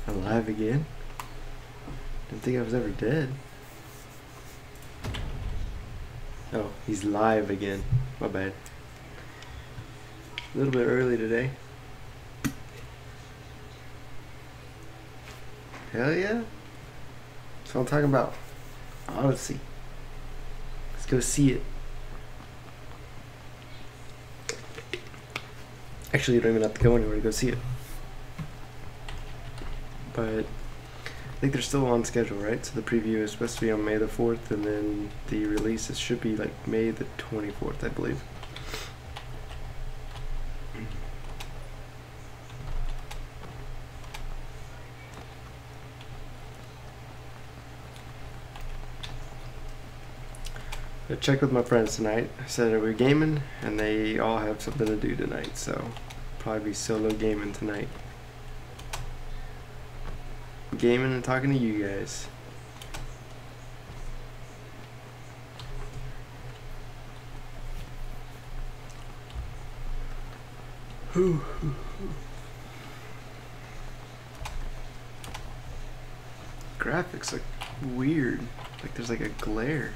Alive again? Didn't think I was ever dead. Oh, he's live again. My bad. A little bit early today. Hell yeah. That's what I'm talking about. Odyssey. Let's go see it. Actually, you don't even have to go anywhere to go see it. But I think they're still on schedule, right? So the preview is supposed to be on May the 4th, and then the release should be like May the 24th, I believe. I checked with my friends tonight. I said, are we gaming? And they all have something to do tonight, so probably be solo gaming tonight. Gaming and talking to you guys. Graphics look weird. Like there's like a glare.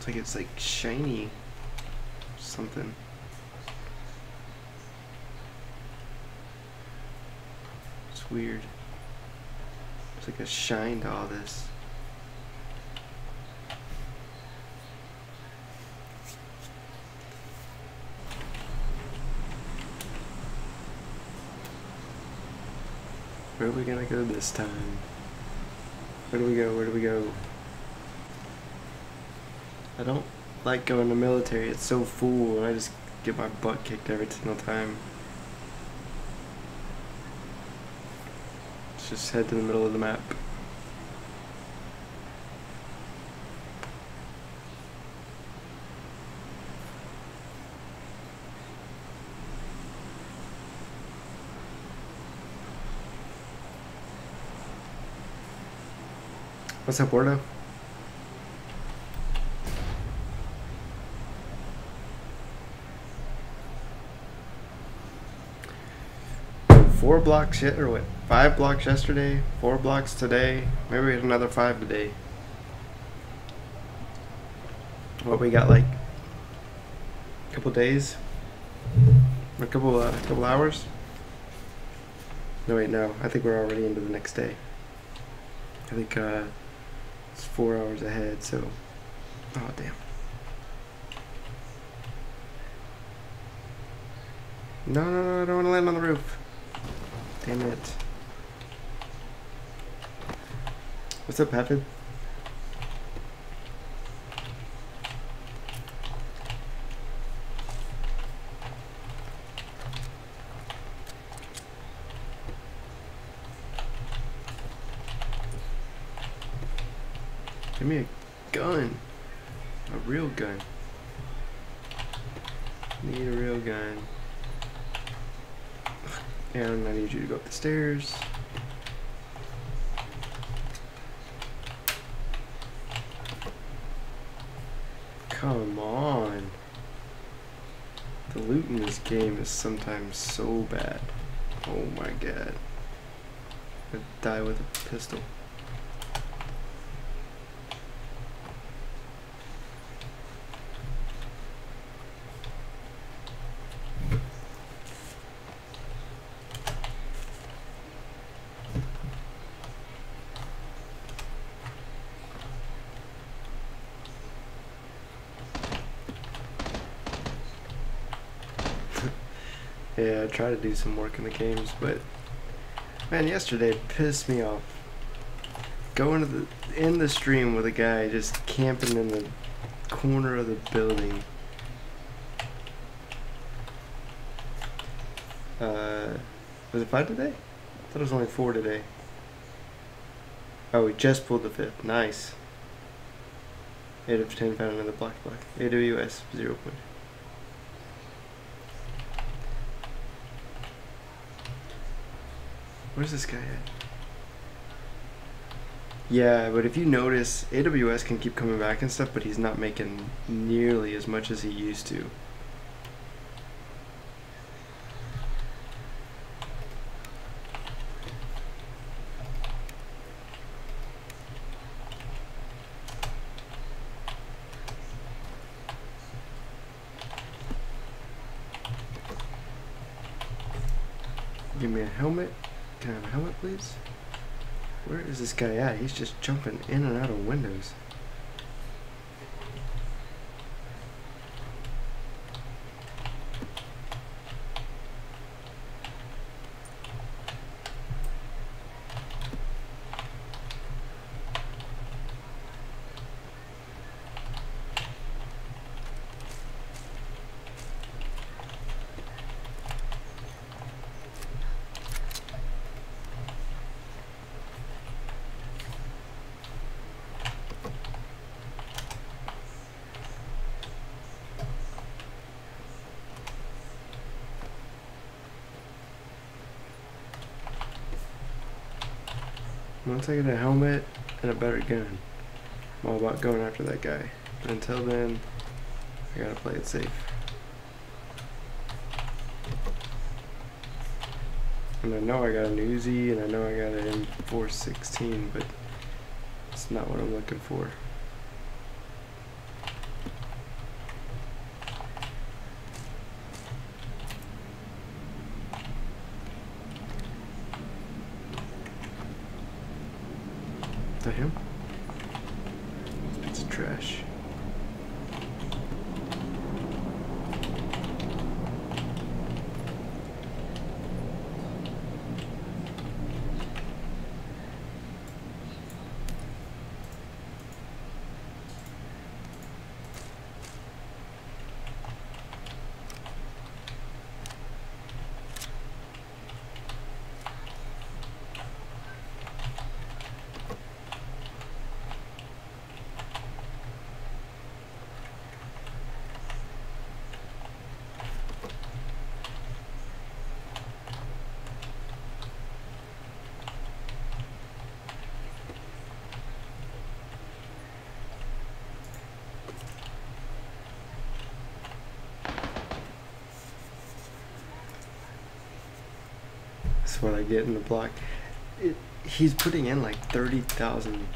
It's like shiny something. It's weird. It's like a shine to all this. Where are we gonna go this time? Where do we go? Where do we go? I don't like going to military. It's so full, and I just get my butt kicked every single time. Let's just head to the middle of the map. What's up, Wardo? Four blocks yet, or what? 5 blocks yesterday, 4 blocks today. Maybe we had another 5 today. What we got, like a couple days, a couple hours? No, wait, no. I think we're already into the next day. I think it's 4 hours ahead. So, oh damn. No, no, no! I don't want to land on the roof. Damn it. What's up, Pappin? Give me a gun. A real gun. Need a real gun. And I need you to go up the stairs. Come on. The loot in this game is sometimes so bad. Oh my god. I die with a pistol. Yeah, I try to do some work in the games, but man, yesterday it pissed me off. Going in the stream with a guy just camping in the corner of the building. Was it 5 today? I thought it was only 4 today. Oh, we just pulled the 5th. Nice. 8 of 10 found another block. AWS 0 point. Where's this guy at? Yeah, but if you notice, AWS can keep coming back and stuff, but he's not making nearly as much as he used to. Give me a helmet. Can I have a helmet, please? Where is this guy at? He's just jumping in and out of windows. Once I get a helmet and a better gun, I'm all about going after that guy. But until then, I gotta play it safe. And I know I got an Uzi and I know I got an M416, but it's not what I'm looking for. To him? It's trash. That's what I get in the block. He's putting in like 30,000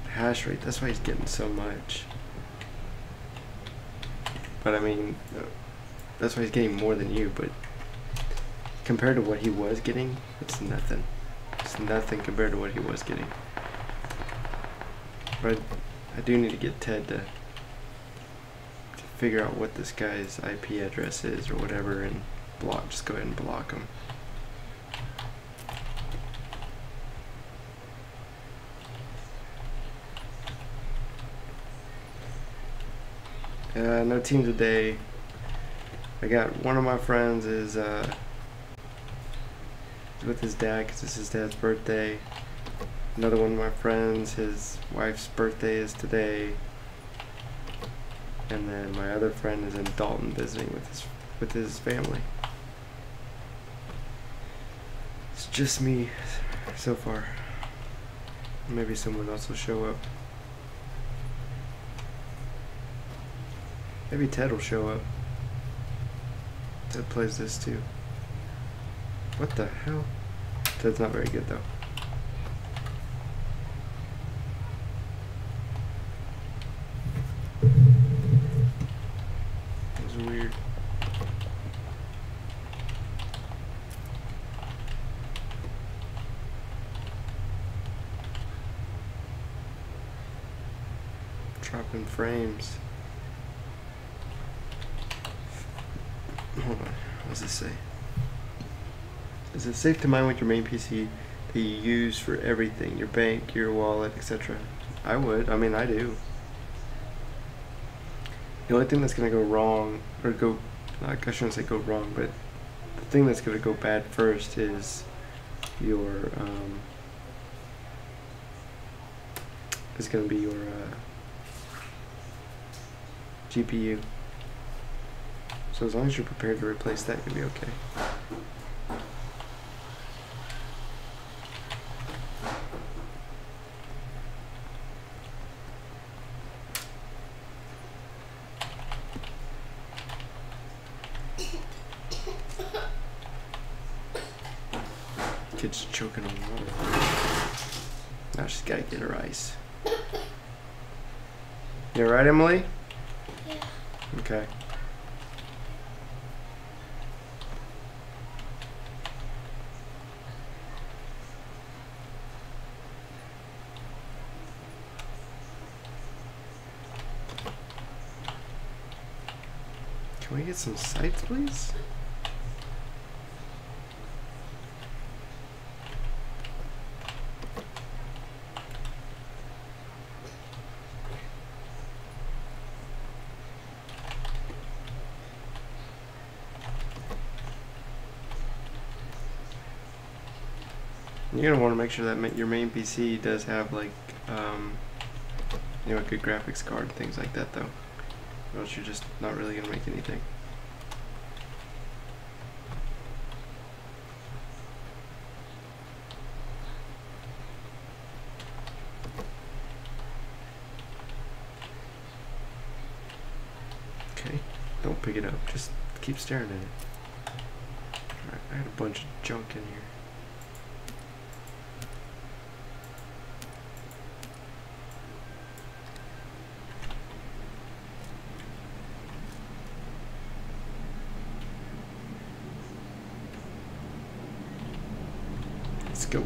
hash rate. That's why he's getting so much. But I mean, that's why he's getting more than you. But compared to what he was getting, it's nothing. It's nothing compared to what he was getting. But I do need to get Ted to figure out what this guy's IP address is or whatever, and block. Just go ahead and block him. No team today. I got one of my friends is with his dad because it's his dad's birthday. Another one of my friends, his wife's birthday is today. And then my other friend is in Dalton visiting with his family. It's just me so far. Maybe someone else will show up. Maybe Ted will show up. Ted plays this too. What the hell? Ted's not very good though. That was weird. Dropping frames. Hold on, what does this say? Is it safe to mine with your main PC that you use for everything? Your bank, your wallet, etc. I would. I mean, I do. The only thing that's going to go wrong, or go, I shouldn't say go wrong, but the thing that's going to go bad first is your, is going to be your GPU. So as long as you're prepared to replace that, you'll be okay. Kid's choking on water. Now she's gotta get her ice. You alright, Emily? Yeah. Can we get some sights, please? You're gonna want to make sure that your main PC does have like, you know, a good graphics card, things like that, though. Or else you're just not really gonna make anything. Okay, don't pick it up. Just keep staring at it. Alright, I had a bunch of junk in here. Let's go.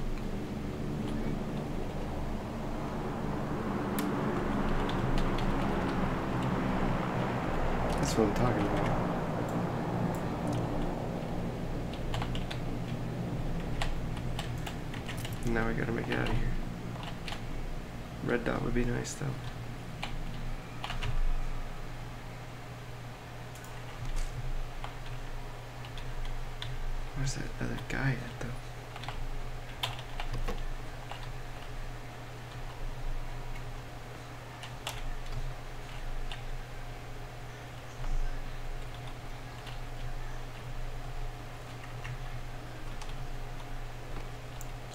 That's what I'm talking about. Now we gotta make it out of here. Red dot would be nice though. Where's that other guy at though?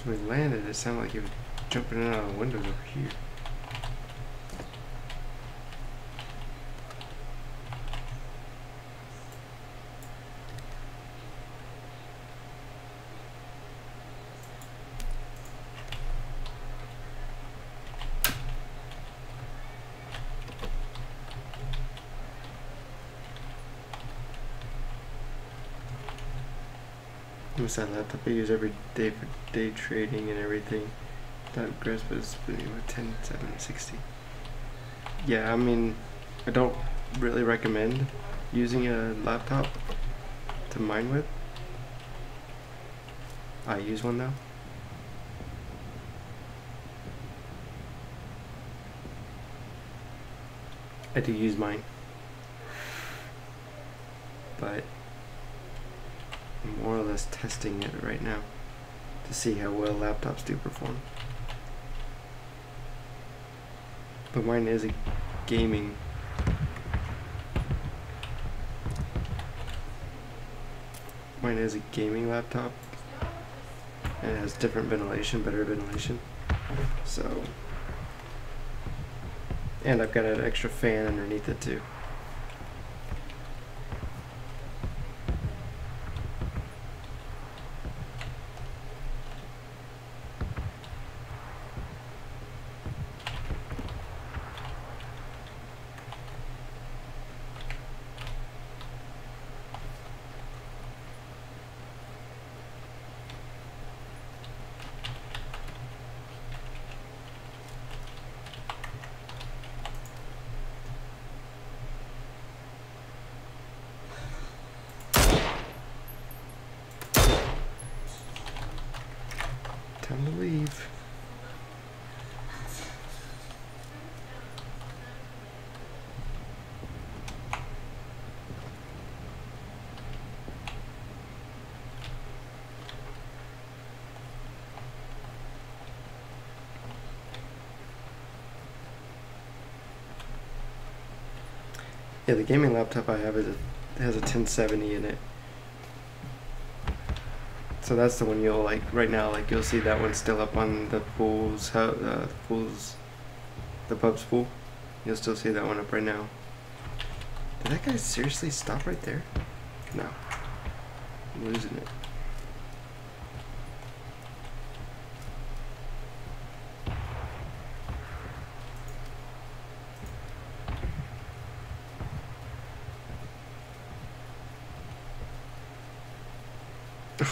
When we landed, it sounded like he was jumping in and out of the windows over here. What's that laptop I use every day for day trading and everything? That grasp is 10, 7, 60. Yeah, I mean, I don't really recommend using a laptop to mine with. I use one though. I do use mine, but I'm more or less testing it right now to see how well laptops do perform. But mine is a gaming. Mine is a gaming laptop, and it has different ventilation, better ventilation. So, and I've got an extra fan underneath it too. Time to leave. Yeah, the gaming laptop I have has a 1070 in it. So that's the one you'll like right now. Like you'll see that one still up on the pub's pool. You'll still see that one up right now. Did that guy seriously stop right there? No, I'm losing it.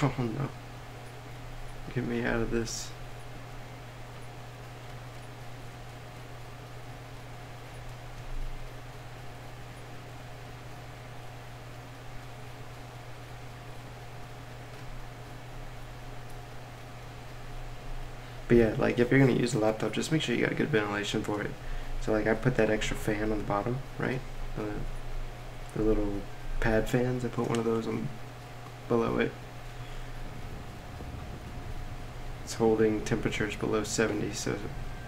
Oh no. Get me out of this. But yeah, like if you're gonna use a laptop, just make sure you got good ventilation for it. So like I put that extra fan on the bottom, right? The little pad fans. I put one of those on below it. It's holding temperatures below 70, so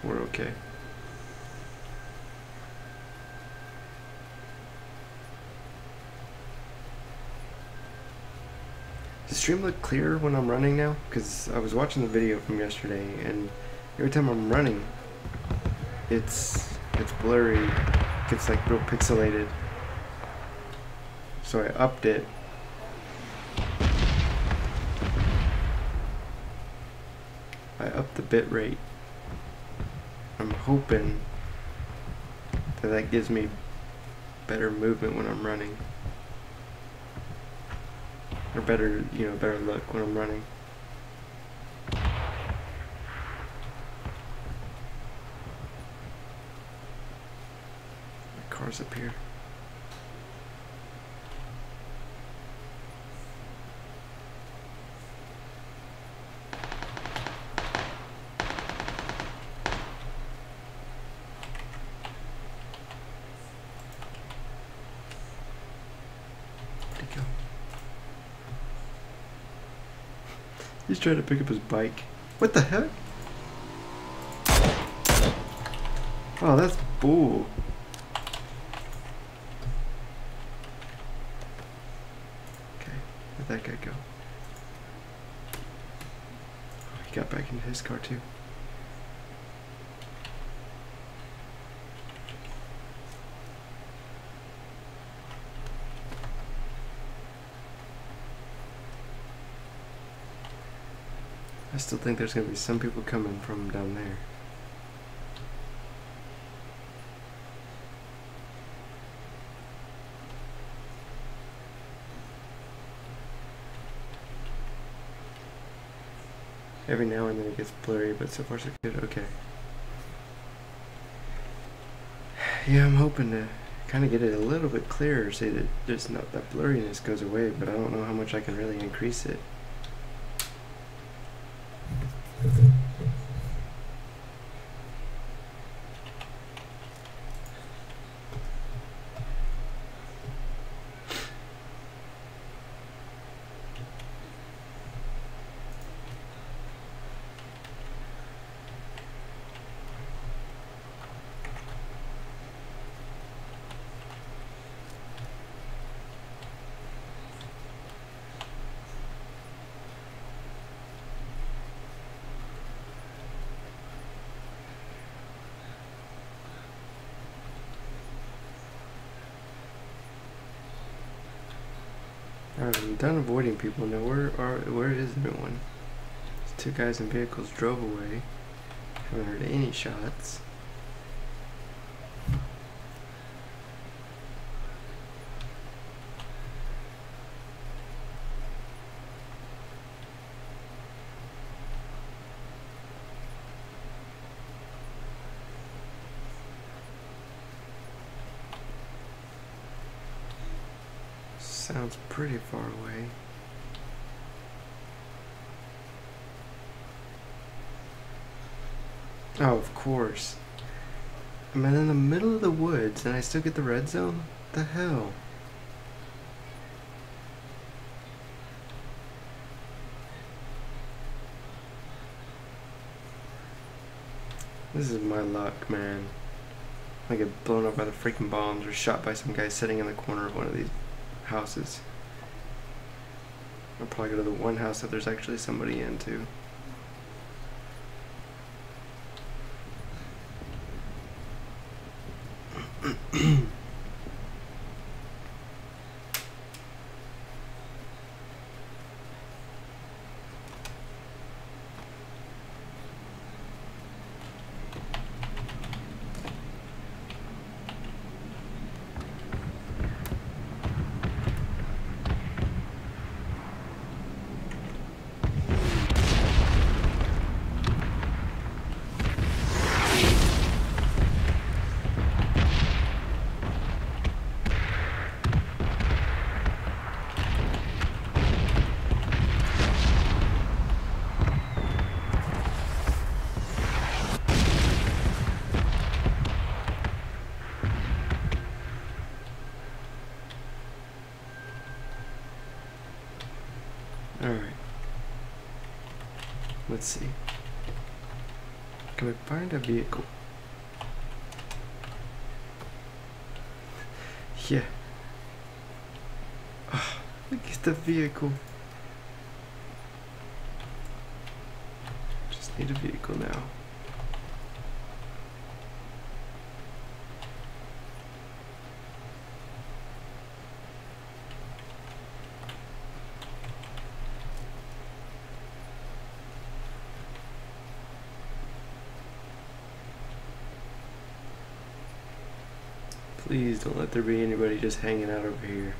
we're okay. Does the stream look clearer when I'm running now? Because I was watching the video from yesterday, and every time I'm running, it's blurry. It gets like real pixelated. So I upped it. I upped the bit rate. I'm hoping that gives me better movement when I'm running. Or better, better look when I'm running. My car's up here. He's trying to pick up his bike. What the heck? Oh, that's bull. Okay, where'd that guy go? Oh, he got back into his car too. I still think there's going to be some people coming from down there. Every now and then it gets blurry, but so far so good. Okay. Yeah, I'm hoping to kind of get it a little bit clearer so that there's not that blurriness goes away, but I don't know how much I can really increase it. Alright, I'm done avoiding people now. Where is everyone? These two guys in vehicles drove away. Haven't heard any shots. Sounds pretty far away. Oh, of course. I'm in the middle of the woods and I still get the red zone? What the hell? This is my luck, man. I get blown up by the freaking bombs or shot by some guy sitting in the corner of one of these houses. I'll probably go to the one house that there's actually somebody in too. Alright. Let's see. Can we find a vehicle? Yeah. Oh, look at the vehicle. Just need a vehicle now. Please don't let there be anybody just hanging out over here.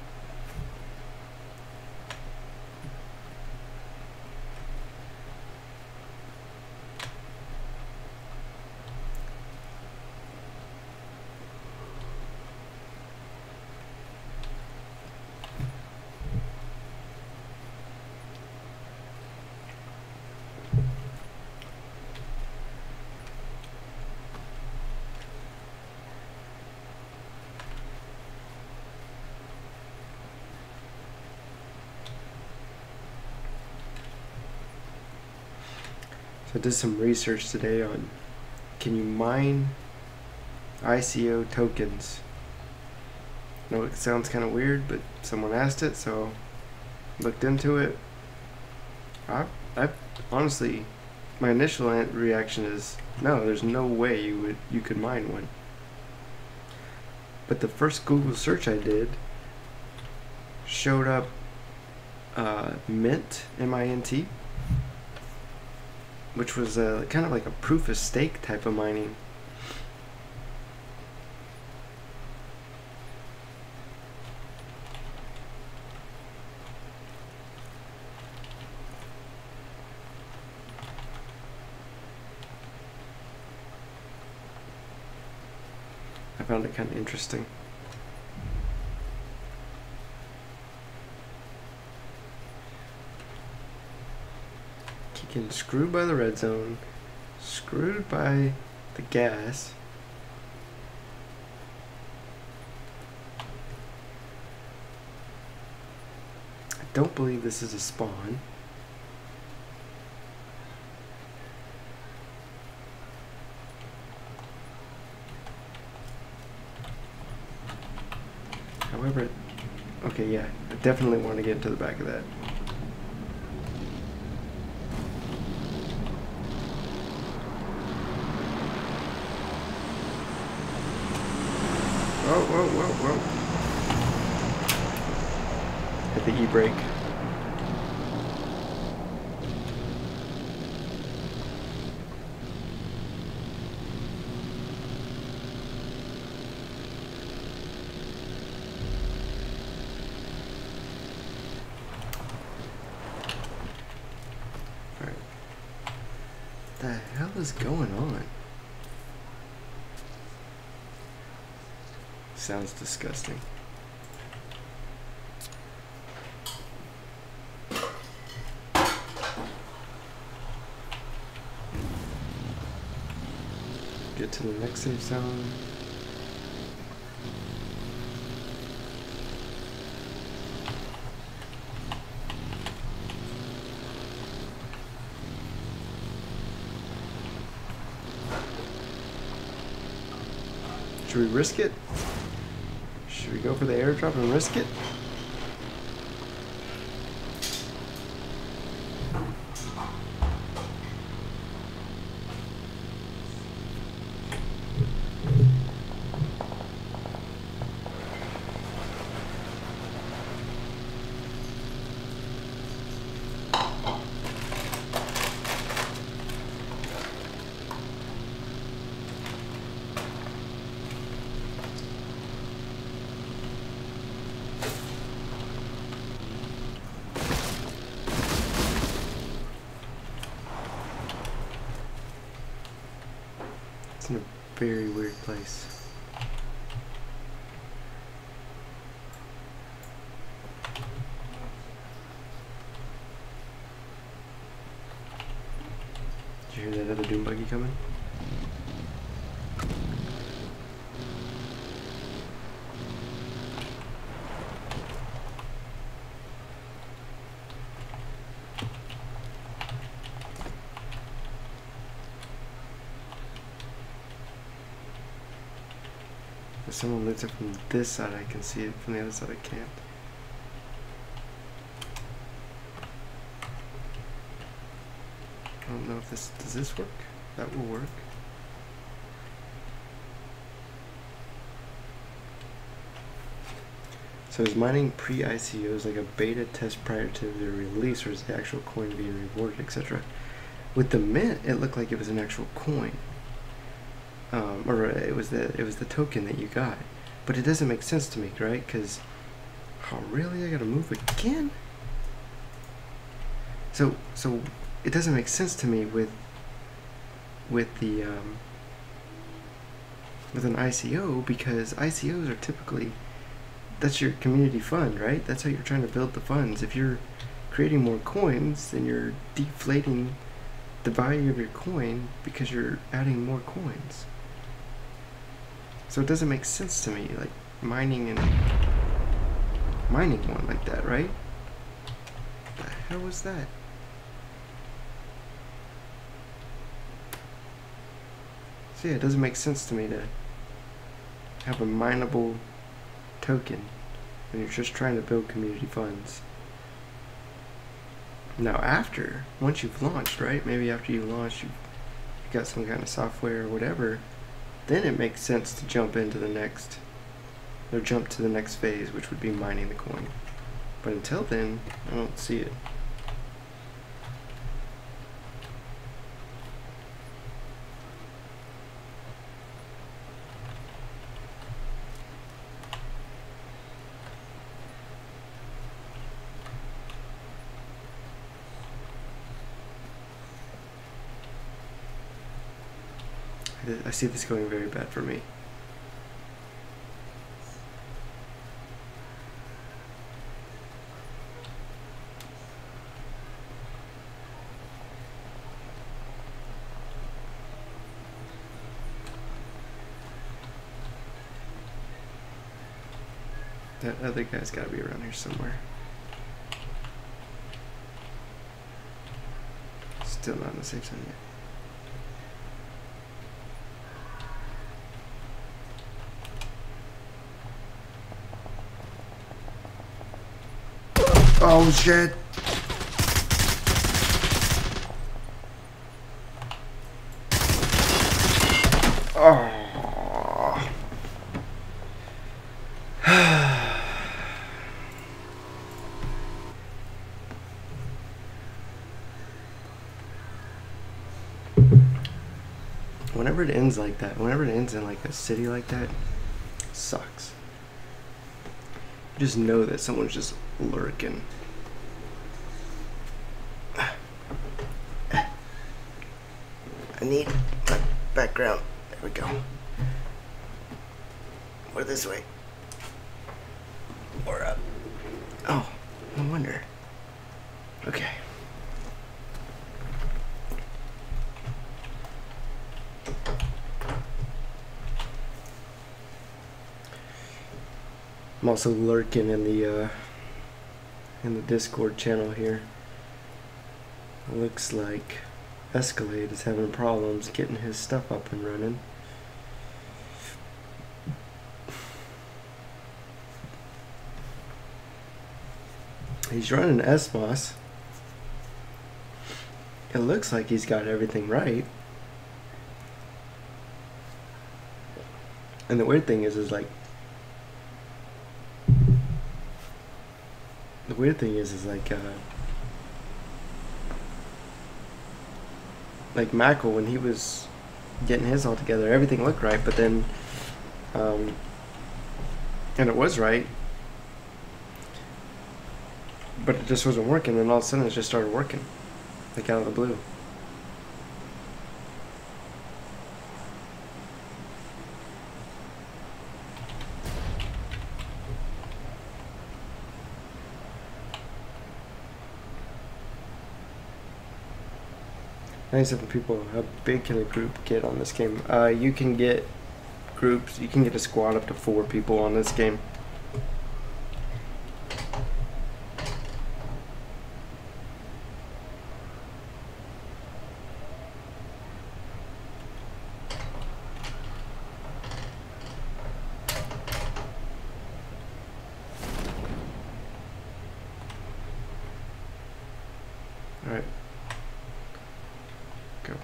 I did some research today on, can you mine ICO tokens? I know it sounds kind of weird, but someone asked it, so looked into it. I honestly, my initial reaction is no. There's no way you could mine one. But the first Google search I did showed up Mint, M-I-N-T, which was kind of like a proof of stake type of mining. I found it kind of interesting. Getting screwed by the red zone, screwed by the gas. I don't believe this is a spawn. However, okay, yeah, I definitely want to get to the back of that. Whoa. Hit the e-brake. Alright. What the hell is going on? Sounds disgusting. Get to the next safe zone. Should we risk it? Should we go for the airdrop and risk it? It's in a very weird place. Did you hear that other doom buggy coming? If someone loots it from this side, I can see it. From the other side, I can't. I don't know if this... Does this work? That will work. So is mining pre-ICOs like a beta test prior to the release, or is the actual coin being rewarded, etc.? With the mint, it looked like it was an actual coin. Or it was the token that you got. But it doesn't make sense to me, right? Because, oh really? I gotta move again? So it doesn't make sense to me with the with an ICO, because ICOs are typically, that's your community fund, right? That's how you're trying to build the funds. If you're creating more coins, then you're deflating the value of your coin because you're adding more coins. So it doesn't make sense to me, like mining one like that, right? What the hell was that? So yeah, it doesn't make sense to me to have a mineable token when you're just trying to build community funds. Now once you've launched, right? Maybe after you launch, you've got some kind of software or whatever, then it makes sense to jump into the next, or jump to the next phase, which would be mining the coin. But until then, I don't see it. I see this going very bad for me. That other guy's got to be around here somewhere. Still not in the safe zone yet. Oh shit! Oh. Whenever it ends like that, whenever it ends in like a city like that, it sucks. You just know that someone's just lurking. I need my background. There we go. Or this way. Or up. Oh, no wonder. Okay. I'm also lurking in the Discord channel here. It looks like Escalade is having problems getting his stuff up and running. He's running SMOS. It looks like he's got everything right. And the weird thing is like Mackle, when he was getting his all together, everything looked right, but then and it was right, but it just wasn't working, and all of a sudden it just started working, like out of the blue. Ninety-seven people. How big can a group get on this game? You can get groups. You can get a squad up to 4 people on this game.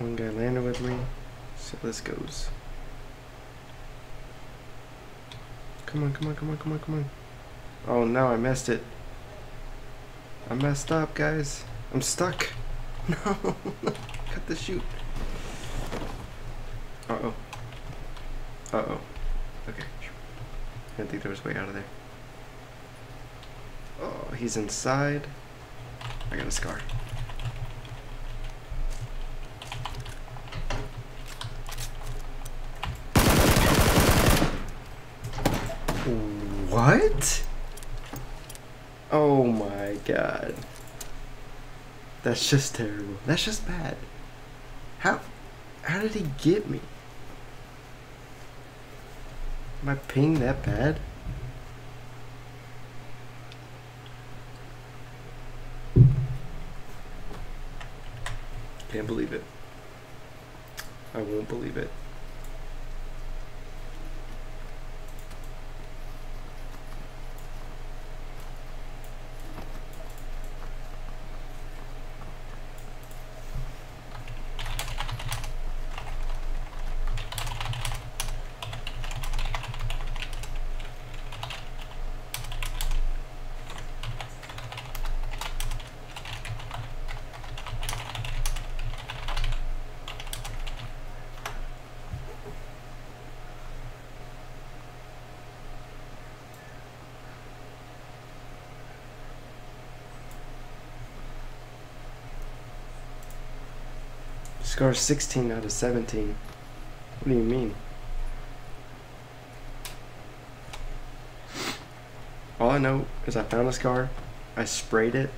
One guy landed with me, so this goes. Come on, come on, come on, come on, come on. Oh no, I messed it. I messed up, guys. I'm stuck. No, cut the chute. Uh-oh. Uh-oh. Okay. I didn't think there was a way out of there. Oh, he's inside. I got a scar. What? Oh my god. That's just terrible. That's just bad. How did he get me? My ping that bad? Can't believe it. I won't believe it. Scar 16 out of 17. What do you mean? All I know is I found a scar, I sprayed it,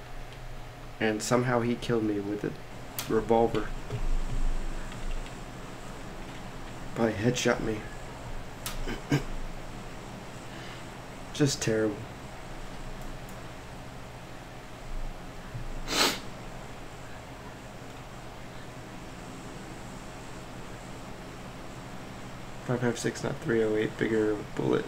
and somehow he killed me with a revolver. Probably headshot me. Just terrible. .556, not 308, bigger bullet.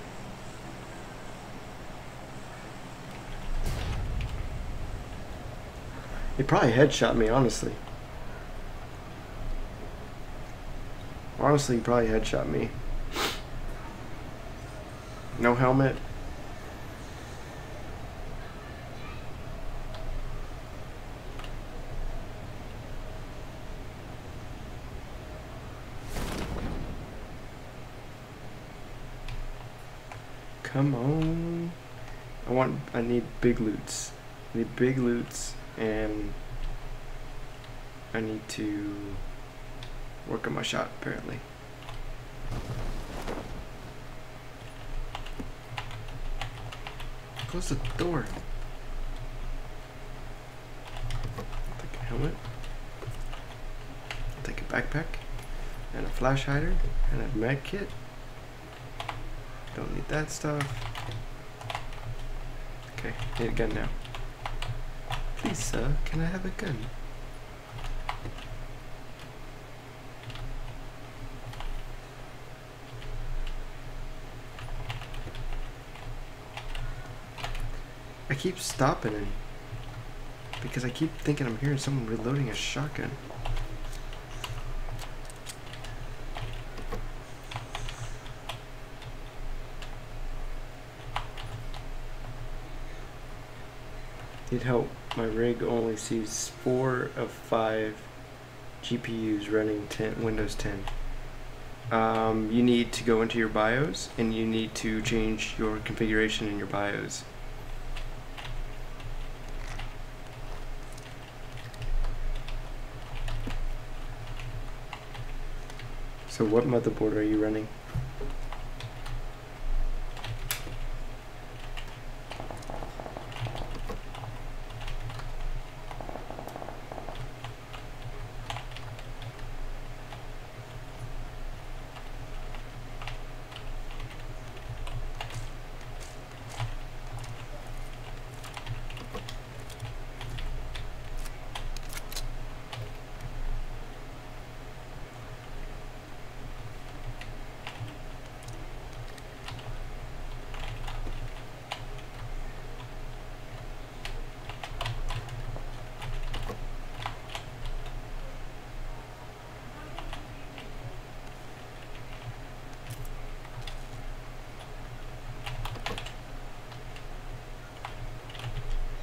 He probably headshot me, honestly. Honestly, he probably headshot me. No helmet. Come on. I need big loots. I need big loots, and I need to work on my shot, apparently. Close the door. Take a helmet. Take a backpack. And a flash hider. And a med kit. Don't need that stuff. Okay, need a gun now. Please, sir, can I have a gun? I keep stopping him because I keep thinking I'm hearing someone reloading a shotgun. Need help. My rig only sees 4 of 5 GPUs running Windows 10. You need to go into your BIOS and you need to change your configuration in your BIOS. So what motherboard are you running?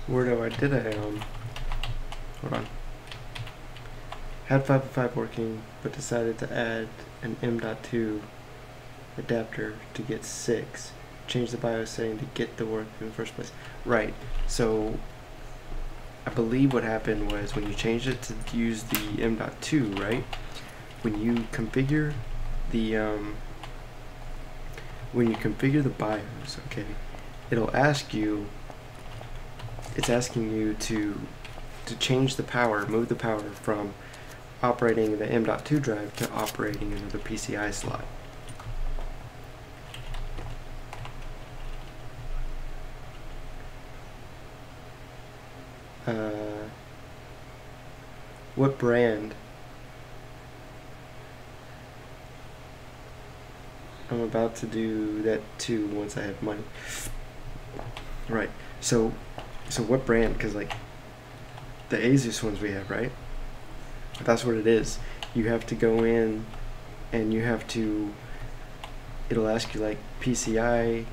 Wordo, I did a hold on. Had 5.5 working, but decided to add an M.2 adapter to get 6. Change the BIOS setting to get the work in the first place. Right. So I believe what happened was when you changed it to use the M.2, right? When you configure the BIOS, okay, it'll ask you. It's asking you to change the power, move the power from operating the M.2 drive to operating another PCI slot. What brand? I'm about to do that too once I have money. Right. So what brand? Because like the Asus ones we have, right? That's what it is. You have to go in and you have to. It'll ask you like PCI.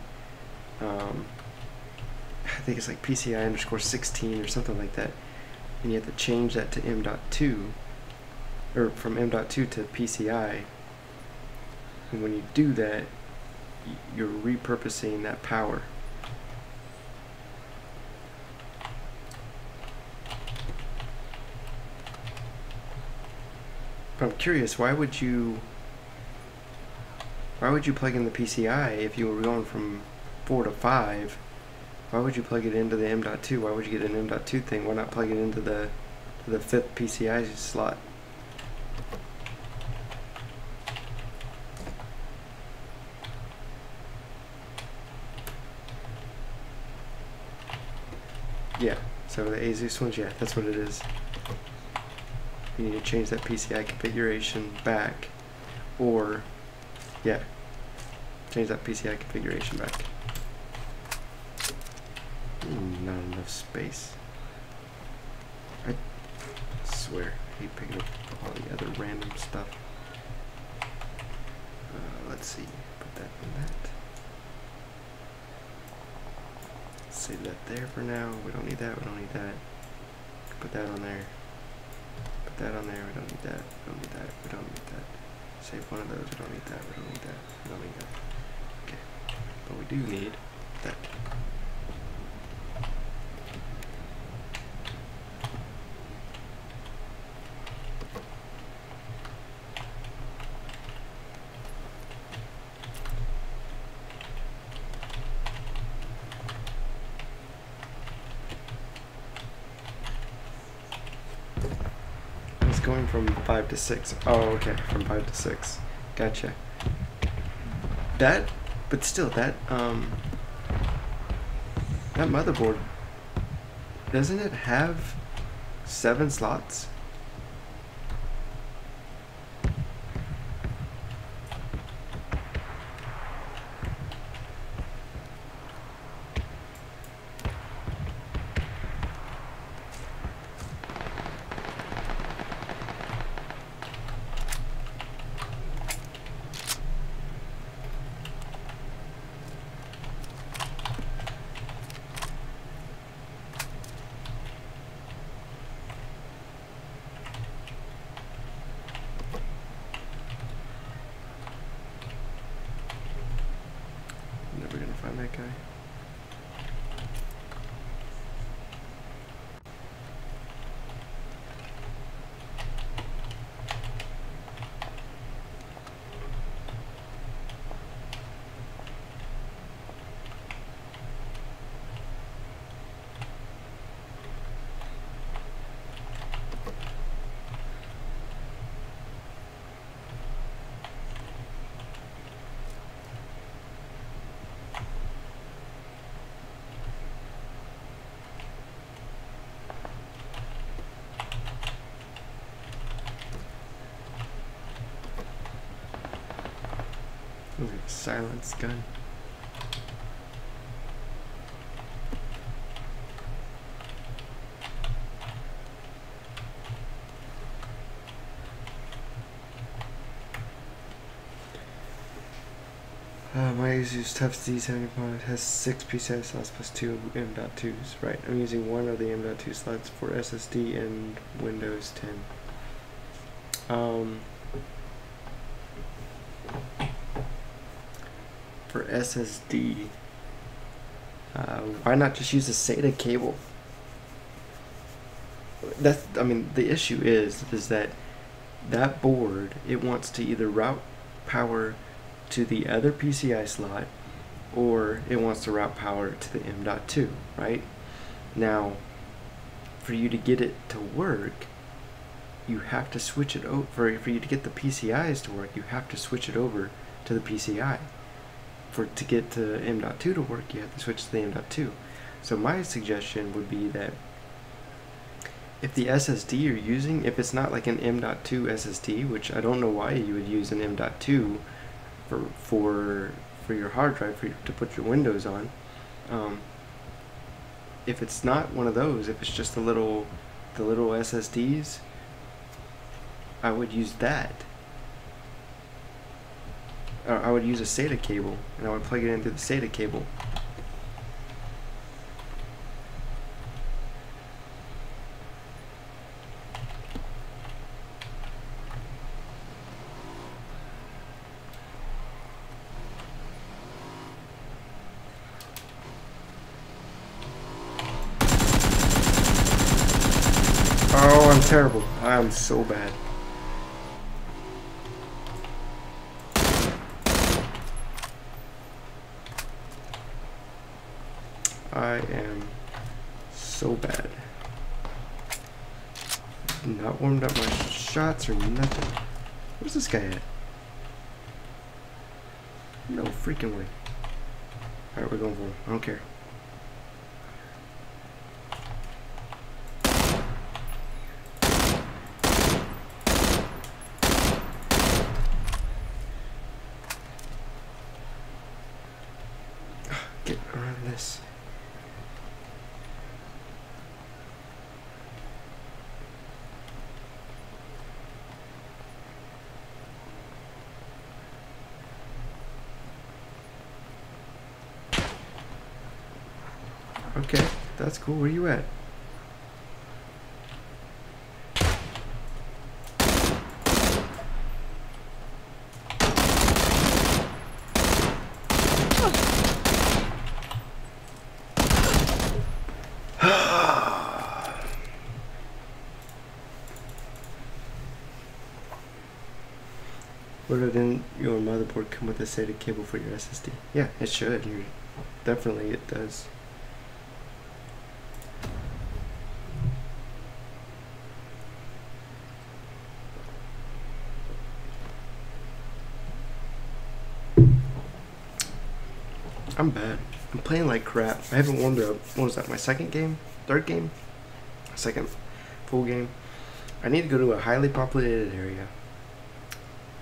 I think it's like PCI underscore 16 or something like that, and you have to change that to M.2, or from M.2 to PCI. And when you do that, you're repurposing that power. But I'm curious, why would you plug in the PCI if you were going from 4 to 5? Why would you plug it into the M.2? Why would you get an M.2 thing? Why not plug it into the 5th PCI slot? Yeah, so the Asus ones, yeah, that's what it is. You need to change that PCI configuration back, or, yeah, change that PCI configuration back. Not enough space. I swear, I hate picking up all the other random stuff. Let's see, put that in that. Save that there for now. We don't need that, we don't need that. Put that on there. Put that on there, we don't need that, we don't need that, we don't need that. Save one of those, we don't need that, we don't need that, we don't need that. Okay, but we do need that. Going from 5 to 6. Oh, okay, from 5 to 6. Gotcha. That, but still, that motherboard, doesn't it have 7 slots? Never gonna find that guy. Looks like a silenced gun. My use tough Z75 has 6 PCI slots plus 2 M.2s. Right, I'm using one of the M.2 slots for SSD and Windows 10. For SSD, why not just use a SATA cable? I mean, the issue is that board, it wants to either route power to the other PCI slot, or it wants to route power to the M.2, right? Now, for you to get it to work, you have to switch it over. For you to get the PCIs to work, you have to switch it over to the PCI. To get to M.2 to work, you have to switch to the M.2. So my suggestion would be that if the SSD you're using, if it's not like an M.2 SSD, which I don't know why you would use an M.2 for your hard drive to put your Windows on, if it's not one of those, if it's just the little SSDs, I would use that. I would use a SATA cable, and I would plug it into the SATA cable. Oh, I'm terrible. I'm so bad. I am so bad. Not warmed up my shots or nothing. Where's this guy at? No freaking way. Alright, we're going for him. I don't care. Get around this. Okay, that's cool. Where you at? Wouldn't your motherboard come with a SATA cable for your SSD? Yeah, it should. Definitely it does. I'm bad. I'm playing like crap. I haven't warmed up. What was that? My second game? Third game? Second full game. I need to go to a highly populated area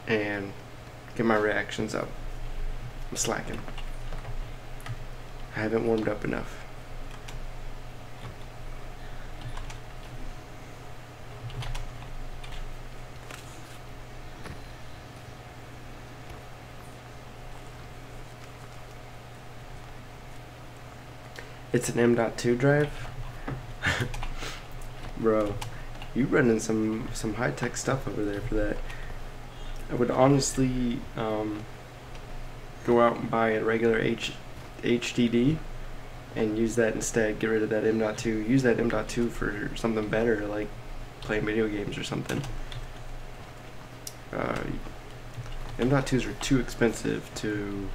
and get my reactions up. I'm slacking. I haven't warmed up enough. It's an M.2 drive? Bro, you running some high-tech stuff over there for that. I would honestly go out and buy a regular HDD and use that instead. Get rid of that M.2. Use that M.2 for something better, like playing video games or something. M.2s are too expensive to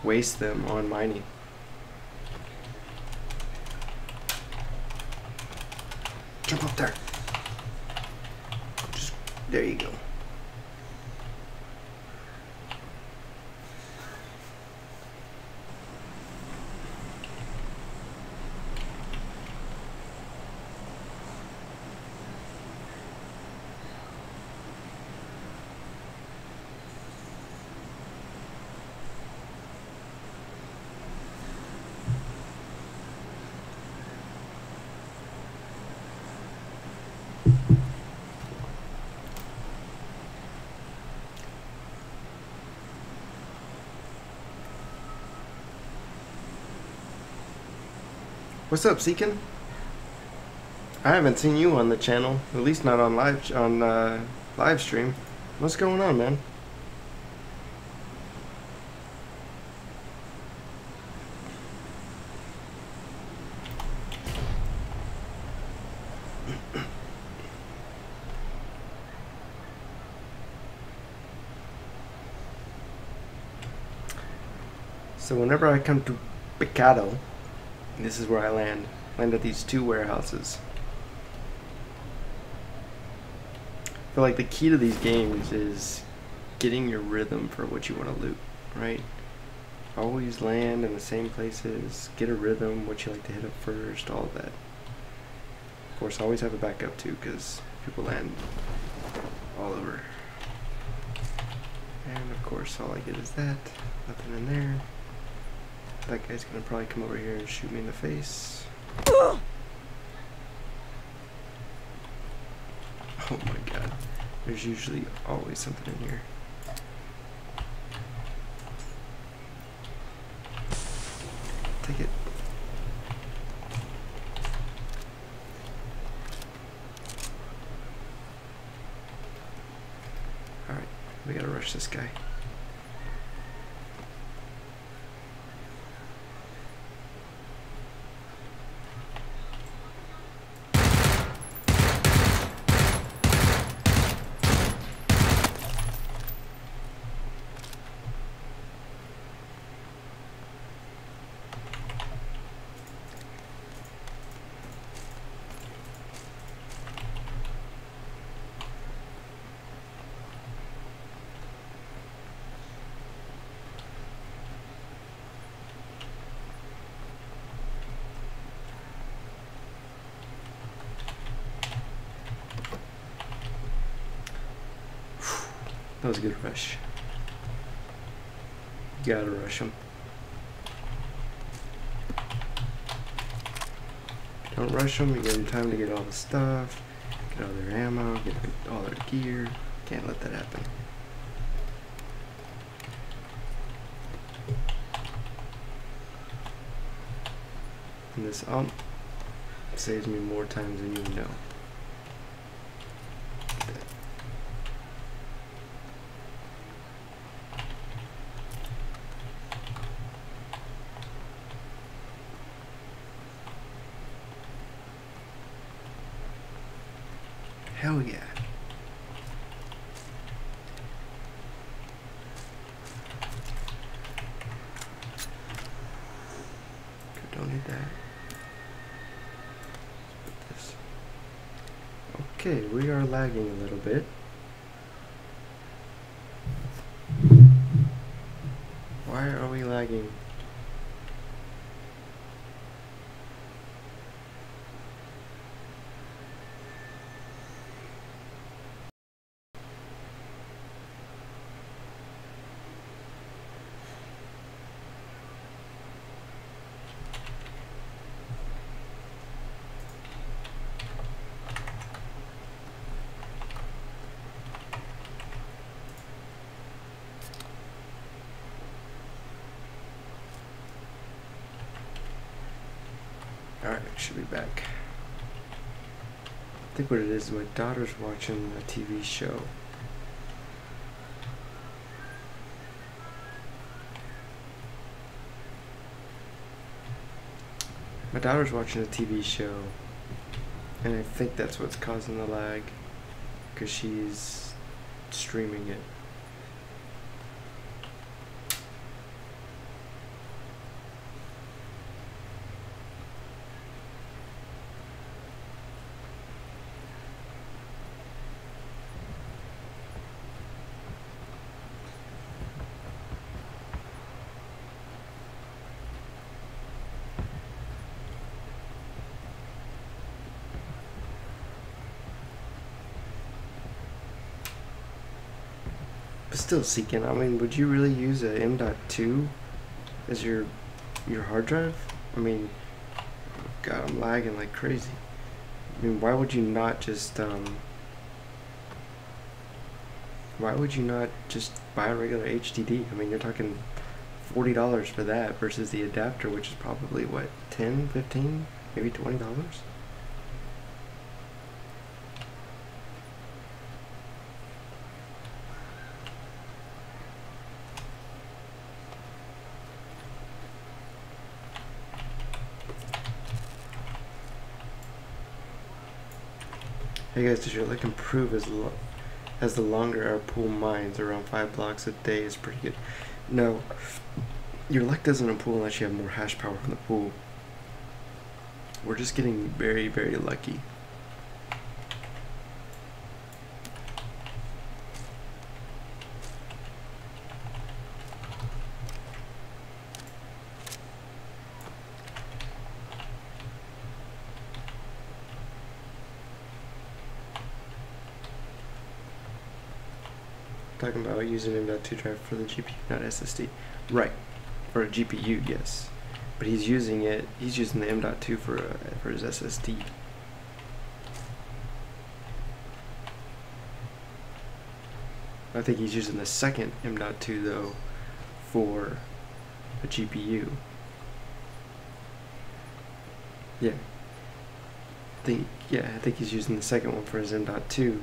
waste them on mining. Jump up there. Just, there you go. What's up, Seekin? I haven't seen you on the channel, at least not on live stream. What's going on, man? So whenever I come to Picado, this is where I land at these two warehouses. I feel like the key to these games is getting your rhythm for what you want to loot, right? Always land in the same places, get a rhythm, what you like to hit up first, all of that. Of course, always have a backup too, because people land all over. And of course, all I get is that, nothing in there. That guy's gonna probably come over here and shoot me in the face. Oh my god. There's usually always something in here. Take it. Alright, we gotta rush this guy. That was a good rush. You gotta rush them. Don't rush them, you got your time to get all the stuff, get all their ammo, get all their gear. Can't let that happen. And this saves me more times than you know. Hell yeah. Don't need that. Let's put this. Okay, we are lagging a little bit. Why are we lagging? Alright, I should be back. I think what it is my daughter's watching a TV show. My daughter's watching a TV show, and I think that's what's causing the lag, because she's streaming it. But still, Seeking, I mean, would you really use a M.2 as your hard drive? I mean, God, I'm lagging like crazy. I mean, why would you not just buy a regular HDD? I mean, you're talking $40 for that versus the adapter, which is probably what, 10, 15? Maybe $20. Hey guys, does your luck improve as the longer our pool mines? Around 5 blocks a day is pretty good. No, your luck doesn't improve unless you have more hash power from the pool. We're just getting very, very lucky. Talking about using M.2 drive for the GPU, not SSD. Right, for a GPU, yes. But he's using the M.2 for his SSD. I think he's using the second M.2 though for a GPU. Yeah. I think he's using the second one for his M.2.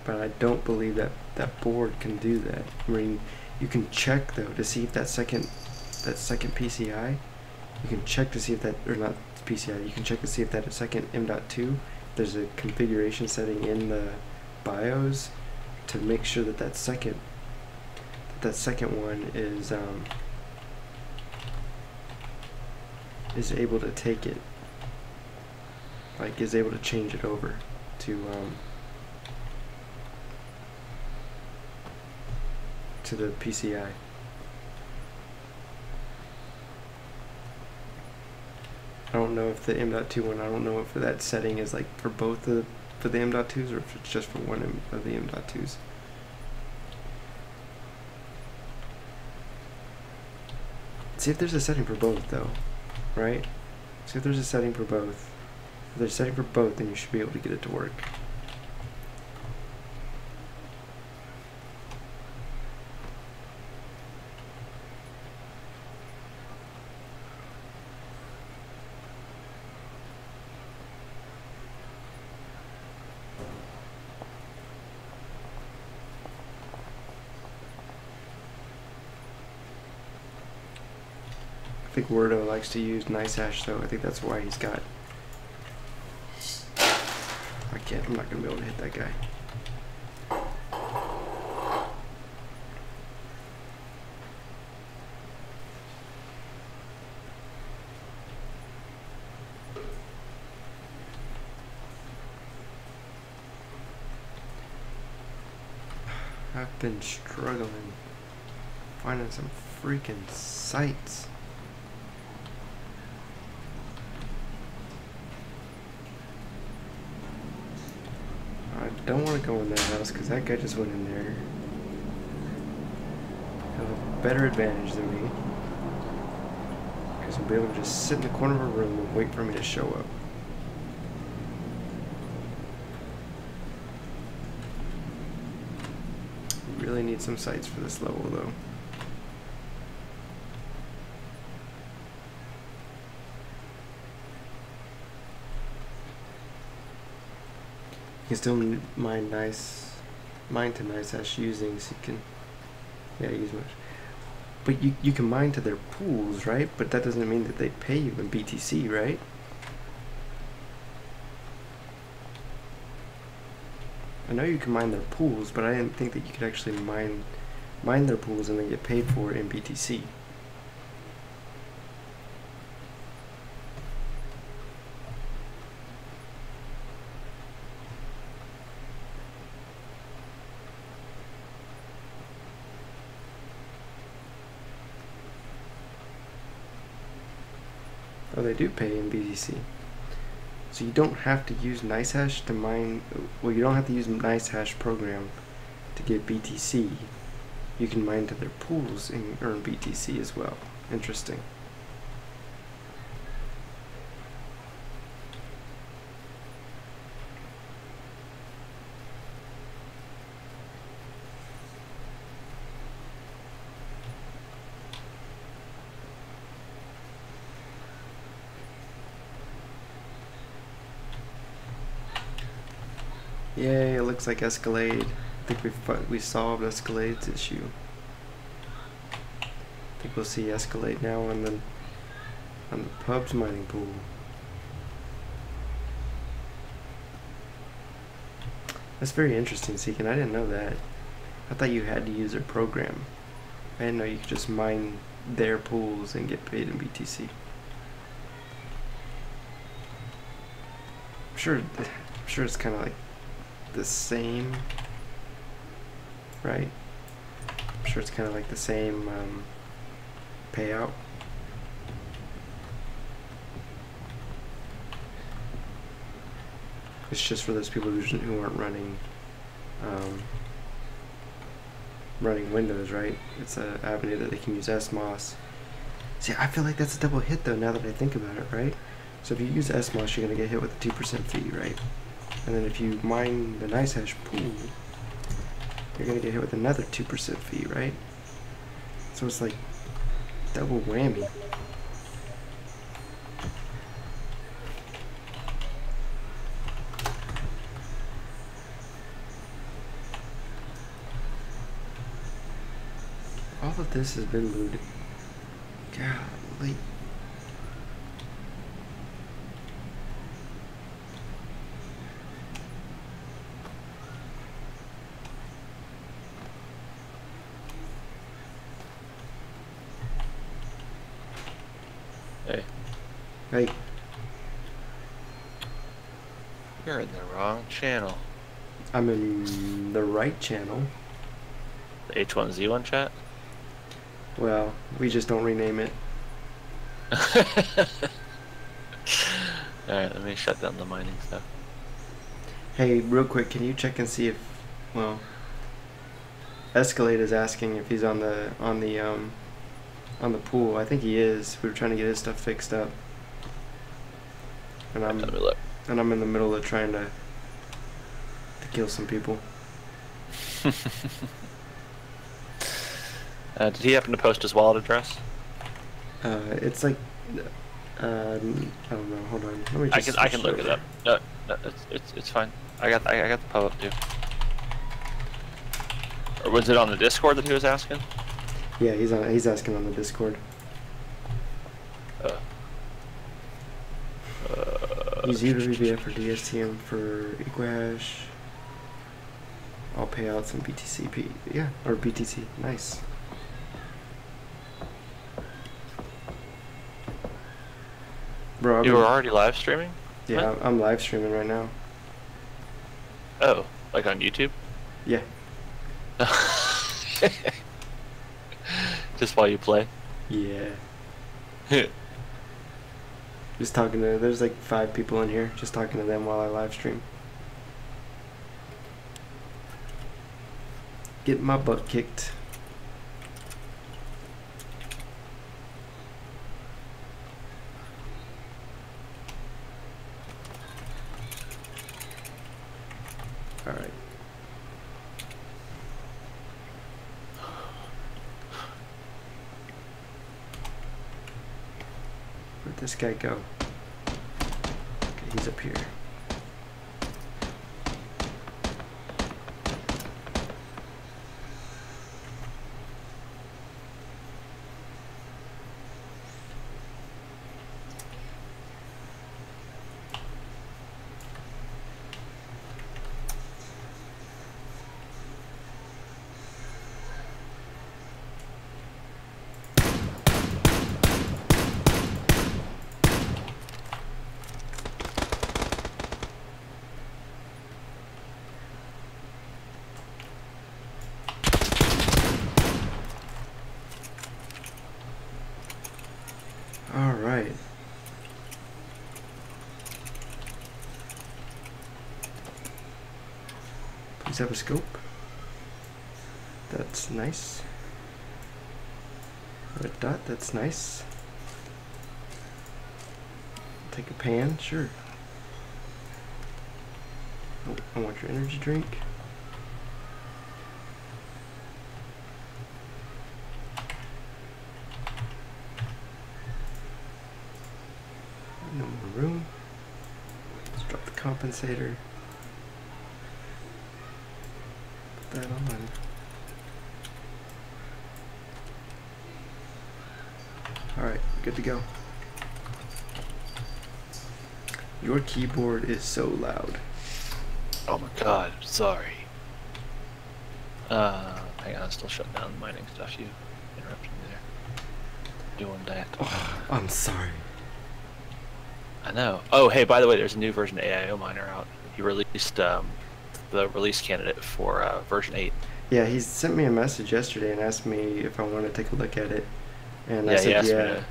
But I don't believe that that board can do that. I mean, you can check though to see if that second PCI, you can check to see if that, or not PCI, you can check to see if that second M.2, there's a configuration setting in the BIOS to make sure that that second one is able to take it, like is able to change it over to the PCI. I don't know if the M.2 one, I don't know if that setting is like for both for the M.2s or if it's just for one of the M.2s. See if there's a setting for both though, right? See if there's a setting for both. If there's a setting for both, then you should be able to get it to work. I think Wordo likes to use NiceHash though. I think that's why he's got. I'm not gonna be able to hit that guy. I've been struggling finding some freaking sites. I don't want to go in that house because that guy just went in there. Have a better advantage than me. Because he'll be able to just sit in the corner of a room and wait for me to show up. Really need some sites for this level though. You can still mine to NiceHash using, so you can, yeah, use much. But you can mine to their pools, right? But that doesn't mean that they pay you in BTC, right? I know you can mine their pools, but I didn't think that you could actually mine their pools and then get paid for it in BTC. Oh, they do pay in BTC. So you don't have to use NiceHash to mine, well, you don't have to use NiceHash program to get BTC. You can mine to their pools and earn BTC as well. Interesting. Yay, it looks like Escalade. I think we solved Escalade's issue. I think we'll see Escalade now on the pub's mining pool. That's very interesting, Seekin. I didn't know that. I thought you had to use their program. I didn't know you could just mine their pools and get paid in BTC. I'm sure it's kind of like the same, right? I'm sure it's kind of like the same payout. It's just for those people who aren't running running Windows, right? It's an avenue that they can use SMOS. See, I feel like that's a double hit though, now that I think about it, right? So if you use SMOS, you're gonna get hit with a 2% fee, right? And then if you mine the NiceHash pool, you're gonna get hit with another 2% fee, right? So it's like double whammy. All of this has been looted. Golly. Hey. Hey. You're in the wrong channel. I'm in the right channel. The H1Z1 chat? Well, we just don't rename it. Alright, let me shut down the mining stuff. Hey, real quick, can you check and see if, well, Escalade is asking if he's on the pool. I think he is. We were trying to get his stuff fixed up. And I'm Let me look. and I'm in the middle of trying to kill some people. Did he happen to post his wallet address? It's like I don't know. Hold on. Let me just I can look it up. No, it's fine. I got the pub up too. Or was it on the Discord that he was asking? Yeah, he's asking on the Discord. Use UWBF or DSTM for Equahash. All payouts in BTCP. Yeah, or BTC. Nice. Bro, You were already live streaming? Yeah, What? I'm live streaming right now. Oh, like on YouTube? Yeah. Just while you play? Yeah. Just talking to, there's like 5 people in here, just talking to them while I live stream. Getting my butt kicked. Alright. Where'd this guy go? Okay, he's up here. Alright. Please have a scope. That's nice. Red dot, that's nice. Take a pan, sure. Oh, I want your energy drink. No more room. Let's drop the compensator. good to go. Your keyboard is so loud. Oh my god, sorry. Hang on, I'm still shutting down the mining stuff. You interrupted me there. Doing that. Oh, I'm sorry. I know. Oh, hey, by the way, there's a new version of AIO miner out. He released the release candidate for version 8. Yeah, he sent me a message yesterday and asked me if I wanted to take a look at it. And I said,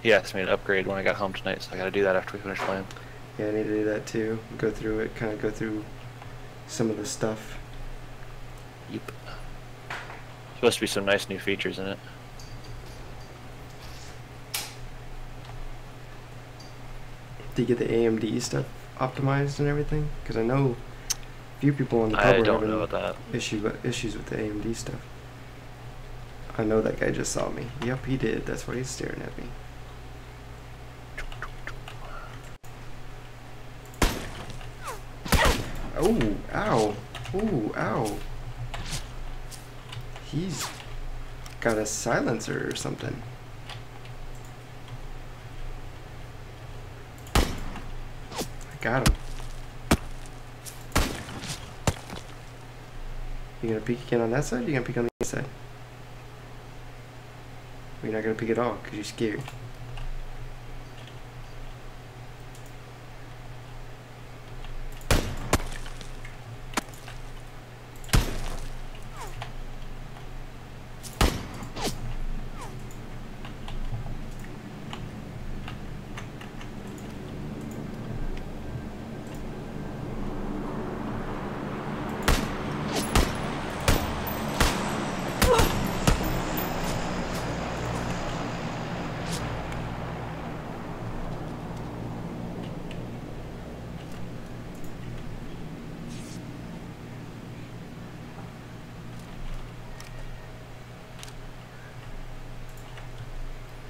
he asked me to upgrade when I got home tonight, so I gotta do that after we finish playing. Yeah, I need to do that too. Go through it, kind of go through some of the stuff. Yep. Supposed to be some nice new features in it. Did you get the AMD stuff optimized and everything? Because I know a few people on the pub were having issues with the AMD stuff. I know that guy just saw me. Yep, he did. That's why he's staring at me. Oh, ow. Ooh, ow. He's got a silencer or something. I got him. You gonna peek again on that side or you gonna peek on the other side? Or you're not gonna peek at all because you're scared.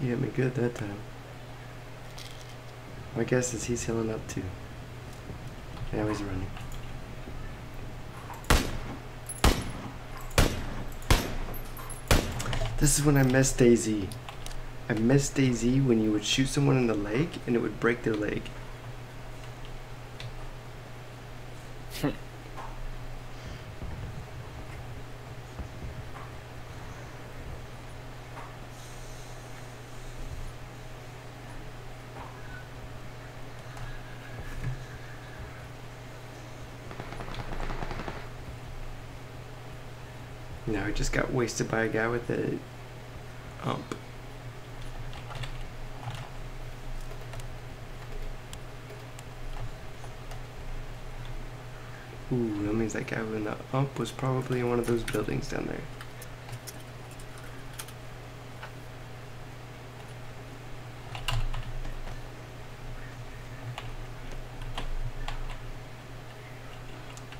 He hit me good that time. My guess is he's healing up too. Now he's running. This is when I missed DayZ. I missed DayZ when you would shoot someone in the leg and it would break their leg. Now I just got wasted by a guy with a ump. Ooh, that means that guy with the ump was probably in one of those buildings down there.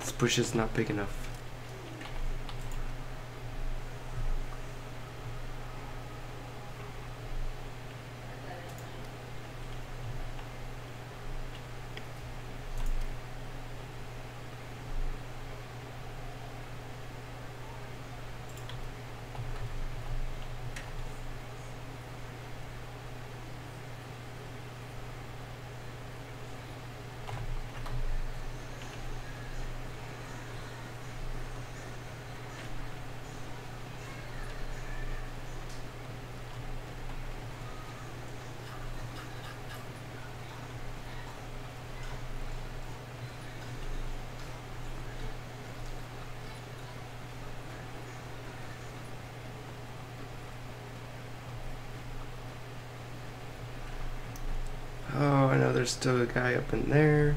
This bush is not big enough. Oh, I know there's still a guy up in there.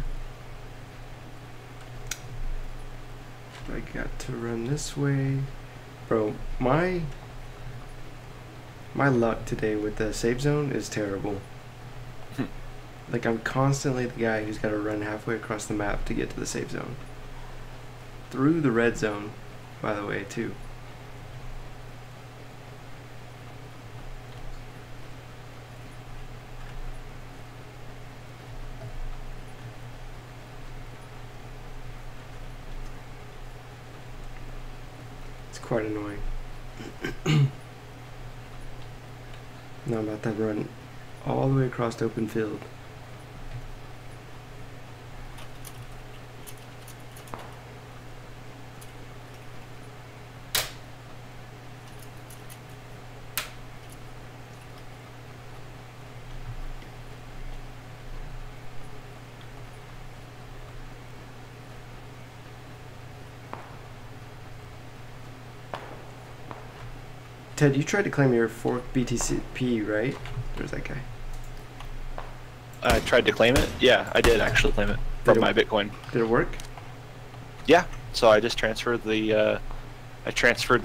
I got to run this way. Bro, my luck today with the save zone is terrible. Like, I'm constantly the guy who's got to run halfway across the map to get to the save zone. Through the red zone, by the way, too. Quite annoying. Now I'm about to run all the way across the open field. Ted, you tried to claim your fork BTCP, right? Where's that guy? I tried to claim it. Yeah, I did actually claim it from my Bitcoin. Did it work? Yeah. So I just transferred the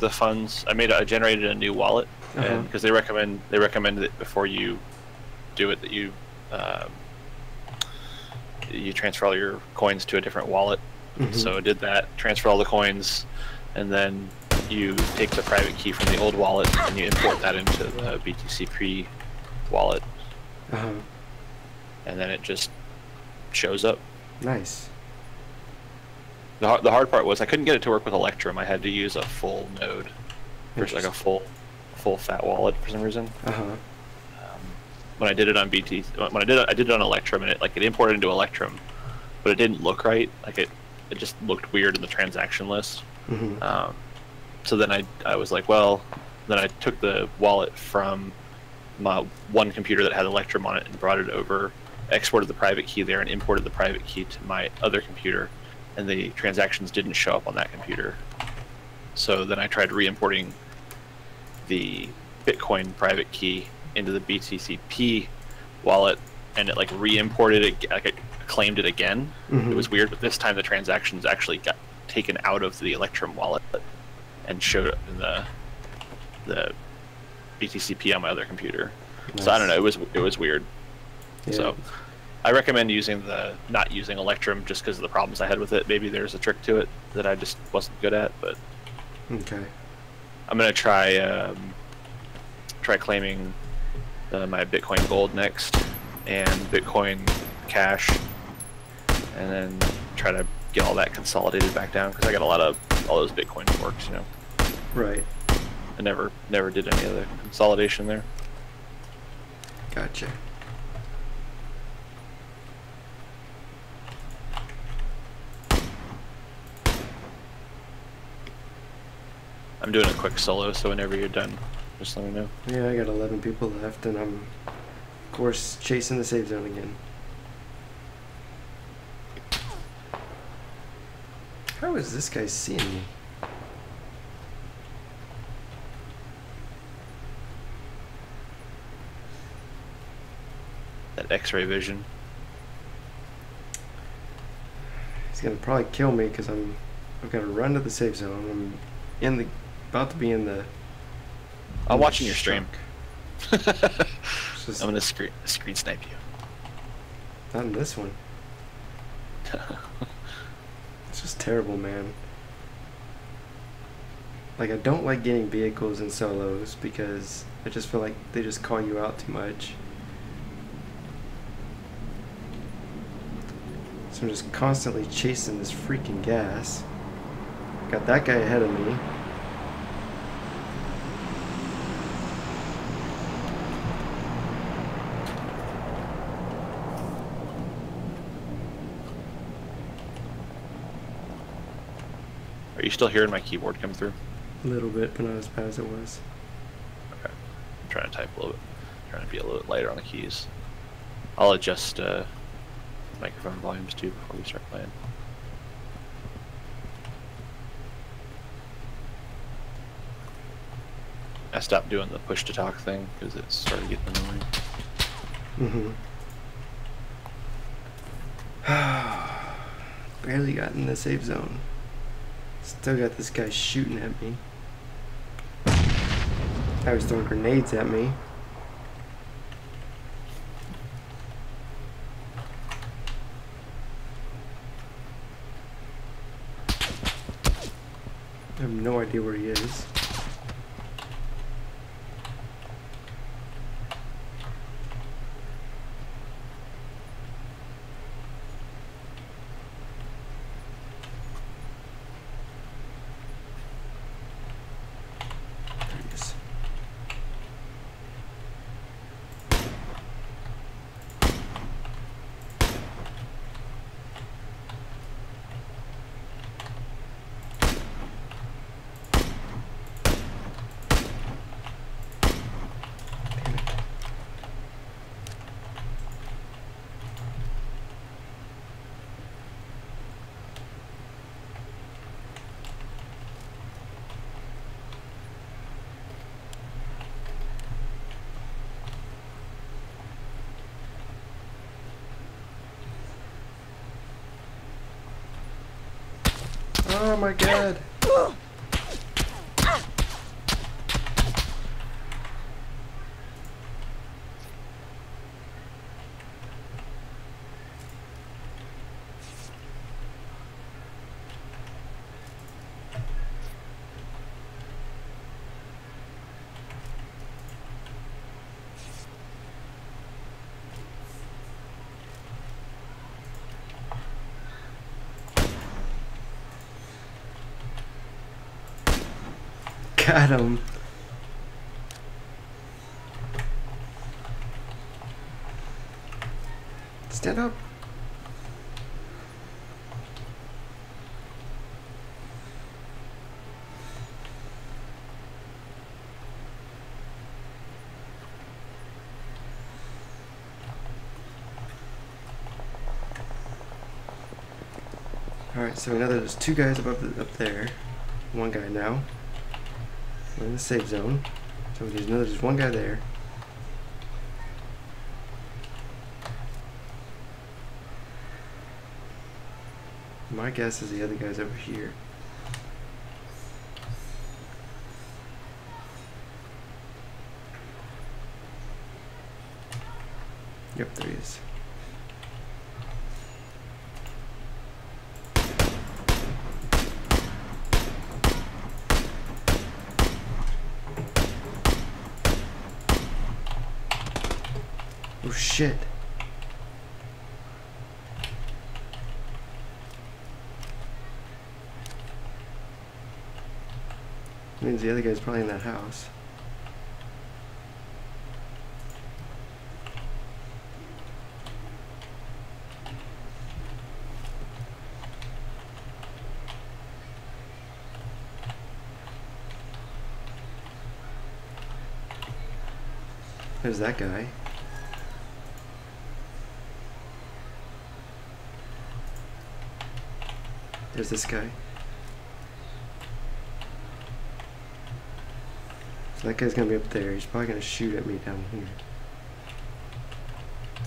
funds. I generated a new wallet, and because they recommend that before you do it that you transfer all your coins to a different wallet. So I did that, transfer all the coins, and then you take the private key from the old wallet and you import that into the BTCP wallet, and then it just shows up. Nice. The hard part was I couldn't get it to work with Electrum. I had to use a full node, like a full fat wallet for some reason. When I did it on I did it on Electrum, and it imported into Electrum, but it didn't look right. Like it just looked weird in the transaction list. So then I was like, well, then I took the wallet from my one computer that had Electrum on it and brought it over, exported the private key there, and imported the private key to my other computer, and the transactions didn't show up on that computer. So then I tried re-importing the Bitcoin private key into the BTCP wallet, and it like re-imported it, like it claimed it again. It was weird, but this time the transactions actually got taken out of the Electrum wallet and showed up in the BTCP on my other computer. Nice. So I don't know, it was weird. Yeah. So I recommend not using Electrum just because of the problems I had with it. Maybe there's a trick to it that I just wasn't good at, but okay. I'm gonna try claiming my Bitcoin Gold next and Bitcoin Cash, and then try to get all that consolidated back down because I got a lot of all those Bitcoin forks, you know. Right. I never did any of the consolidation there. Gotcha. I'm doing a quick solo, so whenever you're done, just let me know. Yeah, I got 11 people left, and I'm, of course, chasing the save zone again. How is this guy seeing me? That X-ray vision. He's gonna probably kill me because I've got to run to the safe zone. I'm about to be in the. I'm watching your stream. I'm gonna screen snipe you. Not in this one. It's just terrible, man. Like, I don't like getting vehicles in solos because I just feel like they just call you out too much. So I'm just constantly chasing this freaking gas. Got that guy ahead of me. Are you still hearing my keyboard come through? A little bit, but not as bad as it was. Okay. I'm trying to type a little bit. Trying to be a little bit lighter on the keys. I'll adjust microphone volumes too before we start playing. I stopped doing the push to talk thing because it started getting annoying. Barely got in the safe zone. Still got this guy shooting at me. Now he's throwing grenades at me. I have no idea where he is. Oh my god. Got him. Stand up. Alright, so we know there's two guys up there. One guy now. We're in the safe zone. So we just know there's one guy there. My guess is the other guy's over here. Yep, there he is. Oh shit. Means the other guy's probably in that house. There's that guy. There's this guy. So that guy's gonna be up there. He's probably gonna shoot at me down here.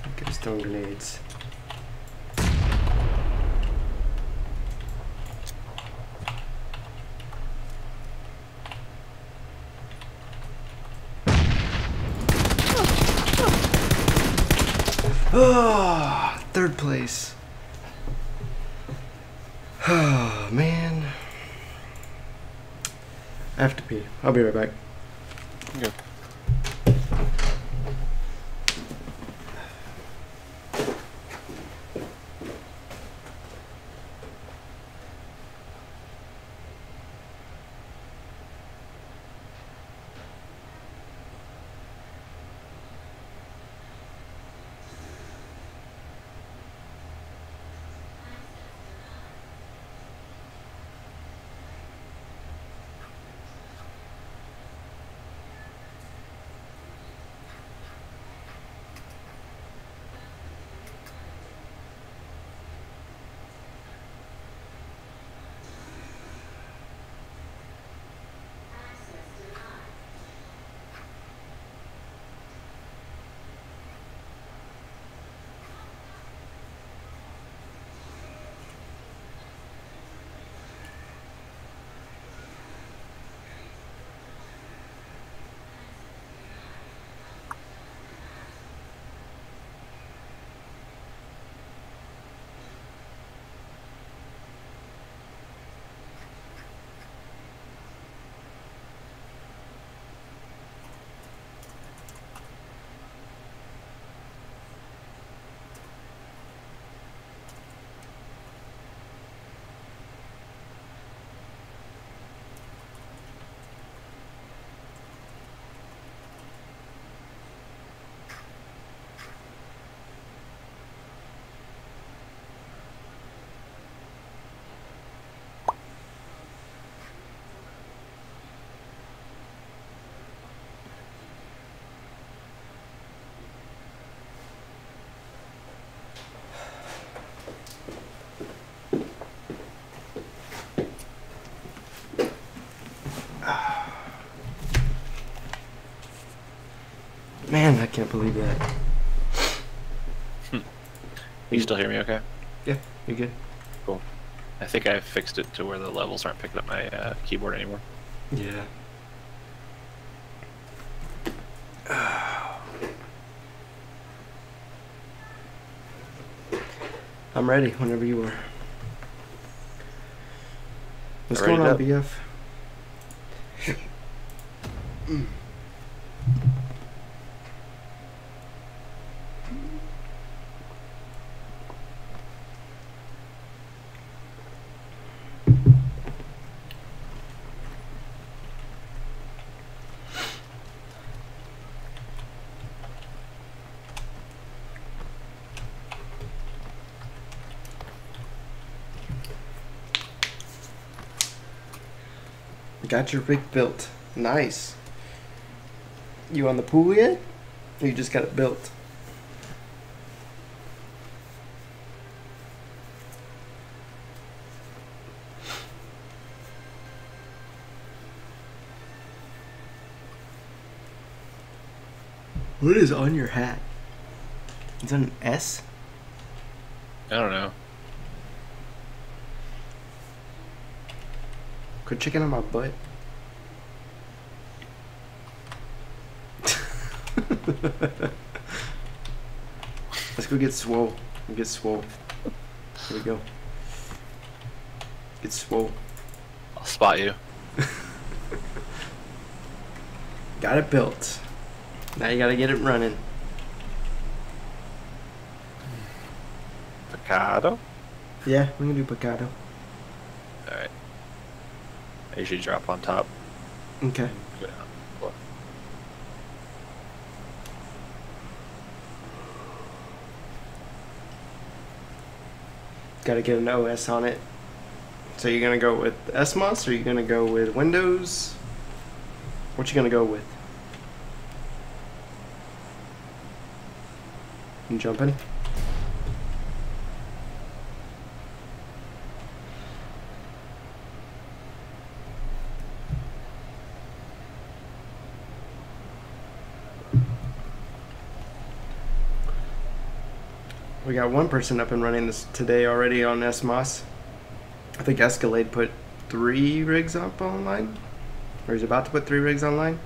That guy's throwing grenades. Oh, third place. Oh, man. I have to pee. I'll be right back. Okay. Man, I can't believe that. You still hear me okay? Yeah, you're good. Cool. I think I fixed it to where the levels aren't picking up my keyboard anymore. Yeah. I'm ready whenever you are. What's going on, BF? Got your rig built. Nice. You on the pool yet? Or you just got it built? What is on your hat? Is that an S? I don't know. Quit checking on my butt. Let's go get swole. Get swole. Here we go. Get swole. I'll spot you. Got it built. Now you gotta get it running. Picado? Yeah, we can do Picado. Alright. I usually drop on top. Okay. Go down. Cool. Gotta get an OS on it. So you're gonna go with SMOS or you're gonna go with Windows? What you gonna go with? You jumping? We got one person up and running this today already on SMOS. I think Escalade put 3 rigs up online. Or he's about to put 3 rigs online.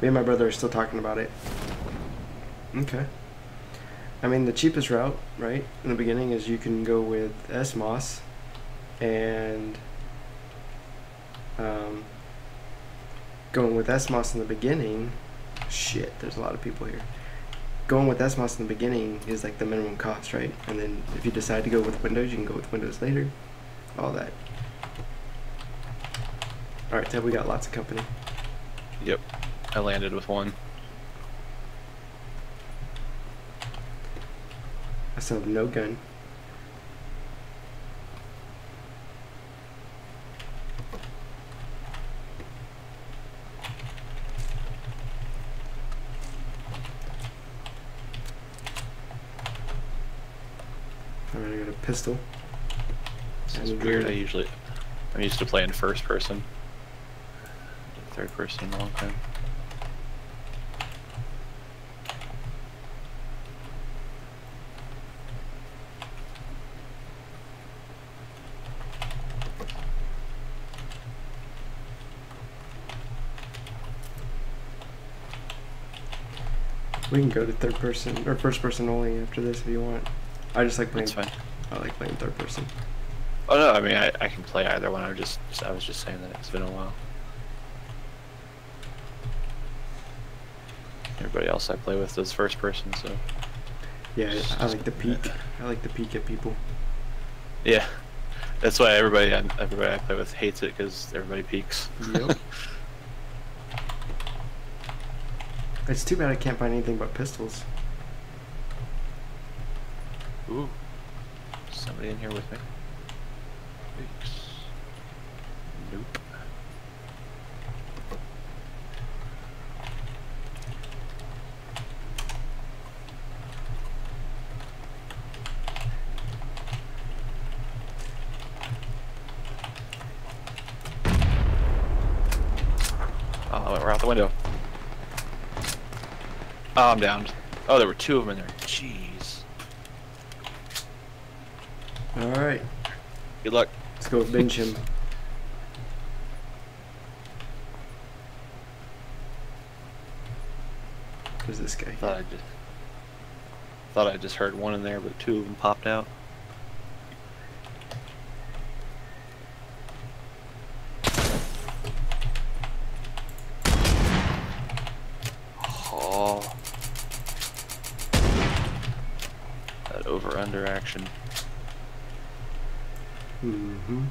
Me and my brother are still talking about it. Okay. I mean, the cheapest route, right, in the beginning is you can go with SMOS and going with SMOS in the beginning, shit, there's a lot of people here. Going with SMOS in the beginning is like the minimum cost, right? And then if you decide to go with Windows, you can go with Windows later. All that. Alright, Ted, we got lots of company. Yep. I landed with one. I still have no gun. Alright, I got a pistol. This is weird. I'm used to playing first person. Third person in a long time. We can go to third person or first person only after this if you want. I just like playing. That's fine. I like playing third person. Oh no, I mean I can play either one. I was just saying that it's been a while. Everybody else I play with does first person, so. Yeah, I like the peek. I like to peek at people. Yeah, that's why everybody I play with hates it because everybody peeks. Yep. It's too bad I can't find anything but pistols. Ooh, somebody in here with me. Peeks. Nope. Oh, we're out the window. Oh, I'm down. Oh, there were 2 of them in there. Jeez. All right. Good luck. Let's go bench him. Who's this guy? Thought I just heard one in there, but two of them popped out. Oh, that over/under action. Mm-hmm.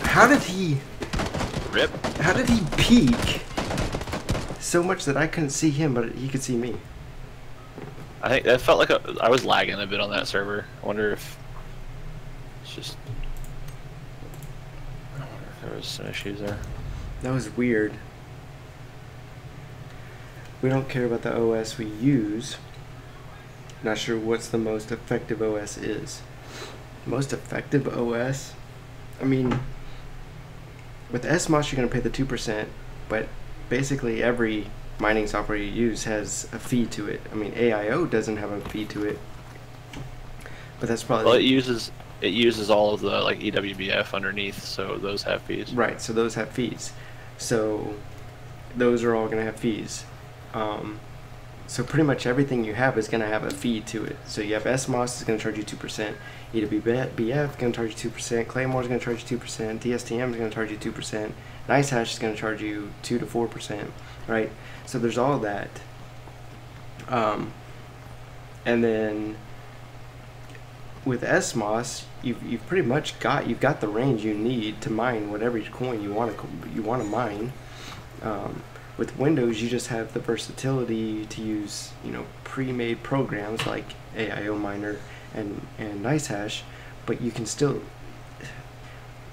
How did he... Rip. How did he peek so much that I couldn't see him, but he could see me? I think that felt like I was lagging a bit on that server. I wonder if it's just... I wonder if there was some issues there. That was weird. We don't care about the OS we use. Not sure what's the most effective OS is. Most effective OS? I mean, with SMOS you're going to pay the 2%, but basically every mining software you use has a fee to it. I mean, AIO doesn't have a fee to it, but that's probably... Well, it uses all of the like EWBF underneath, so those have fees. Right, so those have fees. So those are all going to have fees. So pretty much everything you have is going to have a fee to it. So you have SMOS is going to charge you 2%, EWBF is going to charge you 2%, Claymore is going to charge you 2%, TSTM is going to charge you 2%, NiceHash is going to charge you 2 to 4%, right? So there's all that. And then with SMOS, you've pretty much got the range you need to mine whatever coin you want to mine. With Windows, you just have the versatility to use, you know, pre-made programs like AIO Miner and NiceHash, but you can still...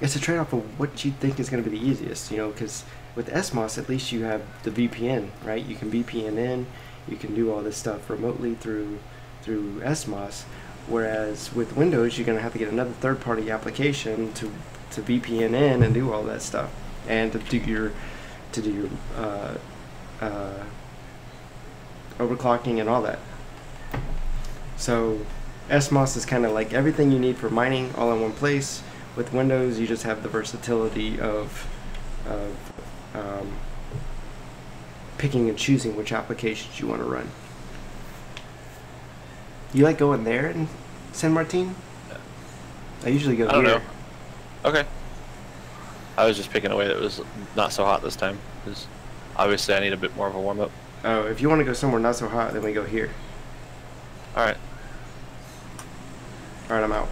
It's a trade-off of what you think is going to be the easiest, you know, because with SMOS, at least you have the VPN, right? You can VPN in, you can do all this stuff remotely through SMOS, whereas with Windows, you're going to have to get another third-party application to VPN in and do all that stuff, and to do your overclocking and all that. So SMOS is kind of like everything you need for mining all in one place. With Windows, you just have the versatility of picking and choosing which applications you want to run. You like going there in San Martin? I usually go here. I don't know. Okay. I was just picking a way that was not so hot this time, because obviously I need a bit more of a warm-up. Oh, if you want to go somewhere not so hot, then we go here. Alright. Alright, I'm out.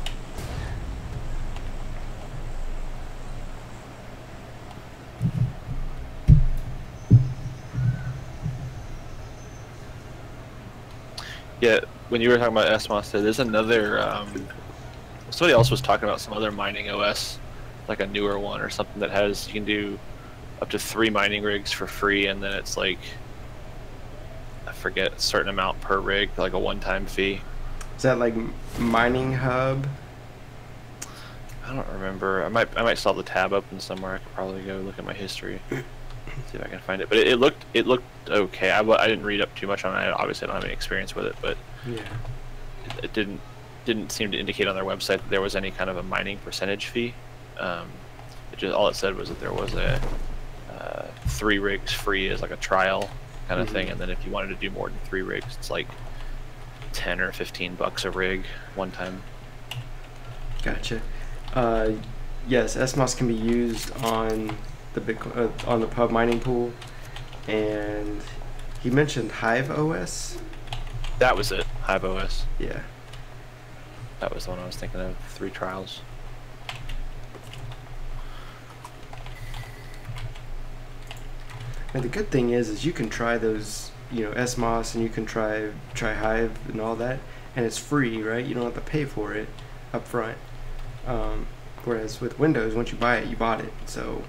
Yeah, when you were talking about SMOS, there's another, somebody else was talking about some other mining OS, like a newer one or something that has, you can do up to 3 mining rigs for free, and then it's like, I forget, a certain amount per rig, like a one-time fee. Is that like Mining Hub? I don't remember. I might still have the tab open somewhere. I could probably go look at my history, see if I can find it. But it looked okay. I didn't read up too much on it. Obviously, I don't have any experience with it, but yeah, it didn't seem to indicate on their website that there was any kind of a mining percentage fee. All it said was that there was a 3 rigs free as like a trial kind of thing, and then if you wanted to do more than 3 rigs, it's like 10 or 15 bucks a rig one time. Gotcha. Yes, SMOS can be used on the Bitcoin, on the pub mining pool, and he mentioned Hive OS. That was it. Hive OS. Yeah. That was the one I was thinking of. 3 trials. And the good thing is you can try those, you know, SMOS, and you can try Hive and all that, and it's free, right? You don't have to pay for it up front. Whereas with Windows, once you buy it, you bought it, so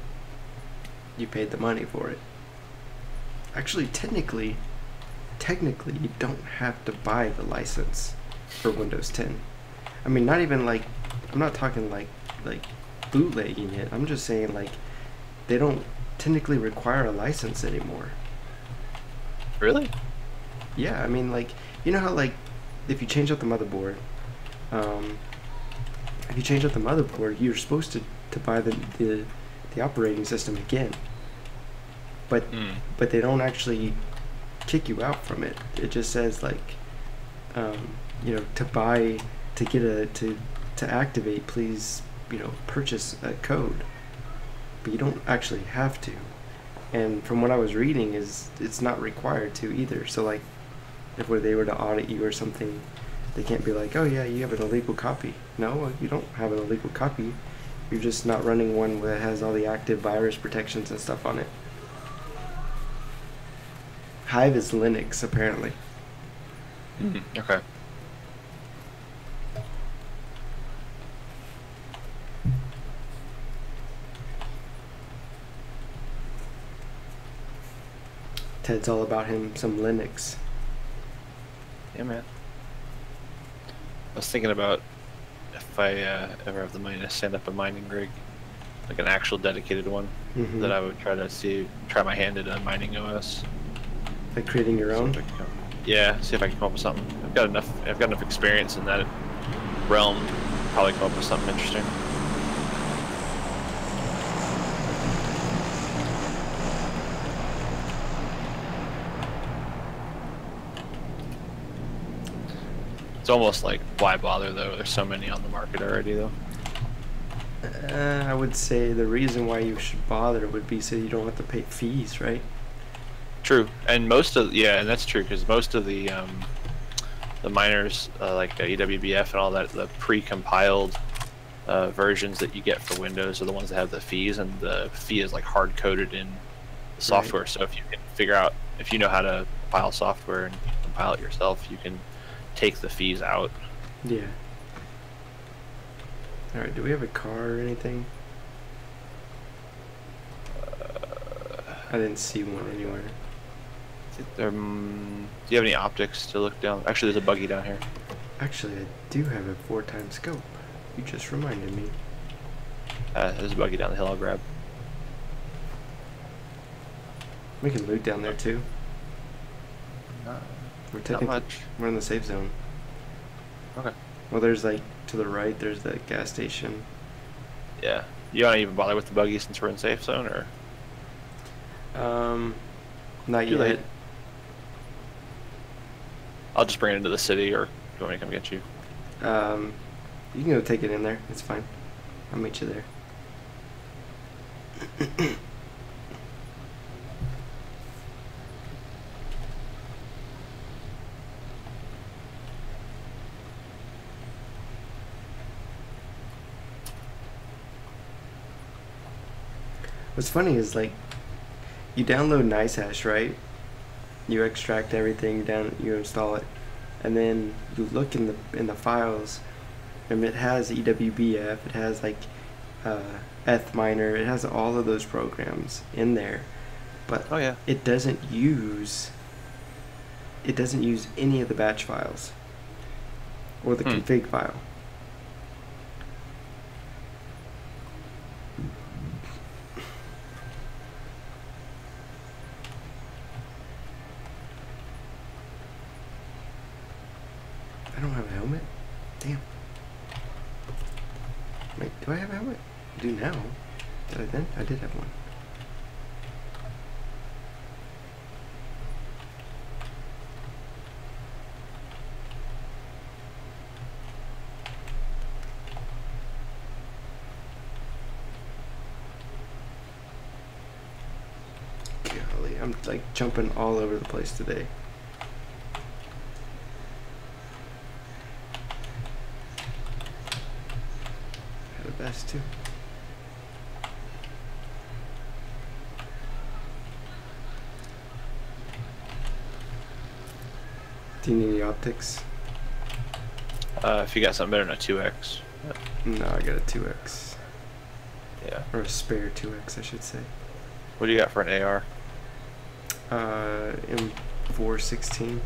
you paid the money for it. Actually, technically, you don't have to buy the license for Windows 10. I mean, not even like, I'm not talking like bootlegging it. I'm just saying like they don't technically require a license anymore. Really? Yeah, I mean, like, you know how, like, if you change out the motherboard, um, you're supposed to buy the operating system again. But but they don't actually kick you out from it. It just says, like, you know, to activate, please, you know, purchase a code. But you don't actually have to. And from what I was reading, is it's not required to either. So, like, if they were to audit you or something, they can't be like, oh yeah, you have an illegal copy. No, you don't have an illegal copy. You're just not running one that has all the active virus protections and stuff on it. Hive is Linux, apparently. Okay. Ted's all about some Linux. Yeah, man. I was thinking about if I ever have the money to stand up a mining rig, like an actual dedicated one, that I would try my hand at a mining OS. Like creating your own? Yeah, see if I can come up with something. I've got enough experience in that realm to probably come up with something interesting. It's almost like, why bother though? There's so many on the market already though. I would say the reason why you should bother would be so you don't have to pay fees, right? True, and and that's true, because most of the miners, like EWBF and all that, the pre-compiled versions that you get for Windows are the ones that have the fees, and the fee is like hard-coded in the software. Right. So if you can figure out, if you know how to compile software and compile it yourself, you can take the fees out. Yeah. Alright, do we have a car or anything? I didn't see one anywhere. Do you have any optics to look down? Actually, there's a buggy down here. Actually, I do have a 4x scope. You just reminded me. There's a buggy down the hill I'll grab. We can loot down there too. Not much. We're in the safe zone. Okay. Well, there's like to the right. There's the gas station. Yeah. You don't even bother with the buggy since we're in safe zone, or? Not Too yet. late. I'll just bring it into the city, or do you want me to come get you? You can go take it in there. It's fine. I'll meet you there. What's funny is, like, you download NiceHash, right? You extract everything down, you install it, and then you look in the files, and it has EWBF, it has like ethminer, it has all of those programs in there, but oh, yeah. it doesn't use any of the batch files or the config file. I don't have a helmet? Damn. Wait, do I have a helmet? I do now. Did I then? I did have one. Golly, I'm like jumping all over the place today. Best too. Do you need any optics? If you got something better than a 2x. No, I got a 2x. Yeah. Or a spare 2x, I should say. What do you got for an AR? M416. You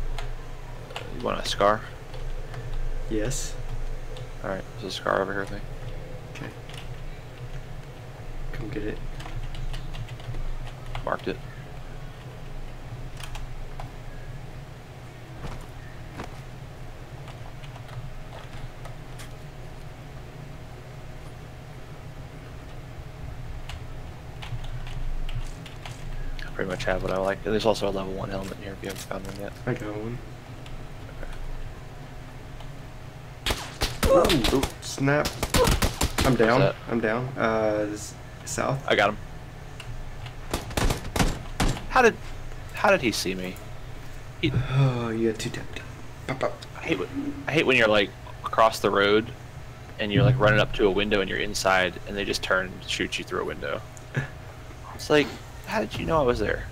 want a SCAR? Yes. Alright, there's a SCAR over here with me. Okay. Come get it. Marked it. pretty much have what I like. There's also a level 1 helmet in here if you haven't found one yet. I got one. Okay. Ooh, snap. I'm down. I'm down. South. I got him. How did he see me? Oh, you got 2 tapped. Pop, pop. I hate when you're like across the road and you're like running up to a window and you're inside and they just turn and shoot you through a window. It's like, how did you know I was there?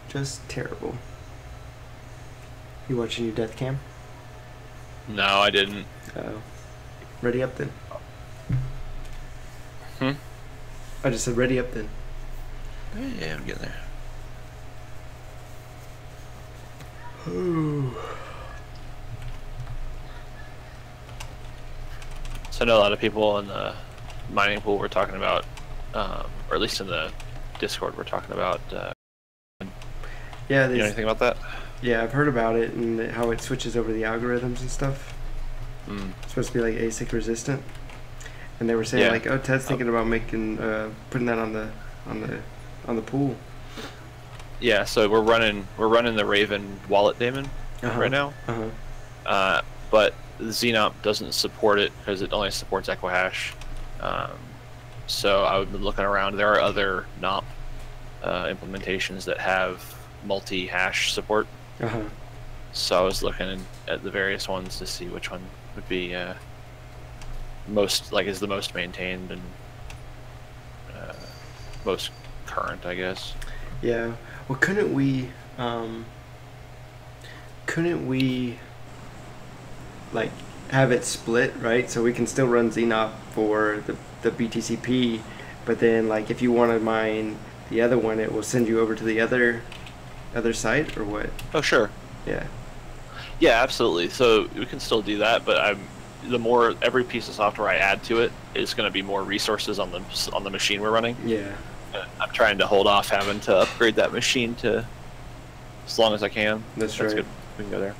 Just terrible. You watching your death cam? No, I didn't. Oh. Ready up then. Hmm? I just said ready up then. Yeah, I'm getting there. So I know a lot of people in the mining pool were talking about, or at least in the Discord, we're talking about. Yeah, you know anything about that? Yeah, I've heard about it and how it switches over the algorithms and stuff. It's supposed to be like ASIC resistant, and they were saying like, oh, Ted's thinking about making putting that on the pool. Yeah, so we're running the Raven wallet daemon right now. But the Xenop doesn't support it because it only supports Equihash. So I would be looking around. There are other NOP implementations that have multi-hash support. So I was looking at the various ones to see which one would be is the most maintained and most current, I guess. Yeah. Well, couldn't we like have it split, right? So we can still run Xenop for the BTCP, but then like if you want to mine the other one, it will send you over to the other site, or what? Oh, sure. Yeah. Yeah, absolutely. So we can still do that, but the more every piece of software I add to it is going to be more resources on the machine we're running. Yeah. I'm trying to hold off having to upgrade that machine to as long as I can. That's right. Good. We can go there.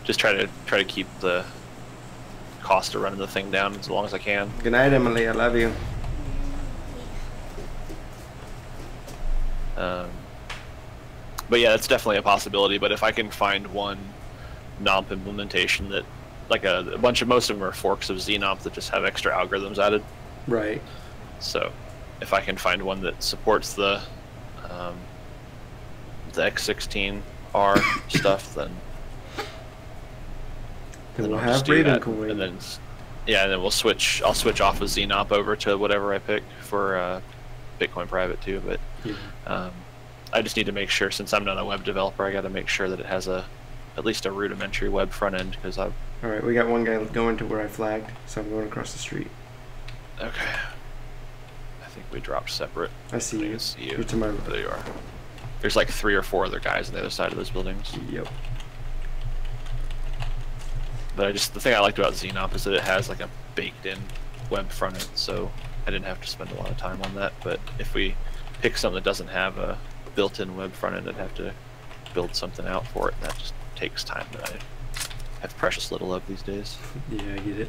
Just try to keep the cost of running the thing down as long as I can. Good night, Emily. I love you. But yeah, that's definitely a possibility. But if I can find one NOP implementation that, like most of them are forks of Xenop that just have extra algorithms added. Right. So if I can find one that supports the X16R stuff, then we'll have Raven coin. And then I'll switch off of Xenop over to whatever I pick for Bitcoin private too. But I just need to make sure, since I'm not a web developer, I got to make sure that it has at least a rudimentary web front end, because I've. All right, we got one guy going to where I flagged, so I'm going across the street. Okay. I think we dropped separate. I see you. You're to my right. There you are. There's like 3 or 4 other guys on the other side of those buildings. Yep. But the thing I liked about Xenop is that it has like a baked-in web front end, so I didn't have to spend a lot of time on that. But if we pick something that doesn't have a built-in web front end, I'd have to build something out for it, and that just takes time that I have precious little of these days. Yeah, I get it.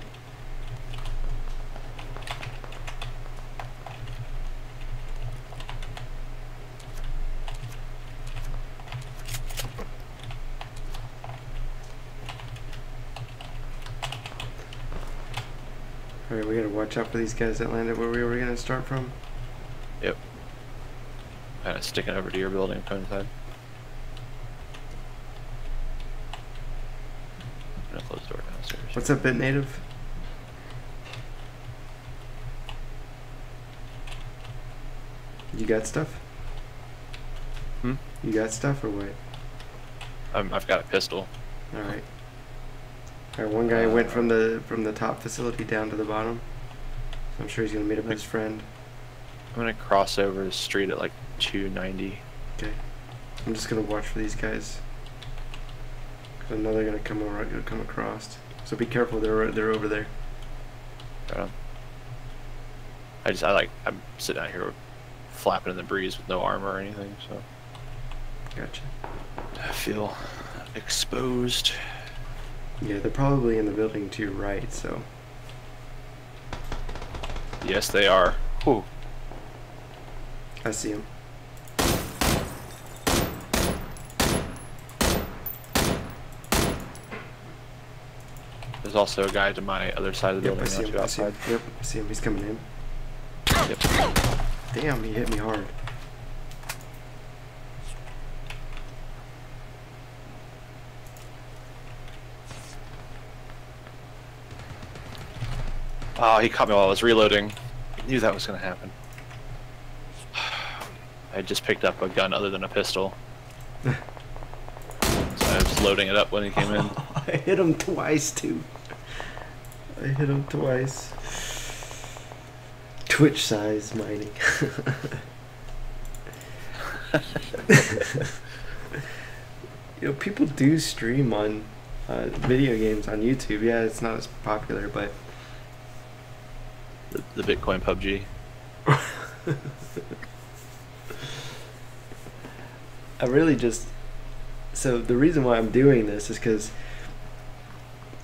Alright, we gotta watch out for these guys that landed where we were gonna start from. Yep. Kind of sticking over to your building, coincide. I'm gonna close the door downstairs. What's up, BitNative? You got stuff? Hmm? You got stuff or what? I've got a pistol. Alright. Alright, one guy went from the top facility down to the bottom. So I'm sure he's gonna meet up with his friend. I'm gonna cross over the street at like 290. Okay. I'm just gonna watch for these guys. Cause I know they're gonna come across. So be careful, they're over there. Right on. I'm sitting out here flapping in the breeze with no armor or anything, so. Gotcha. I feel exposed. Yeah, they're probably in the building to your right, so. Yes, they are. Whew. I see him. There's also a guy to my other side of the Yep, building. I see him. I see him. Yep, I see him. He's coming in. Yep. Damn, he hit me hard. Oh, he caught me while I was reloading. I knew that was going to happen. I just picked up a gun other than a pistol. So I was loading it up when he came in. I hit him twice, too. I hit him twice. Twitch size mining. You know, people do stream on video games on YouTube. Yeah, it's not as popular, but The Bitcoin PUBG. I really just... So the reason why I'm doing this is because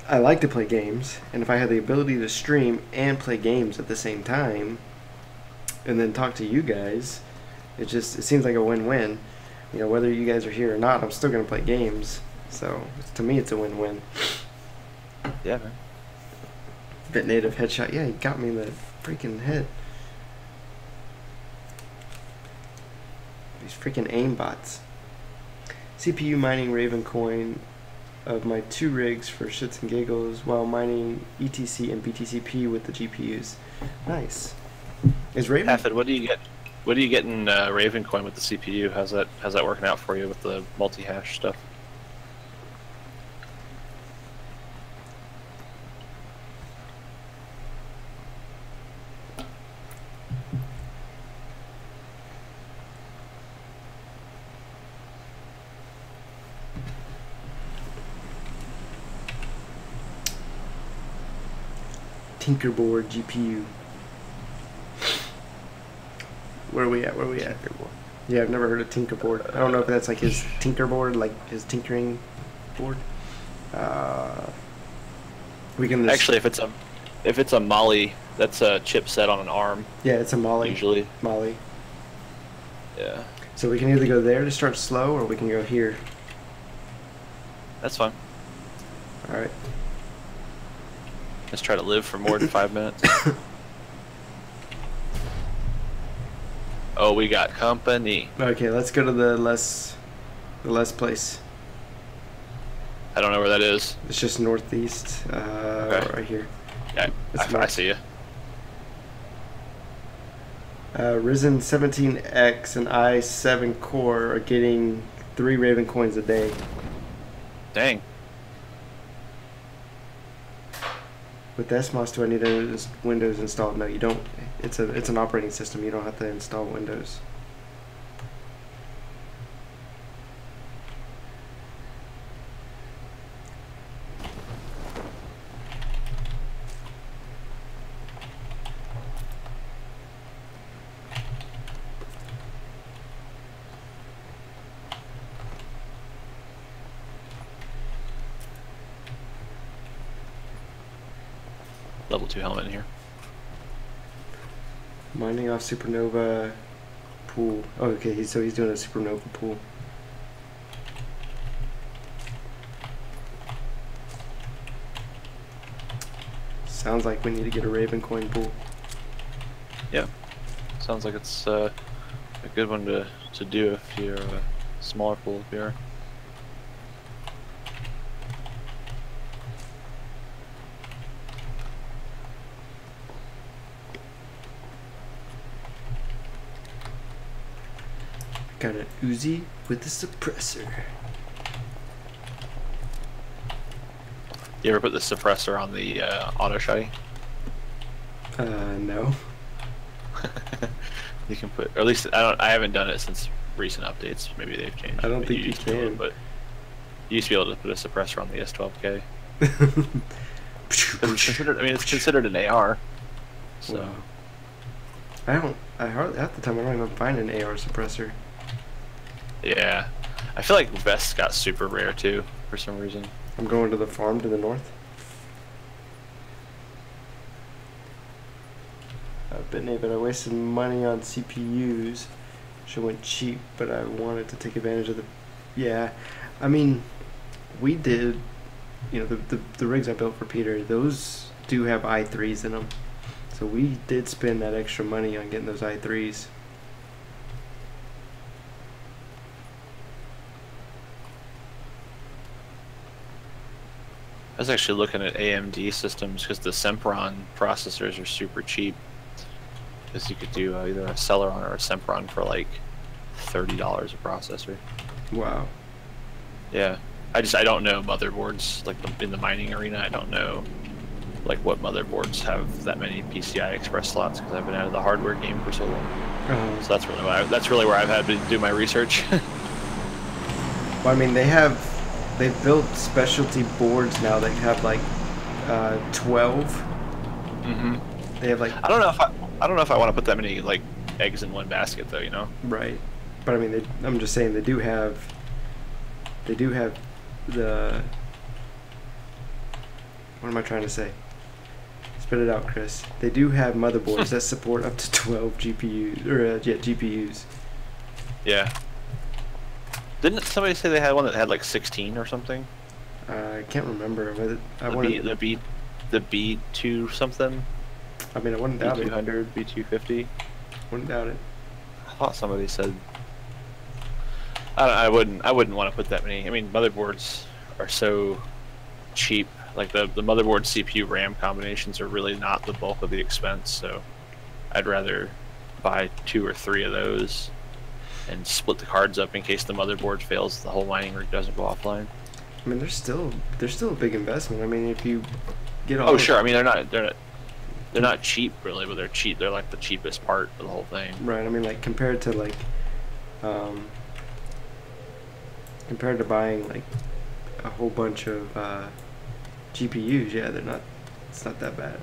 I like to play games, and if I had the ability to stream and play games at the same time, and then talk to you guys, it seems like a win-win. You know, whether you guys are here or not, I'm still going to play games. So to me, it's a win-win. Yeah, man. Bit native headshot. Yeah, he got me in the freaking head. These freaking aimbots. CPU mining Raven coin of my 2 rigs for shits and giggles while mining ETC and BTCP with the GPUs. Nice. Is Raven? Athid, what do you get? What do you get in Raven coin with the CPU? How's that working out for you with the multi-hash stuff? Tinkerboard GPU. Where are we at? Yeah, I've never heard of Tinkerboard. I don't know if that's like his Tinkerboard, like his tinkering board. We can just... Actually, if it's a Molly, that's a chipset on an ARM. Yeah, it's a Molly. Usually. Molly. Yeah. So we can either go there to start slow, or we can go here. That's fine. All right. Let's try to live for more than 5 minutes. Oh, we got company. Okay, let's go to the less place. I don't know where that is. It's just northeast, Okay. right here. Yeah, I see you. Risen 17X and i7 core are getting 3 Raven coins a day. Dang. With SMOS, do I need Windows installed? No, you don't. It's an operating system. You don't have to install Windows. Level 2 helmet in here. Mining off supernova pool. Oh, okay, so he's doing a supernova pool. Sounds like we need to get a Raven coin pool. Yeah. Sounds like it's a good one to do if you're a smaller pool of beer. Got an Uzi with a suppressor. You ever put the suppressor on the auto shotty? No. You can put, or at least I haven't done it since recent updates. Maybe they've changed. I don't think you used to be able can. to you used to be able to put a suppressor on the S12K. It's considered, I mean, it's considered an AR. So. Wow. I hardly, half the time I don't even find an AR suppressor. Yeah. I feel like vests got super rare too, for some reason. I'm going to the farm to the north. Bitnate, but I wasted money on CPUs. Should went cheap, but I wanted to take advantage of the. Yeah, I mean, we did. You know, the rigs I built for Peter, those do have i3s in them, so we did spend that extra money on getting those i3s. I was actually looking at AMD systems because the Sempron processors are super cheap. Because you could do either a Celeron or a Sempron for like $30 a processor. Wow. Yeah, I don't know motherboards like in the mining arena. I don't know like what motherboards have that many PCI Express slots because I've been out of the hardware game for so long. So that's really where I've had to do my research. Well, I mean, they've built specialty boards now that have like 12. Mm-hmm. They have like I don't know if I want to put that many like eggs in one basket though, you know. Right, but I mean, I'm just saying they do have the. What am I trying to say? Spit it out, Chris. They do have motherboards that support up to 12 GPUs or GPUs. Yeah. Didn't somebody say they had one that had like 16 or something? I can't remember, but the B2 something. I mean, I wouldn't doubt it. B200, B250. Wouldn't doubt it. I thought somebody said. I wouldn't want to put that many. I mean, motherboards are so cheap. Like the motherboard CPU RAM combinations are really not the bulk of the expense. So I'd rather buy 2 or 3 of those and split the cards up in case the motherboard fails, the whole mining rig doesn't go offline. I mean, they're still a big investment. I mean, if you get all. Oh sure. I mean, they're not cheap really, but they're cheap. They're like the cheapest part of the whole thing. Right. I mean, like compared to buying like a whole bunch of GPUs, yeah, they're not. It's not that bad.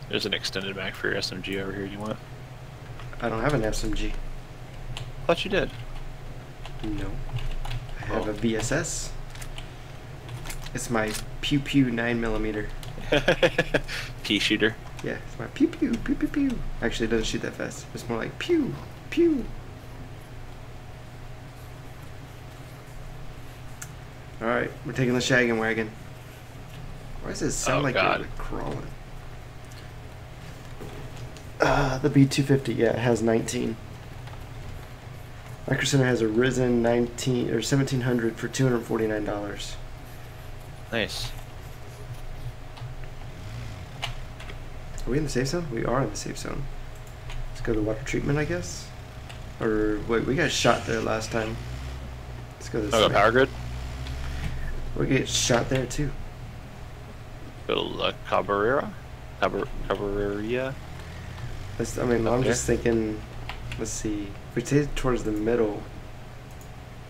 There's an extended mag for your SMG over here. You want? I don't have an SMG. Thought you did. No, I have a VSS. It's my pew pew 9mm. Pea shooter. Yeah, it's my pew pew pew pew pew. Actually, it doesn't shoot that fast. It's more like pew pew. All right, we're taking the shaggin' wagon. Why does it sound like God. you're like crawling? The B250, yeah, it has 19. Micro Center has a Ryzen 19 or 1700 for $249. Nice. Are we in the safe zone? We are in the safe zone. Let's go to water treatment, I guess. Or wait, we got shot there last time. Let's go this way. Power grid. We get shot there too. Go to La Cabrera. Cabrera. I mean, I'm there. just thinking. Let's see. If we take it towards the middle.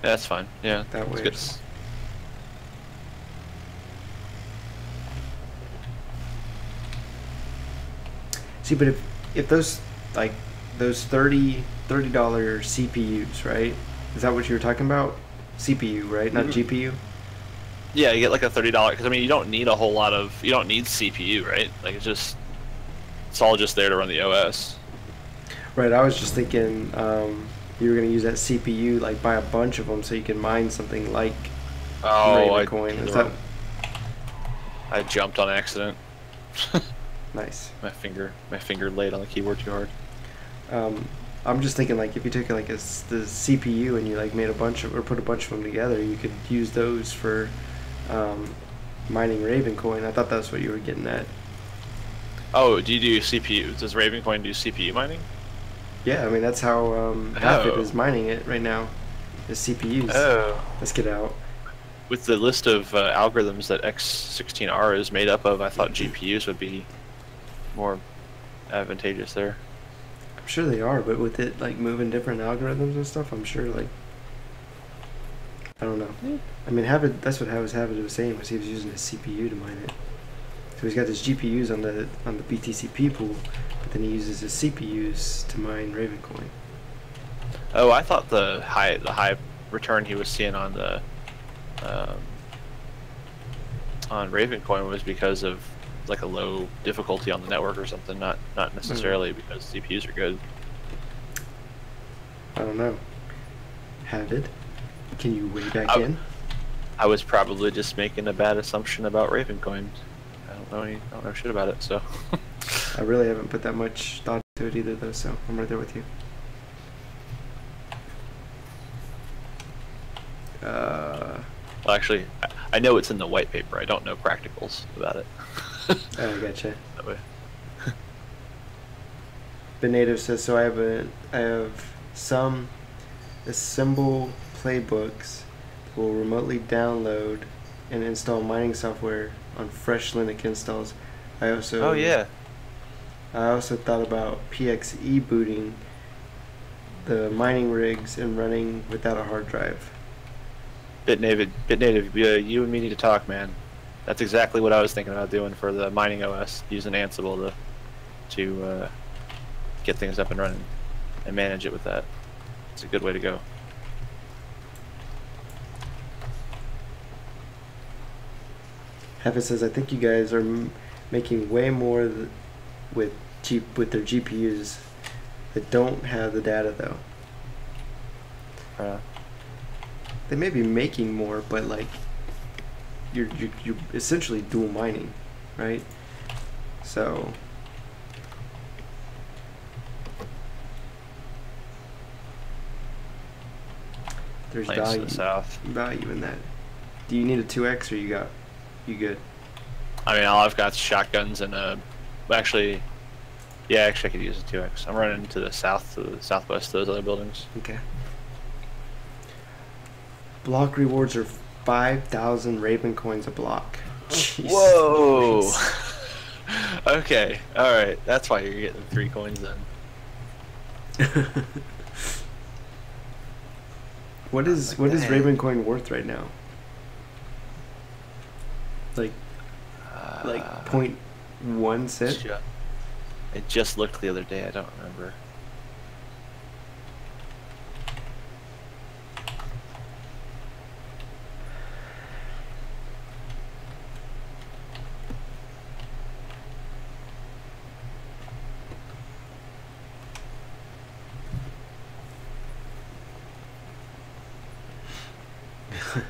Yeah, that's fine. Yeah. That way. Good. See, but if those like those $30 CPUs, right? Is that what you were talking about? CPU, right? Not GPU. Yeah, you get like a $30 because I mean you don't need a whole lot of you don't need CPU, right? Like it's all just there to run the OS. Right. I was just thinking you were gonna use that CPU, like buy a bunch of them so you can mine something like Ravencoin. Is that? I jumped on accident. Nice. My finger laid on the keyboard too hard. I'm just thinking like if you took like the CPU and you like made a bunch of or put a bunch of them together, you could use those for mining Ravencoin. I thought that's what you were getting at. Oh, do you do CPU? Does Ravencoin do CPU mining? Yeah, I mean that's how half it is mining it right now. Is CPUs. Oh. Let's get out. With the list of algorithms that X16R is made up of, I thought GPUs would be more advantageous there. I'm sure they are, but with it like moving different algorithms and stuff, I'm sure like I don't know. Yeah. I mean, that's what Havit was saying, was he was using his CPU to mine it. So he's got his GPUs on the BTCP pool, but then he uses his CPUs to mine Ravencoin. Oh, I thought the high return he was seeing on the on Ravencoin was because of like a low difficulty on the network or something, not necessarily because CPUs are good. I don't know. Have it? Can you weigh back in? I was probably just making a bad assumption about Ravencoin. I don't know shit about it, so. I really haven't put that much thought into it either, though, so I'm right there with you. Well, actually, I know it's in the white paper. I don't know practicals about it. I gotcha. That way. The native says, so I have some assemble playbooks that will remotely download and install mining software on fresh Linux installs. I also thought about PXE booting the mining rigs and running without a hard drive. BitNative, you and me need to talk, man. That's exactly what I was thinking about doing for the mining OS, using Ansible to get things up and running and manage it with that. It's a good way to go. Hefe says, I think you guys are making way more with their GPUs that don't have the data, though. They may be making more, but like you're essentially dual mining, right? So there's value in that. Do you need a 2x or you good? I mean, all I've got is shotguns and actually I could use a 2x. I'm running to the southwest of those other buildings. Okay. Block rewards are 5,000 Raven coins a block. Jesus Whoa! Okay, alright. That's why you're getting 3 coins then. What is Raven coin worth right now? Like 0.1 cent? It just looked the other day, I don't remember.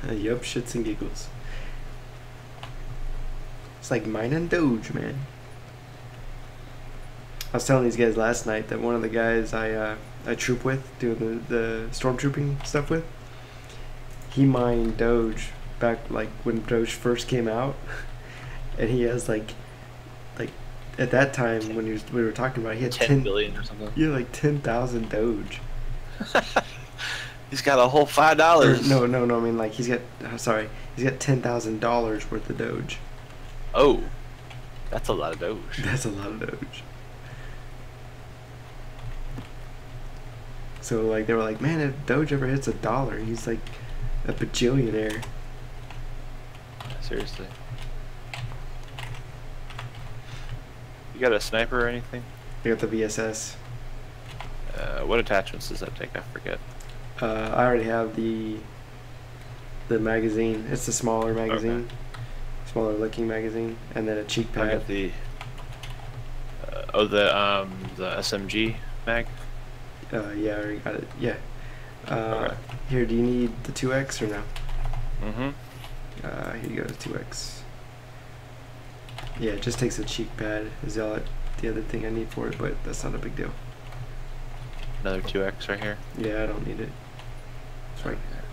Yup, shits and giggles. It's like mining Doge, man. I was telling these guys last night that one of the guys I troop with, doing the stormtrooping stuff with, he mined Doge back like when Doge first came out, and he has like at that time when we were talking about it, he had 10 billion or something. Yeah, like 10,000 Doge. He's got a whole $5. No. I mean, like he's got $10,000 worth of Doge. Oh, that's a lot of Doge. That's a lot of Doge. So like they were like, man, if Doge ever hits $1, he's like a bajillionaire. Seriously. You got a sniper or anything? I got the VSS. What attachments does that take? I forget. I already have the magazine. It's the smaller magazine, smaller looking magazine, and then a cheek pad. I got the the SMG mag. Yeah, I already got it. Yeah. Here, do you need the 2x or no? Mm-hmm. Here you go, 2x. Yeah, it just takes a cheek pad. Is the other thing I need for it, but that's not a big deal. Another 2x right here. Yeah, I don't need it. It's right there.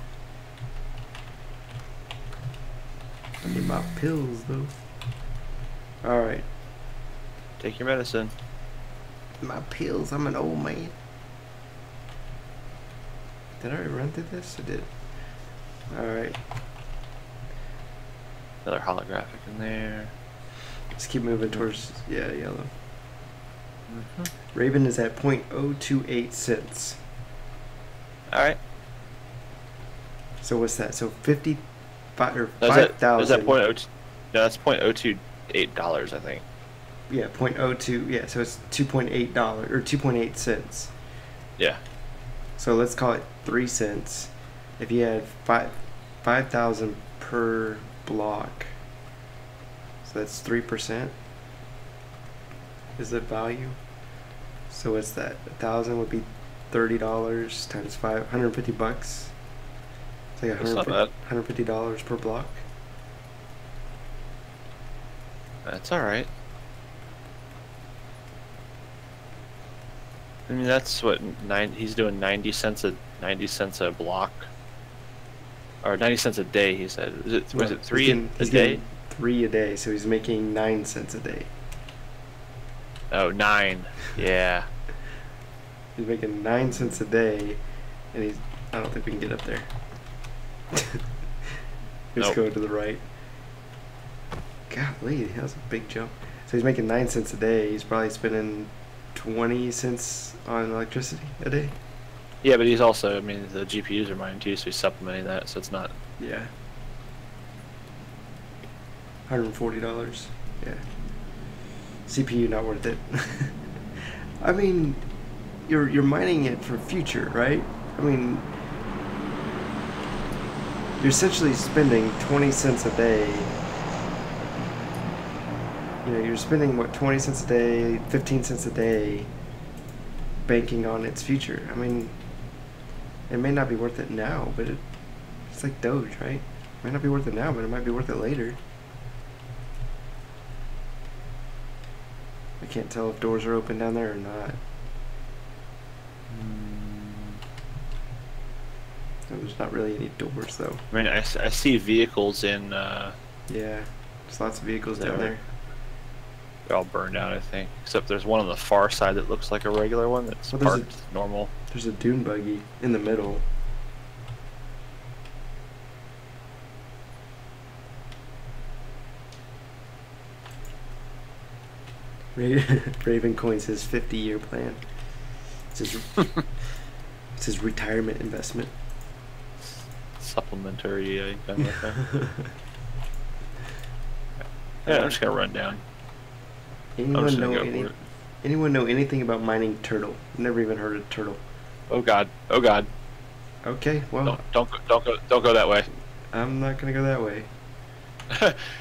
I need my pills though. All right. Take your medicine. My pills. I'm an old man. Did I already run through this? I did. All right. Another holographic in there. Let's keep moving towards yellow. Mm-hmm. Raven is at 0.028 cents. All right. So what's that? So 55 or No, 5,000. Is that .02? No, that's $0.028, I think. Yeah, 0.02. Yeah, so it's $2.8 or 2.8 cents. Yeah. So let's call it 3 cents. If you had 5,000 per block, so that's 3%. is the value. So what's that? 1,000 would be $30 times 150 bucks. It's like $150 per block. That's all right. I mean, that's what he's doing 90 cents a block, or 90 cents a day. He said, was it 3 a day? 3 a day, so he's making 9 cents a day. Oh, 9. Yeah. He's making 9 cents a day, and I don't think we can get up there. Let's go to the right. Golly, that's a big jump. So he's making 9 cents a day. He's probably spending 20 cents on electricity a day. Yeah, but he's also, I mean, the GPUs are mine too, so he's supplementing that, so it's not. Yeah. $140. Yeah. CPU not worth it. I mean, you're mining it for future, right? I mean, you're essentially spending 20 cents a day. You know, you're spending, what, 20 cents a day, 15 cents a day banking on its future. I mean, it may not be worth it now, but it's like Doge, right? It might not be worth it now, but it might be worth it later. I can't tell if doors are open down there or not. No, there's not really any doors, though. I mean, I see vehicles in... yeah, there's lots of vehicles down there. They're all burned out, I think. Except there's one on the far side that looks like a regular one that's parked normal. There's a dune buggy in the middle. Raven Coins his 50-year plan. It's his retirement investment. Supplementary income like that. Yeah, I'm just gonna run down. Anyone know anything about mining turtle? Never even heard of turtle. Oh God! Oh God! Okay, well. Don't go that way. I'm not gonna go that way.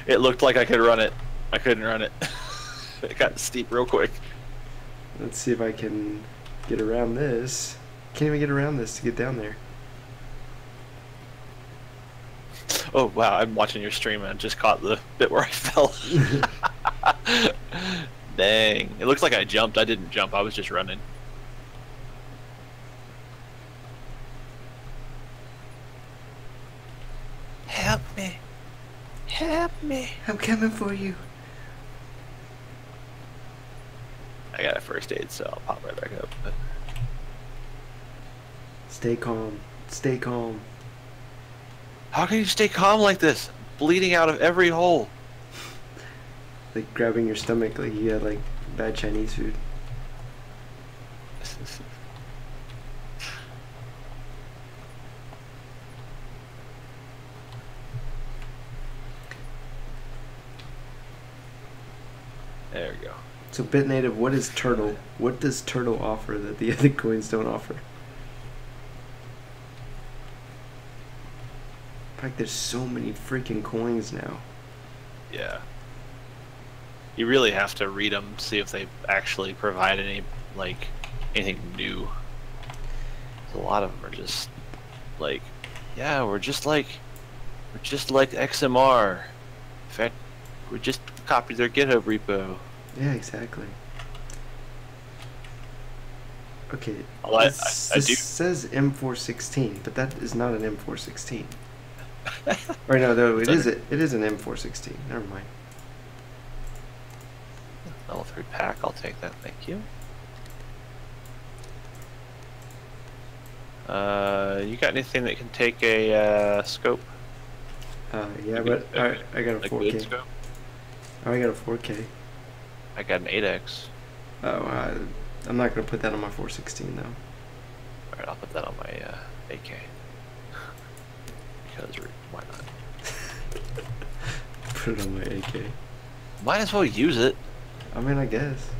It looked like I could run it. I couldn't run it. It got steep real quick. Let's see if I can get around this. Can't even get around this to get down there. Oh wow! I'm watching your stream and I just caught the bit where I fell. Dang! It looks like I jumped. I didn't jump. I was just running. Help me! Help me! I'm coming for you. I got a first aid, so I'll pop right back up. But... Stay calm. Stay calm. How can you stay calm like this? Bleeding out of every hole. Like grabbing your stomach like you had like bad Chinese food. There we go. So BitNative, what is Turtle? What does Turtle offer that the other coins don't offer? In fact, there's so many freaking coins now. Yeah. You really have to read them, see if they actually provide any, like, anything new. A lot of them are just like, yeah, we're just like XMR. In fact, we just copied their GitHub repo. Yeah, exactly. Okay, well, this says M416, but that is not an M416. Or no, it is an M416. Never mind. Level 3 pack, I'll take that, thank you. You got anything that can take a scope? Yeah, but I got a 4K. Scope? Oh, I got a 4K. I got an 8X. Oh, I'm not gonna put that on my 416 though. Alright, I'll put that on my AK. Because why not? Put it on my AK. Might as well use it. I mean, I guess.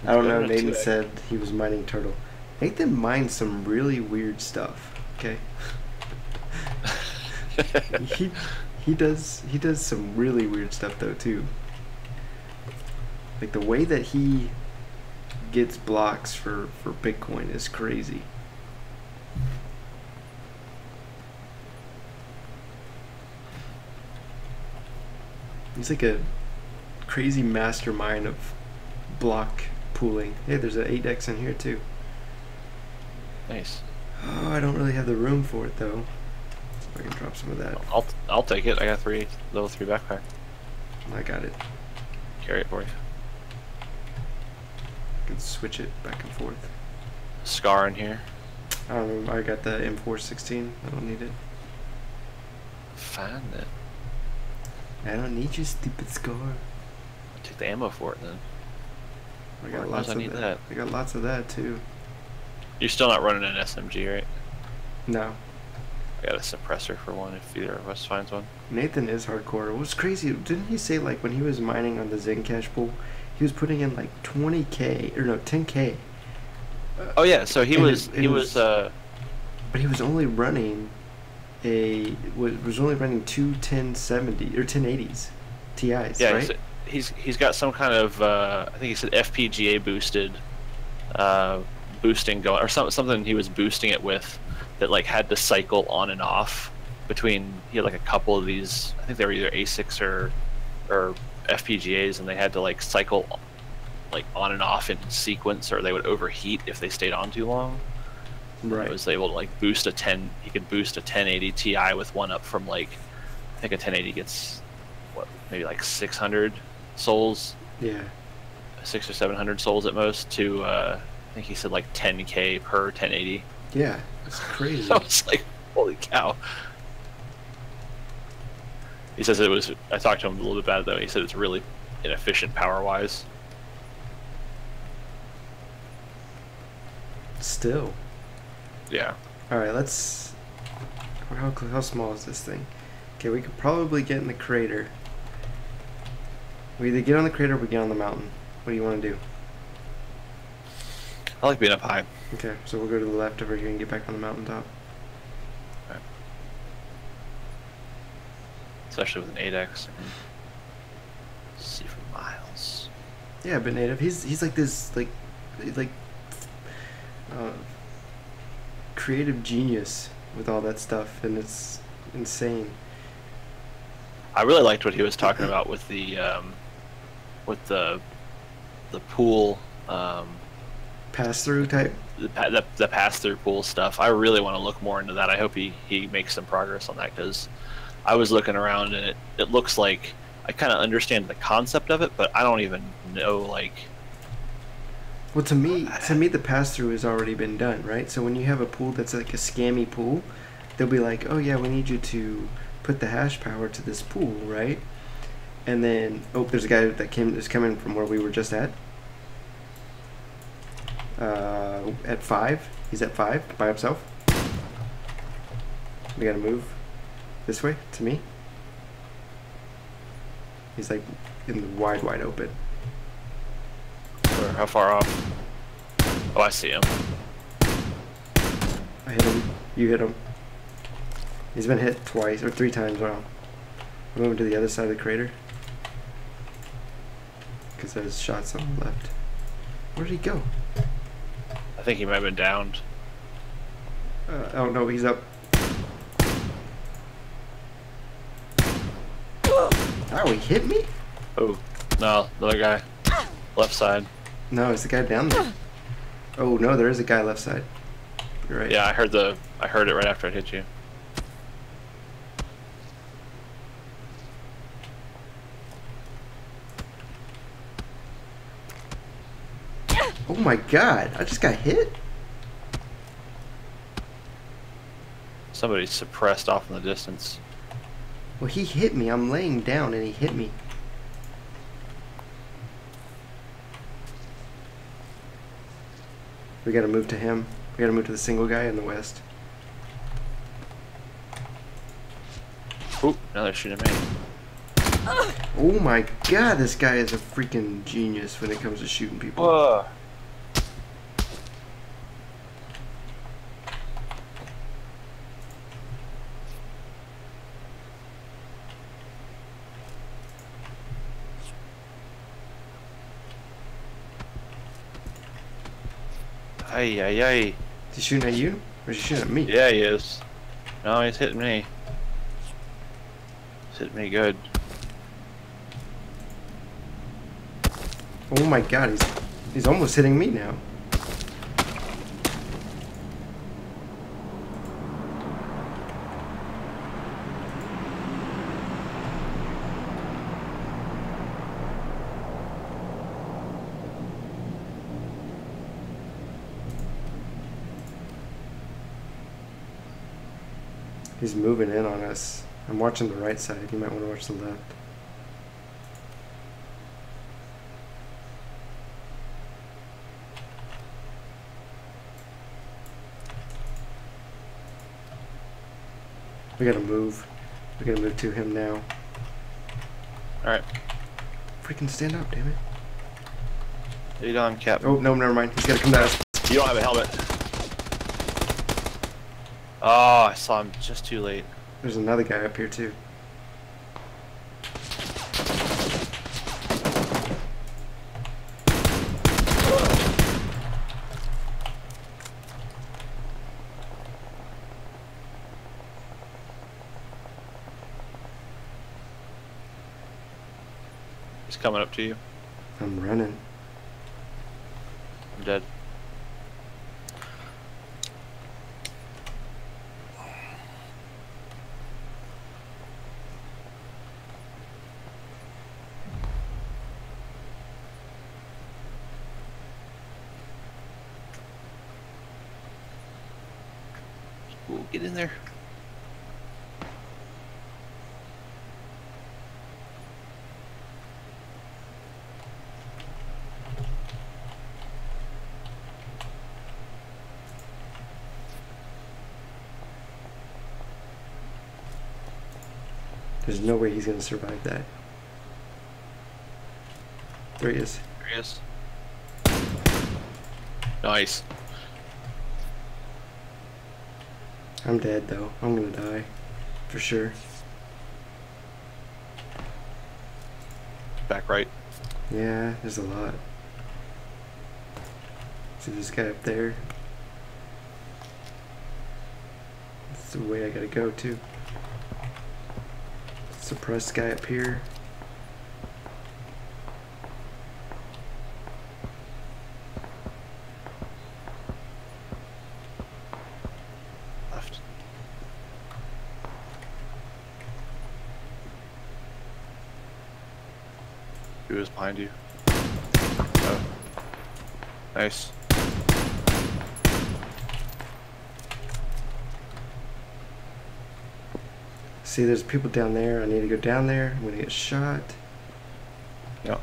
I don't know. Nathan said he was mining turtle. Nathan mines some really weird stuff. Okay. he does some really weird stuff though too. Like the way that he gets blocks for Bitcoin is crazy. He's like a crazy mastermind of block pooling. Hey, there's an 8x in here too. Nice. Oh, I don't really have the room for it though. I can drop some of that. I'll take it. I got level 3 backpack. I got it. Carry it for you. I can switch it back and forth. Scar in here. I got the M416. I don't need it. Find it. I don't need your stupid scar. I'll take the ammo for it then. I got lots of that. I got lots of that too. You're still not running an SMG, right? No. I got a suppressor for one if either of us finds one. Nathan is hardcore. It was crazy. Didn't he say like when he was mining on the Zencash pool, he was putting in like 20k or no 10k? Oh yeah, so he was. But he was only running was only running two 1070 or 1080s TIs. Yeah, right? he's got some kind of I think he said FPGA boosted boosting going or something he was boosting it with that like had to cycle on and off between. He had like a couple of these. I think they were either ASICs or FPGAs, and they had to like cycle like on and off in sequence, or they would overheat if they stayed on too long. Right. It was able to like boost a 10. He could boost a 1080 Ti with one up from like I think a 1080 gets what maybe like 600 souls. Yeah. 600 or 700 souls at most to I think he said like 10k per 1080. Yeah, it's crazy. I was like, holy cow. He says it was. I talked to him a little bit about it though. He said it's really inefficient power wise. Still. Yeah. All right, let's. How small is this thing? Okay, we could probably get in the crater. We either get on the crater or we get on the mountain. What do you want to do? I like being up high. Okay, so we'll go to the left over here and get back on the mountaintop. Okay. Especially with an 8x. See for miles. Yeah, but native. He's like this like creative genius with all that stuff, and it's insane. I really liked what he was talking about with the pool Pass through type. The pass through pool stuff. I really want to look more into that. I hope he makes some progress on that, because I was looking around and it looks like I kind of understand the concept of it, but I don't even know like. Well, to me, the pass through has already been done, right? So when you have a pool that's like a scammy pool, they'll be like, "Oh yeah, we need you to put the hash power to this pool, right?" And then, oh, there's a guy that's coming from where we were just at. At 5. He's at 5 by himself. We gotta move this way to me. He's like in the wide open. How far off? Oh, I see him. I hit him. You hit him. He's been hit twice or 3 times. Wow. I'm moving to the other side of the crater because there's shots on the left. Where did he go? I think he might have been downed. Oh no, he's up. Oh, he hit me? Oh, no, another guy. Left side. No, it's the guy down there. Oh no, there is a guy left side. You're right. Yeah, I heard it right after I hit you. Oh my god, I just got hit? Somebody suppressed off in the distance. Well, he hit me. I'm laying down and he hit me. We gotta move to him. We gotta move to the single guy in the west. Oop, now they're shooting at me. Oh my god, this guy is a freaking genius when it comes to shooting people. Whoa. Ay, ay, ay. Is he shooting at you? Or is he shooting at me? Yeah, he is. No, he's hitting me. He's hitting me good. Oh my god, he's almost hitting me now. He's moving in on us. I'm watching the right side. You might want to watch the left. We gotta move. We gotta move to him now. Alright. Freaking stand up, damn it. Lead on, Cap. Oh, no, never mind. He's gotta come to us. You don't have a helmet. Oh, I saw him just too late. There's another guy up here, too. He's coming up to you. I'm running. I'm dead. Ooh, get in there. There's no way he's gonna survive that. There he is. There he is. Nice. I'm dead, though. I'm gonna die. For sure. Back right. Yeah, there's a lot. See this guy up there? That's the way I gotta go, too. Suppressed guy up here. Left. Who is behind you? Oh. Nice. See, there's people down there. I need to go down there. I'm gonna get shot. Yep.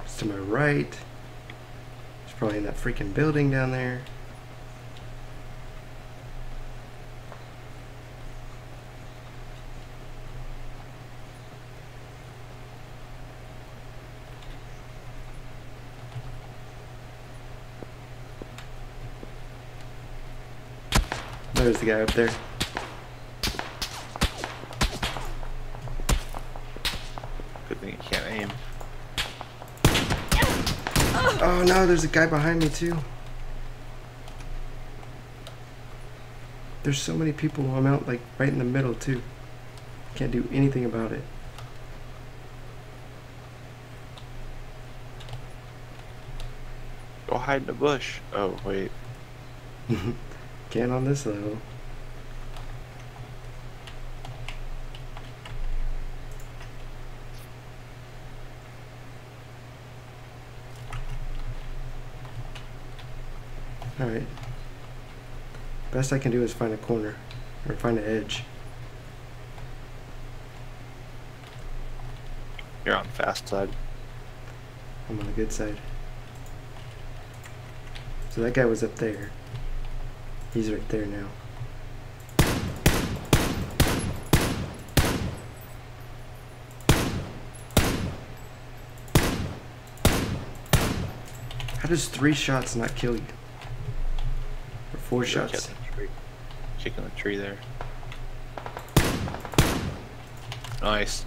It's to my right. It's probably in that freaking building down there. There's the guy up there. Good thing you can't aim. Oh no, there's a guy behind me too. There's so many people. I'm out like right in the middle too. Can't do anything about it. Go hide in the bush. Oh, wait. Can't on this level. Alright. Best I can do is find a corner. Or find an edge. You're on the fast side. I'm on the good side. So that guy was up there. He's right there now. How does 3 shots not kill you? Or 4 shots? Kicking the tree there. Nice.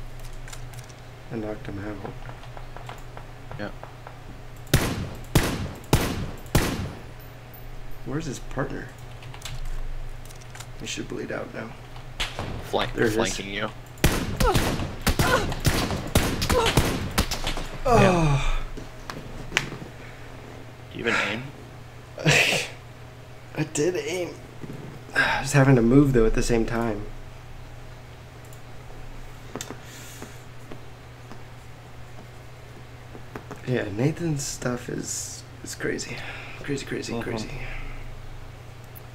I knocked him out. Yeah. Where's his partner? He should bleed out now. Flanking you. Oh. You even aim? I did aim. I was having to move though at the same time. Yeah, Nathan's stuff is crazy. Crazy.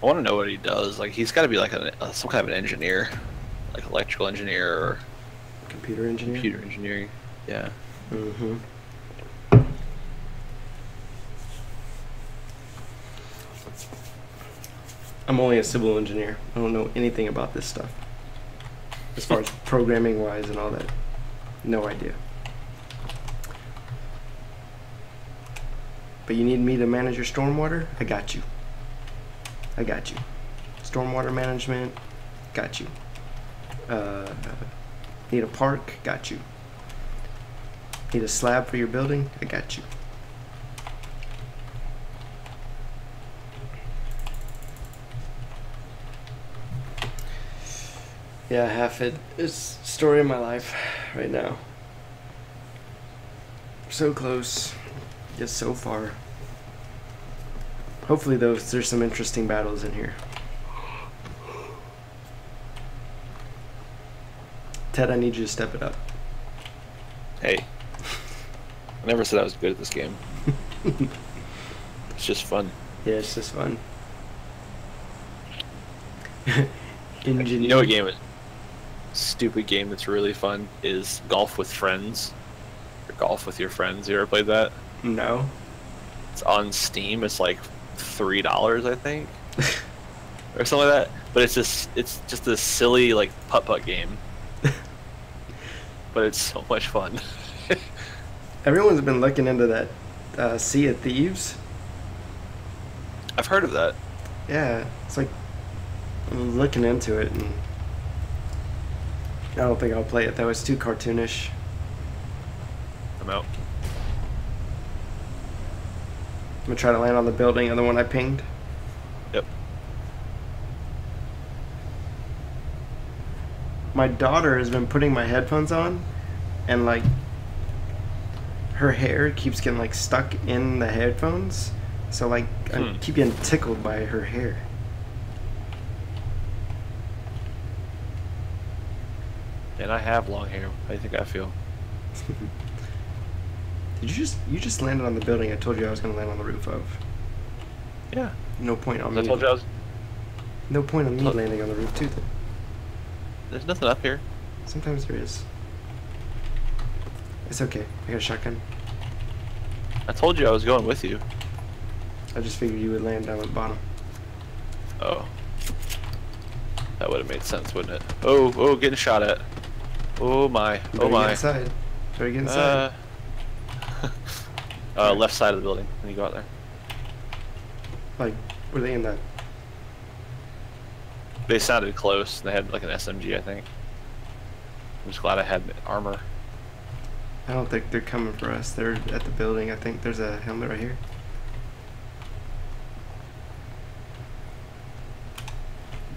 I want to know what he does. Like, he's got to be like some kind of an engineer, like electrical engineer or computer engineer. Computer engineering. Yeah. Mm-hmm. I'm only a civil engineer. I don't know anything about this stuff. As far as programming wise and all that. No idea. But you need me to manage your stormwater? I got you. Stormwater management? Got you. Need a park? Got you. Need a slab for your building? I got you. Yeah, half it is story of my life right now. So close, yet so far. Hopefully there's some interesting battles in here. Ted, I need you to step it up. Hey. I never said I was good at this game. It's just fun. Yeah, it's just fun. You know what game is stupid game that's really fun is Golf with Friends. Or Golf with Your Friends. You ever played that? No. It's on Steam. It's like $3, I think. Or something like that. But it's just this silly like putt-putt game. But it's so much fun. Everyone's been looking into that Sea of Thieves. I've heard of that. Yeah, it's like I'm looking into it, and I don't think I'll play it though. It's too cartoonish. I'm out. I'm gonna try to land on the building on the one I pinged. Yep. My daughter has been putting my headphones on, and like her hair keeps getting like stuck in the headphones, so like I keep getting tickled by her hair. And I have long hair. How do you think I feel? Did you just landed on the building I told you I was gonna land on the roof of? Yeah. No point on me. I told you I was. No point on me landing on the roof too. There's nothing up here. Sometimes there is. It's okay. I got a shotgun. I told you I was going with you. I just figured you would land down at the bottom. Oh. That would have made sense, wouldn't it? Oh, getting shot at. Oh my. Oh my. Get inside. Better get inside. Left side of the building when you go out there. Like, were they in that? They sounded close. They had like an SMG, I think. I'm just glad I had armor. I don't think they're coming for us. They're at the building. I think there's a helmet right here.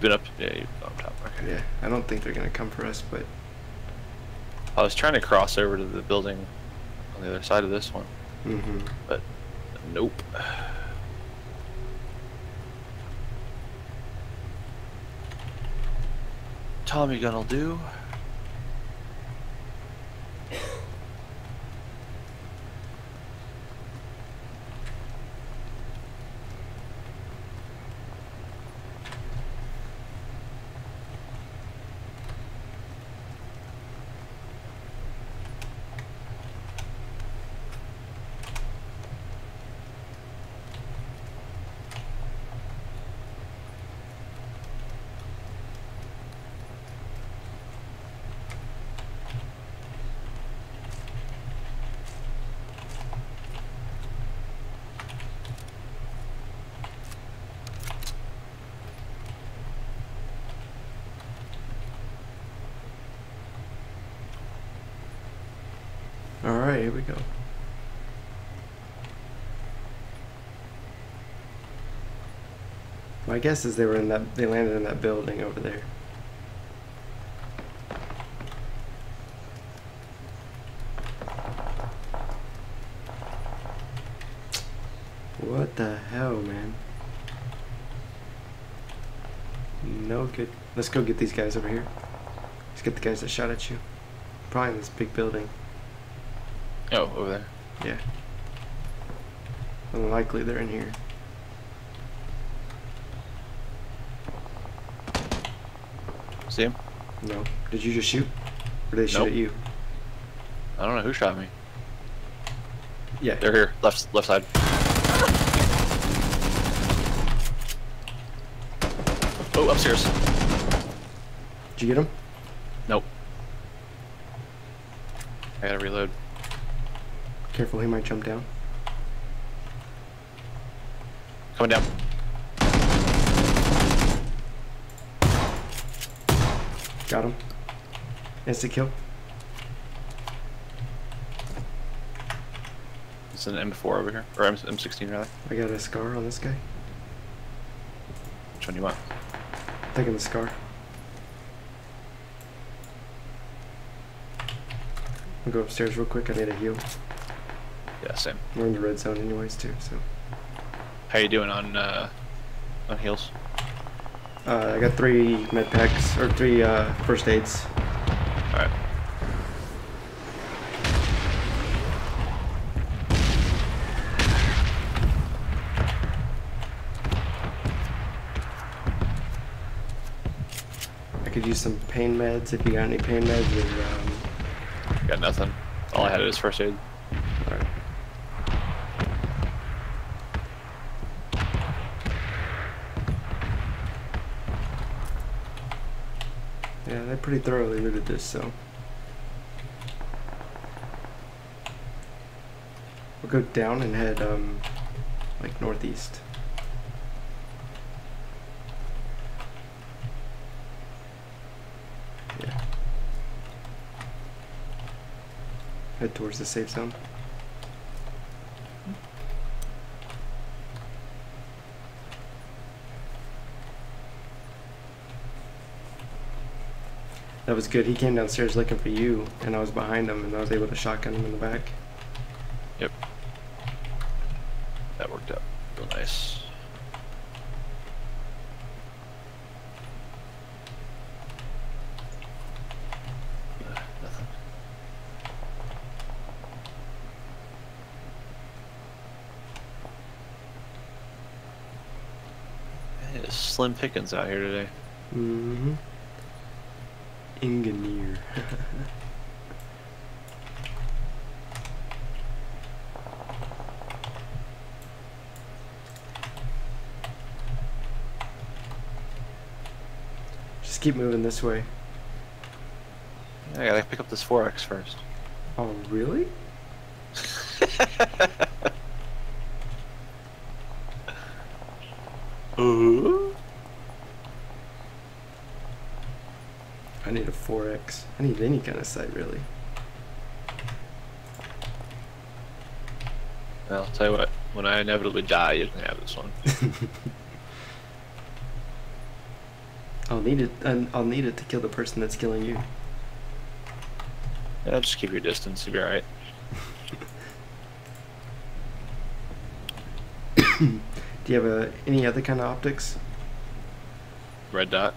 Been up, yeah, you're up top. Okay. Yeah, I don't think they're gonna come for us, but I was trying to cross over to the building on the other side of this one, but nope. Tommy gun'll do. all right, here we go. My guess is they landed in that building over there. What the hell, man? No good. Let's go get these guys over here. Let's get the guys that shot at you. Probably in this big building. Oh, over there. Yeah. Unlikely they're in here. See him? No. Did you just shoot? Or did they shoot at you? I don't know who shot me. Yeah. They're here. Left side. Oh, upstairs. Did you get him? Nope. I gotta reload. Careful, he might jump down. Coming down. Got him. Instant kill. It's an M4 over here. Or M16 rather. I got a scar on this guy. Which one do you want? Taking the scar. I'll go upstairs real quick. I need a heal. Yeah, same. We're in the red zone anyways too, so. How you doing on heals? I got 3 med packs, or 3 first aids. Alright. I could use some pain meds if you got any pain meds or Got nothing. All I had is first aid. alright. Yeah, they pretty thoroughly looted this, so we'll go down and head like northeast. Yeah. Head towards the safe zone. That was good. He came downstairs looking for you, and I was behind him, and I was able to shotgun him in the back. Yep. That worked out real nice. Nothing. Man, it's slim pickings out here today. Mm-hmm. Engineer. Just keep moving this way. I gotta pick up this 4X first. Oh, really? I need a 4X. I need any kind of sight, really. Well, I'll tell you what, when I inevitably die, you can have this one. I'll need it. I'll need it to kill the person that's killing you. Yeah, just keep your distance, you'll be alright. Do you have any other kind of optics? Red dot.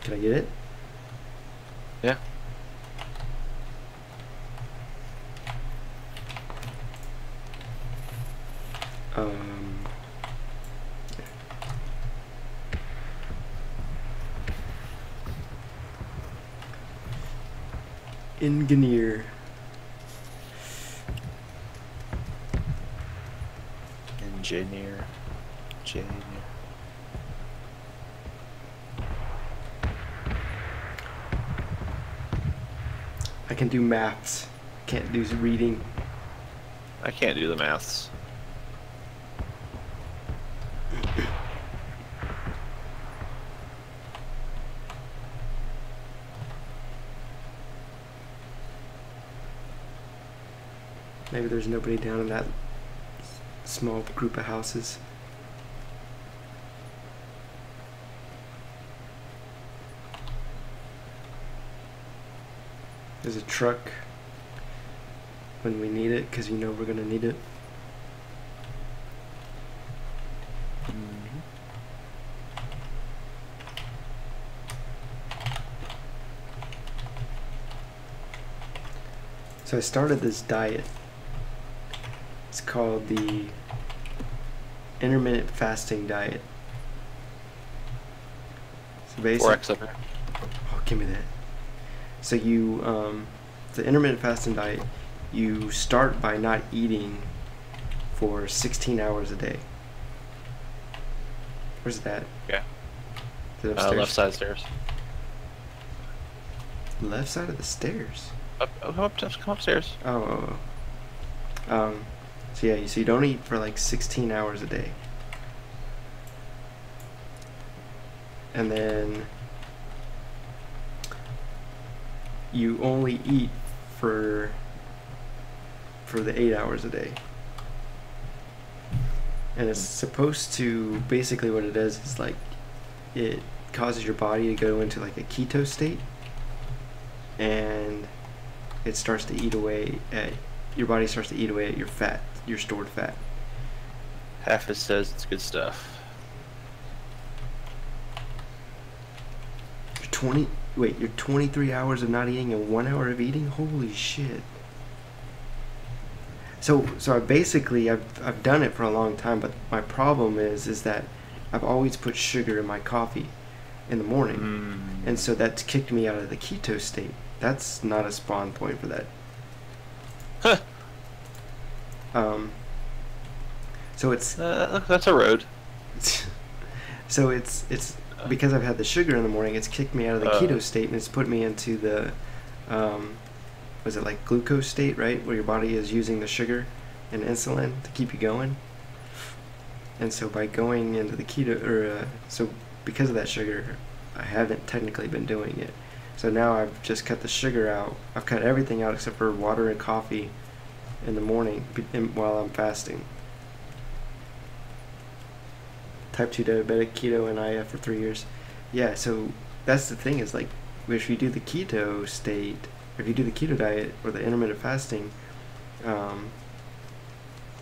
Can I get it? Yeah. Engineer. Engineer. I can do maths. Can't do reading. I can't do the maths. Maybe there's nobody down in that small group of houses. There's a truck when we need it, because you know we're gonna need it. So I started this diet. It's called the intermittent fasting diet. So basically, 4x up here. oh, give me that. So you, the intermittent fasting diet, you start by not eating for 16 hours a day. Where's that? Yeah. Is it upstairs? Left side stairs. Left side of the stairs. Come upstairs. Oh. So yeah, so you don't eat for like 16 hours a day. And then you only eat for the 8 hours a day. And it's supposed to, basically what it does is like, it causes your body to go into like a keto state, and it starts to eat away at, your body starts to eat away at your fat, your stored fat. Half it says it's good stuff. You're 23 hours of not eating and 1 hour of eating? Holy shit. So I basically, I've done it for a long time, but my problem is that I've always put sugar in my coffee in the morning. And so that's kicked me out of the keto state. That's not a spawn point for that. Huh. So it's that's a road. so it's because I've had the sugar in the morning, it's kicked me out of the keto state, and it's put me into the was it like glucose state, right, where your body is using the sugar and insulin to keep you going. And so by going into the keto, or so because of that sugar, I haven't technically been doing it. So now I've just cut the sugar out. I've cut everything out except for water and coffee in the morning while I'm fasting. Type 2 diabetic, keto, and IF for 3 years. Yeah, so that's the thing, is like, if you do the keto state, if you do the keto diet or the intermittent fasting,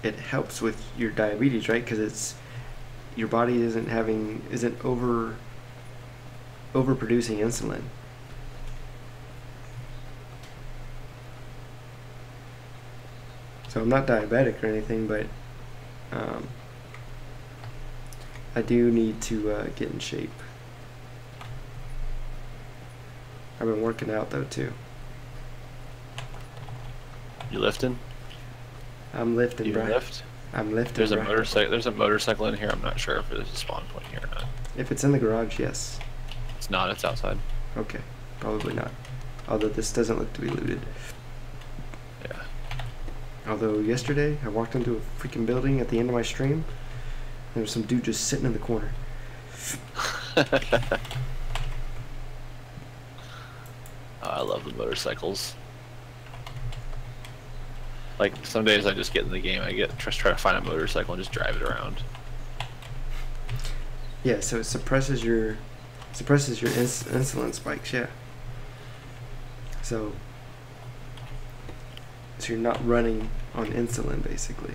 it helps with your diabetes, right? Because it's, your body isn't overproducing insulin. So I'm not diabetic or anything, but I do need to get in shape. I've been working out though too. You lifting? I'm lifting, You bro. lift? I'm lifting. There's a bro. motorcycle. There's a motorcycle in here. I'm not sure if there's a spawn point here or not. If it's in the garage, yes. It's not. It's outside. Okay, probably not. Although this doesn't look to be looted. Yeah. Although yesterday I walked into a freaking building at the end of my stream, and there was some dude just sitting in the corner. Oh, I love the motorcycles. Like, some days I just get in the game, just try to find a motorcycle and just drive it around. Yeah, so it suppresses your insulin spikes, yeah. So you're not running on insulin, basically.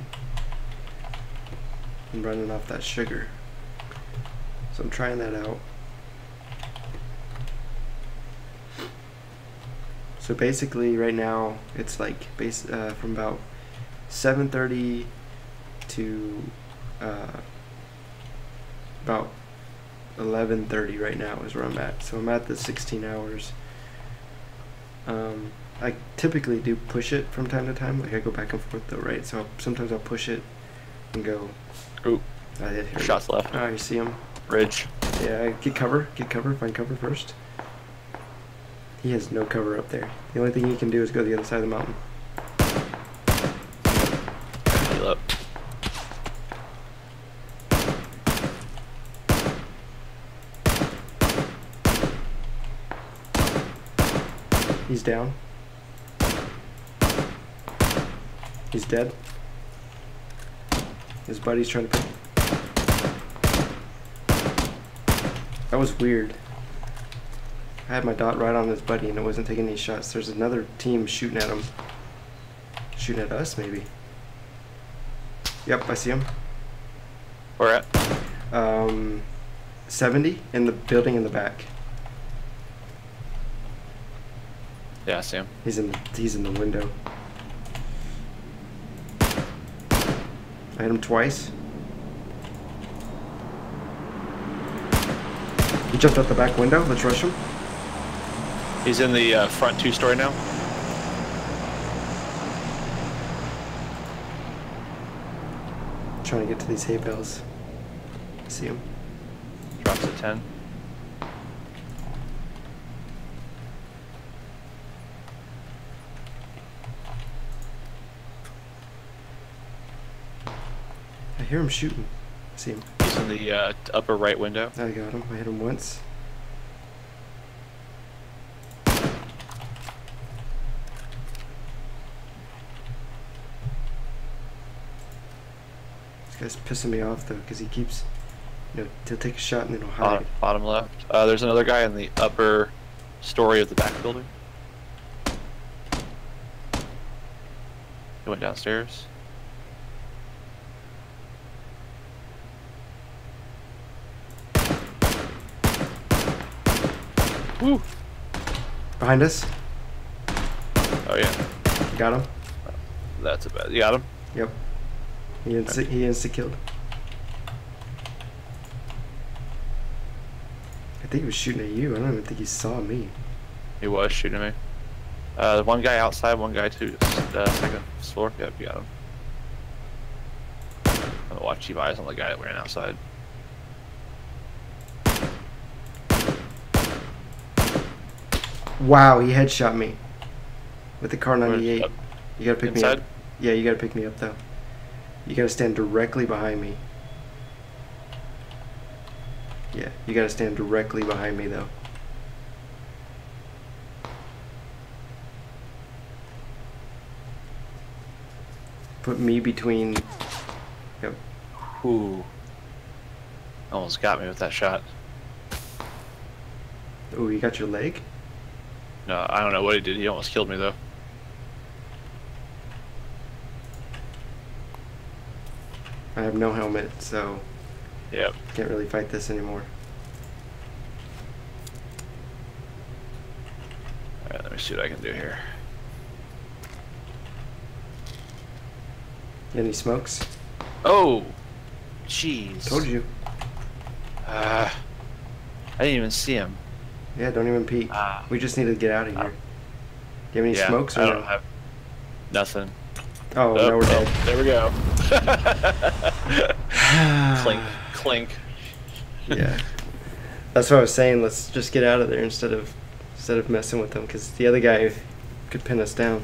I'm running off that sugar. So I'm trying that out. So basically right now it's like from about 7:30 to about 11:30 right now is where I'm at. So I'm at the 16 hours. I typically do push it from time to time. Like I go back and forth though, right? So sometimes I'll push it and go. Ooh, Here shots left. Oh, you see him? Ridge. Yeah, get cover, find cover first. He has no cover up there. The only thing he can do is go to the other side of the mountain. Heal up. He's down. He's dead. His buddy's trying to pick. That was weird. I I had my dot right on his buddy and it wasn't taking any shots. There's another team shooting at him. Shooting at us, maybe. Yep, I see him. Where at? 70 in the building in the back. Yeah, I see him. He's in the window. I hit him twice. He jumped out the back window. Let's rush him. He's in the front 2-story now. Trying to get to these hay bales. See him. Drops at 10. I hear him shooting. I see him. He's in the upper right window. I got him. I hit him once. This guy's pissing me off though, because he keeps, he'll take a shot and then he'll hide. Bottom left. There's another guy in the upper story of the back building. He went downstairs. Woo! Behind us. Oh yeah. Got him. That's a bad. You got him? Yep. He insta-killed. I think he was shooting at you. I don't even think he saw me. He was shooting at me. One guy outside, one guy to second floor. Yep, you got him. I'm gonna watch you eyes on the guy that ran outside. Wow, he headshot me with the car 98. You gotta pick me Inside? up. Yeah, you gotta pick me up though. You gotta stand directly behind me. Yeah, you gotta stand directly behind me though. Put me between. Yep. Ooh. Almost got me with that shot. Oh, you got your leg? No, I don't know what he did. He almost killed me though. I have no helmet, so Yep. can't really fight this anymore. Alright, let me see what I can do here. Any smokes? Oh! Jeez. Told you. I didn't even see him. Yeah, don't even peek. We just need to get out of here. Do you have any smokes or I no? don't have nothing. Oh, now we're dead. There we go. Clink, clink. Yeah. That's what I was saying. Let's just get out of there instead of messing with them, because the other guy could pin us down.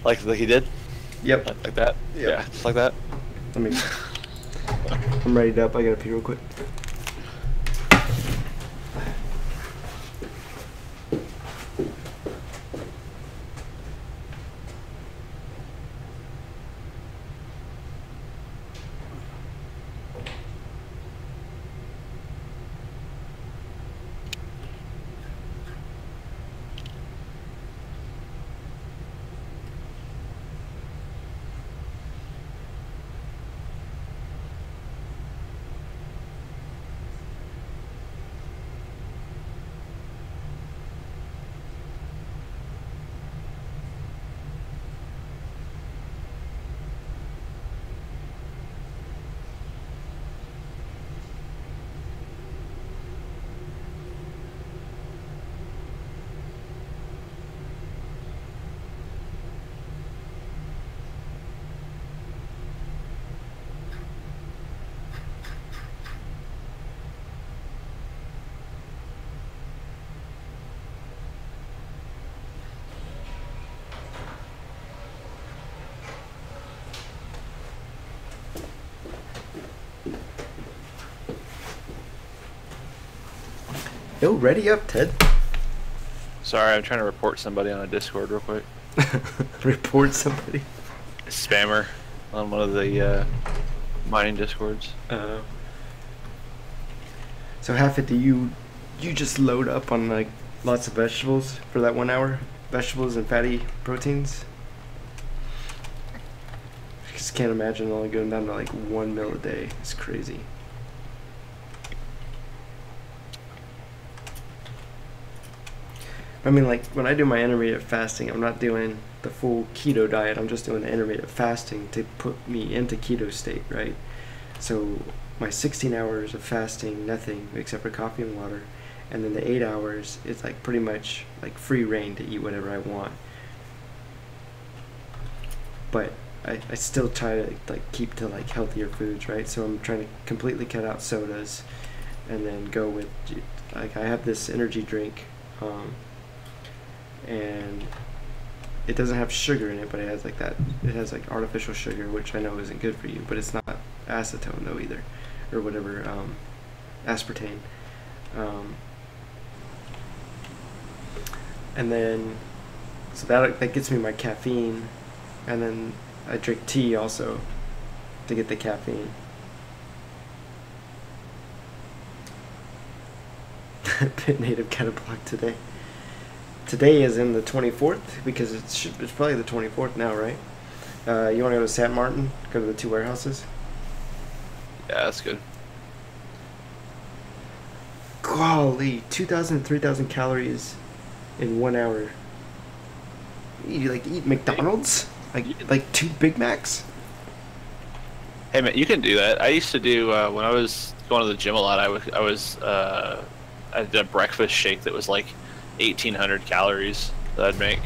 Like he did? Yep. Like that? Yep. Yeah, just like that. Let me. I'm ready up. I gotta pee real quick. Yo, ready up, Ted. Sorry, I'm trying to report somebody on a Discord real quick. Report somebody. A spammer on one of the mining Discords. So, Hafid, do you you just load up on like lots of vegetables for that 1 hour? Vegetables and fatty proteins? I just can't imagine only going down to like 1 meal a day. It's crazy. I mean, like, when I do my intermittent fasting, I'm not doing the full keto diet. I'm just doing the intermittent fasting to put me into keto state, right? So my 16 hours of fasting, nothing except for coffee and water. And then the 8 hours, it's like pretty much like free reign to eat whatever I want. But I still try to like keep to like healthier foods, right? So I'm trying to completely cut out sodas and then go with, like, I have this energy drink, and it doesn't have sugar in it, but it has like that, it has like artificial sugar, which I know isn't good for you, but it's not acetone though either, or whatever, aspartame. And then, so that gets me my caffeine, and then I drink tea also to get the caffeine. Pit native got a block today. Today is in the 24th, because it's probably the 24th now, right? You want to go to San Martin? Go to the 2 warehouses? Yeah, that's good. Golly, 2,000, 3,000 calories in 1 hour. You like eat McDonald's? Like 2 Big Macs? Hey man, you can do that. I used to do when I was going to the gym a lot. I did a breakfast shake that was like 1,800 calories that I'd make.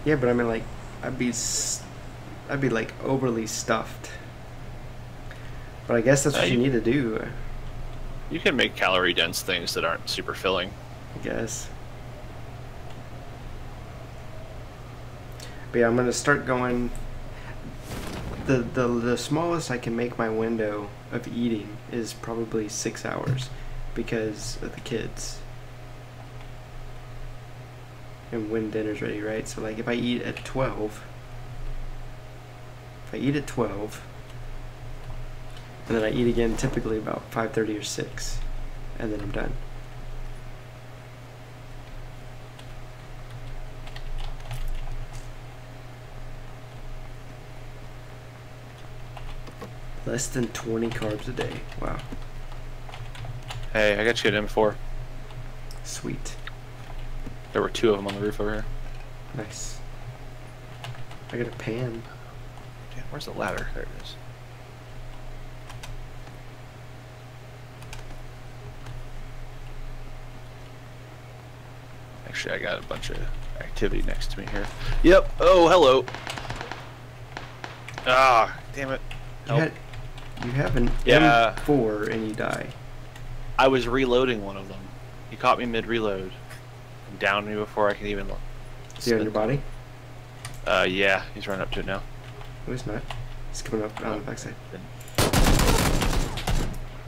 Yeah, but I mean, like, I'd be like overly stuffed. But I guess that's what you need to do. You can make calorie dense things that aren't super filling. I guess. But yeah, I'm gonna start going. The smallest I can make my window of eating is probably 6 hours, because of the kids and when dinner's ready, right? So like if I eat at 12, and then I eat again typically about 5:30 or 6, and then I'm done. Less than 20 carbs a day. Wow. Hey, I got you an M4. Sweet. There were 2 of them on the roof over here. Nice. I got a pan. Damn, where's the ladder? There it is. Actually, I got a bunch of activity next to me here. Yep. Oh, hello. Ah, damn it. You have an M4 and you die. I was reloading one of them. He caught me mid-reload. And downed me before I could even look. Is he on your body? Yeah, he's running up to it now. No, he's not. He's coming up on the backside.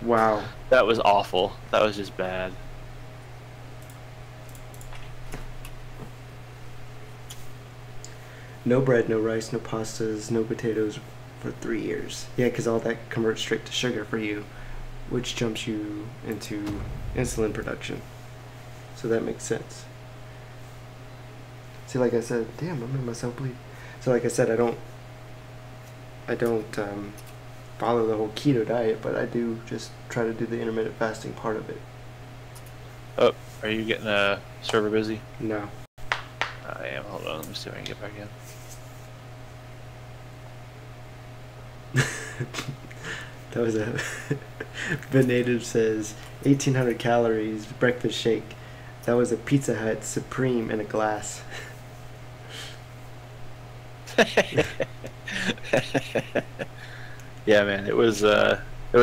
Wow. That was awful. That was just bad. No bread, no rice, no pastas, no potatoes for 3 years. Yeah, because all that converts straight to sugar for you, which jumps you into insulin production. So that makes sense. See, like I said, damn, I'm making myself bleed. So like I said, I don't follow the whole keto diet, but I do just try to do the intermittent fasting part of it. Oh, are you getting a server busy? No. I am. Hold on, let me see if I can get back in. That was a The Native says 1,800 calories breakfast shake. That was a Pizza Hut Supreme in a glass. Yeah, man, it was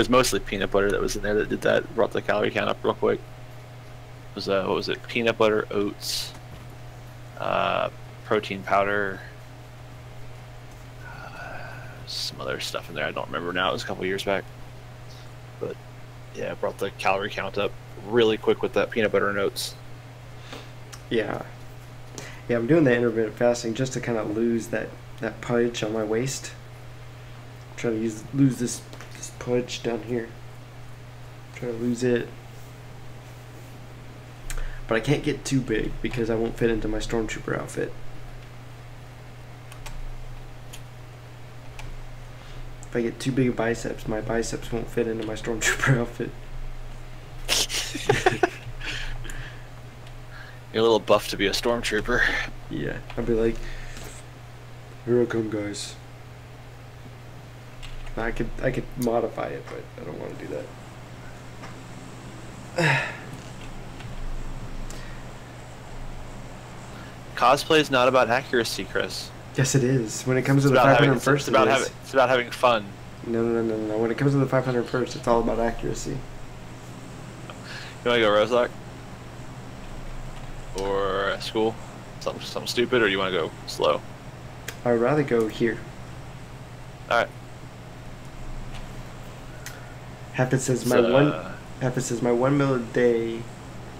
mostly peanut butter that was in there that did that. Brought the calorie count up real quick. It was what was it? Peanut butter, oats, protein powder, some other stuff in there. I don't remember now. It was a couple years back. But yeah, it brought the calorie count up really quick with that peanut butter and oats. Yeah. Yeah, I'm doing the intermittent fasting just to kind of lose that pudge on my waist. I'm trying to lose this pudge down here. I'm trying to lose it. But I can't get too big because I won't fit into my stormtrooper outfit. If I get too big of biceps, my biceps won't fit into my stormtrooper outfit. You're a little buff to be a stormtrooper. Yeah, I'd be like, here I come, guys. I could modify it, but I don't want to do that. Cosplay is not about accuracy, Chris. Yes, it is. When it comes to the 501st, it's about having fun. No. When it comes to the 501st, it's all about accuracy. You want to go Roselock? Or school? Something stupid, or do you want to go slow? I would rather go here. Alright. Half it says my 1 meal a day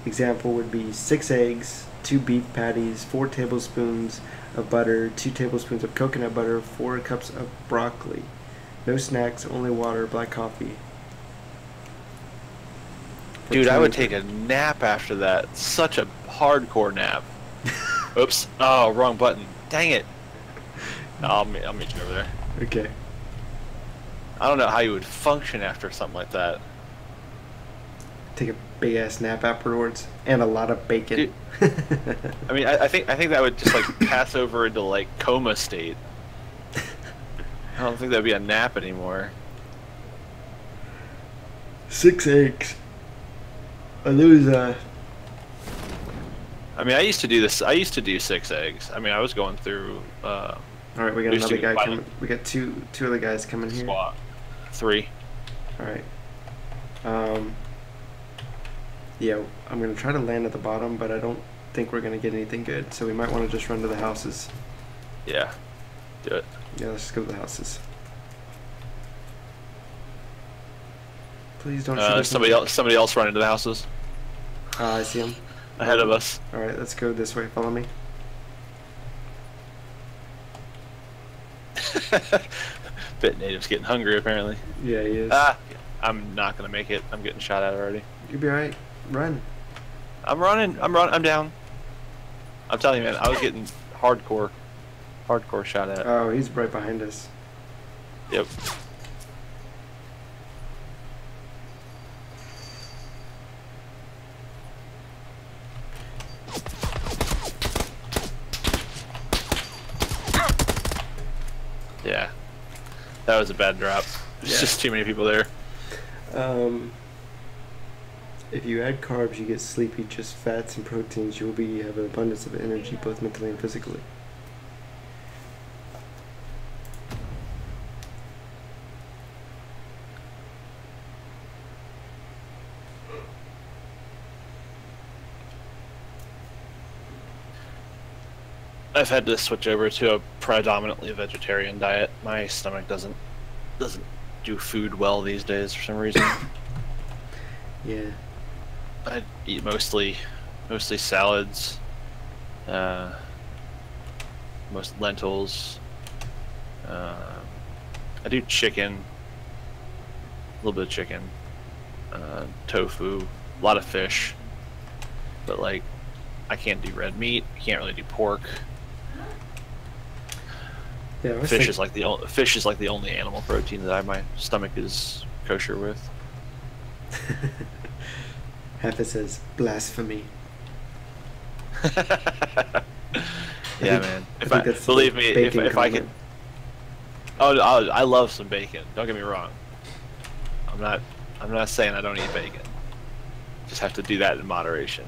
example would be 6 eggs, 2 beef patties, 4 tablespoons of butter, 2 tablespoons of coconut butter, 4 cups of broccoli. No snacks, only water, black coffee. Dude, I would take a nap after that. Such a hardcore nap. Oops. Oh, wrong button. Dang it. No, I'll meet you over there. Okay. I don't know how you would function after something like that. Take a big ass nap afterwards, and a lot of bacon. Dude, I mean, I think that would just like pass over into like coma state. I don't think that'd be a nap anymore. 6 eggs. I lose. I mean, I used to do this. I used to do 6 eggs. I mean, I was going through. All right, we got another guy coming. We got two other guys coming here. Squat. 3. All right. Yeah, I'm gonna try to land at the bottom, but I don't think we're gonna get anything good. So we might want to just run to the houses. Yeah. Do it. Yeah, let's just go to the houses. Please don't shoot us. Somebody else run into the houses. I see him. Ahead of us. All right, let's go this way. Follow me. Bet Native's getting hungry apparently. Yeah, he is. I'm not gonna make it. I'm getting shot at already. You'll be alright. Run. I'm running. I'm down. I'm telling you, man. I was getting hardcore shot at. Oh, he's right behind us. Yep. Yeah, that was a bad drop. There's just too many people there. If you add carbs, you get sleepy. Just fats and proteins, you will have an abundance of energy, both mentally and physically. I've had to switch over to a predominantly vegetarian diet. My stomach doesn't do food well these days for some reason. Yeah. I eat mostly salads, most lentils. I do chicken, a little bit of chicken, tofu, a lot of fish, but like I can't do red meat. I can't really do pork. Yeah, fish is like the only animal protein that my stomach is kosher with. Half it says blasphemy. Yeah, man. Believe me, if I could. Oh, I love some bacon. Don't get me wrong. I'm not saying I don't eat bacon. Just have to do that in moderation.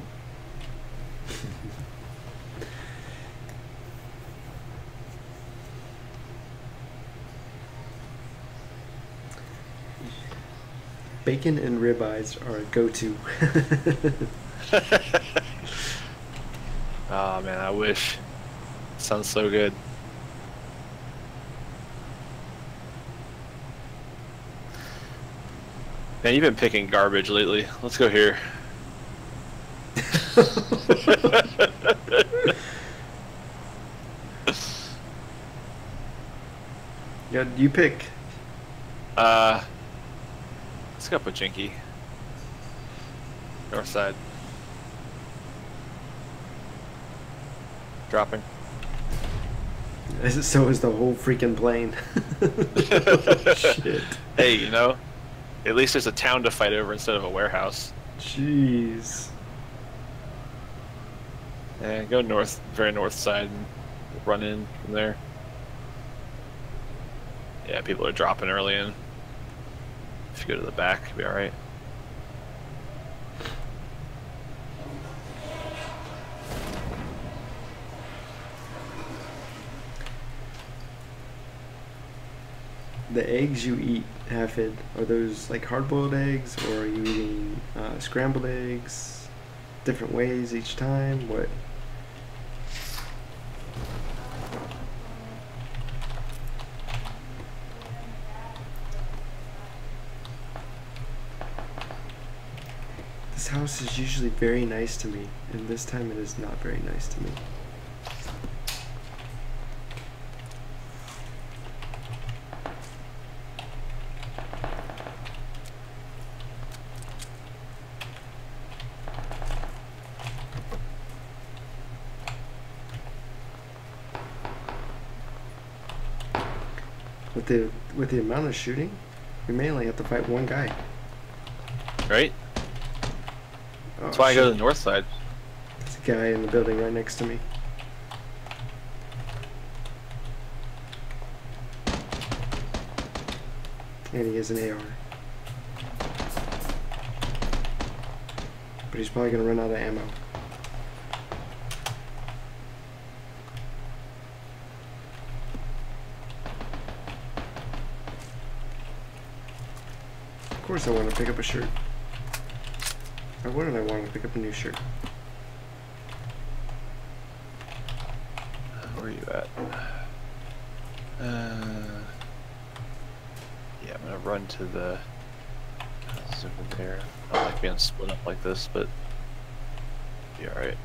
Bacon and ribeyes are a go-to. Oh man, I wish. Sounds so good. Man, you've been picking garbage lately. Let's go here. Yeah, you pick. Let's go Pachinki. North side. dropping. So is the whole freaking plane. Shit. Hey, you know, at least there's a town to fight over instead of a warehouse. Jeez. Yeah, go north, very north side, and run in from there. Yeah, people are dropping early in. If you go to the back, you'll be alright. The eggs you eat, Hafid, are those like hard-boiled eggs, or are you eating scrambled eggs different ways each time? What? This house is usually very nice to me, and this time it is not very nice to me. With the amount of shooting, we may only have to fight one guy. Right? Oh, That's why I go to the north side. There's a guy in the building right next to me. And he has an AR. But he's probably gonna run out of ammo. Of course I want to pick up a shirt. Why wouldn't I want to pick up a new shirt? Where are you at? Yeah, I'm gonna run to the... It's over there. I don't like being split up like this, but... Be alright.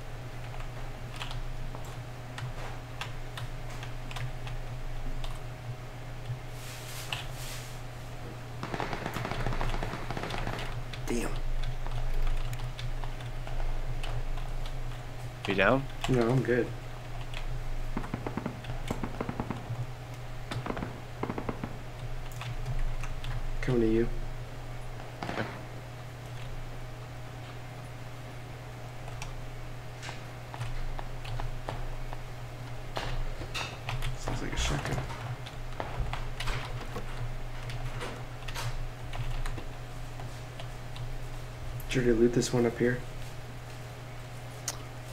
Damn. You down? No, I'm good. Coming to you. Okay. Sounds like a shotgun. Did you loot this one up here?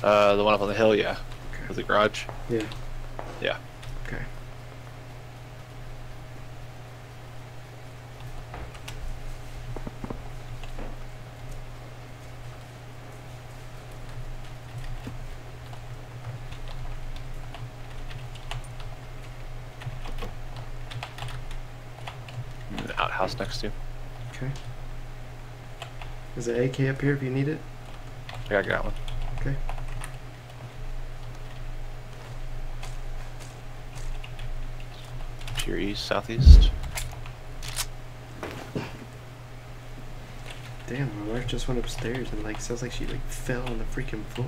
The one up on the hill, yeah. Okay. With the garage? Yeah. Yeah. Okay. An outhouse next to you. Okay. There's an AK up here if you need it. I got one. Okay. To your east, southeast. Damn, my wife just went upstairs and like sounds like she like fell on the freaking floor.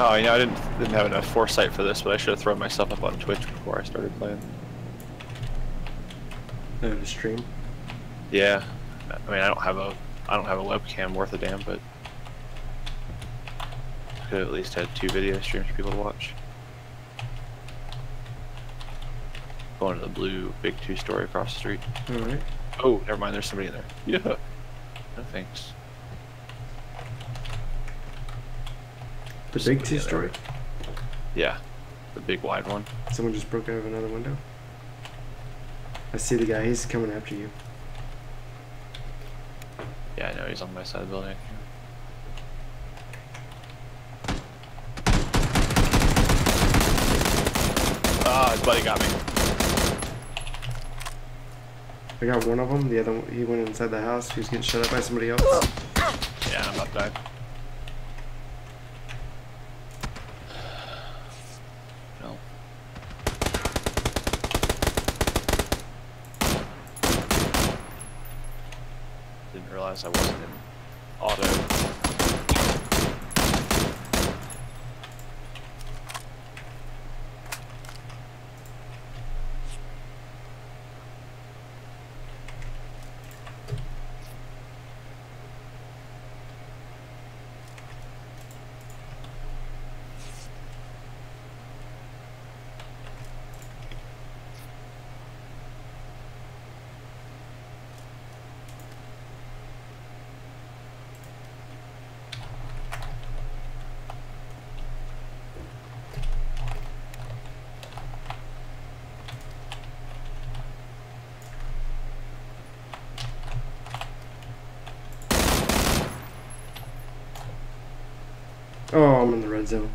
Oh, you know, I didn't have enough foresight for this, but I should have thrown myself up on Twitch before I started playing. No, the stream. Yeah, I mean, I don't have a webcam worth a damn, but I could have at least had 2 video streams for people to watch. Going to the blue big 2-story across the street. All right. Oh, never mind. There's somebody in there. Yeah. No thanks. The There's big somebody in 2-story? there. Yeah, the big wide one. Someone just broke out of another window. I see the guy. He's coming after you. Yeah, I know. He's on my side of the building. Ah, his buddy got me. I got one of them. The other one, he went inside the house. He was getting shut up by somebody else. Yeah, I'm about to die. No. Didn't realize I wasn't in auto. Oh, I'm in the red zone.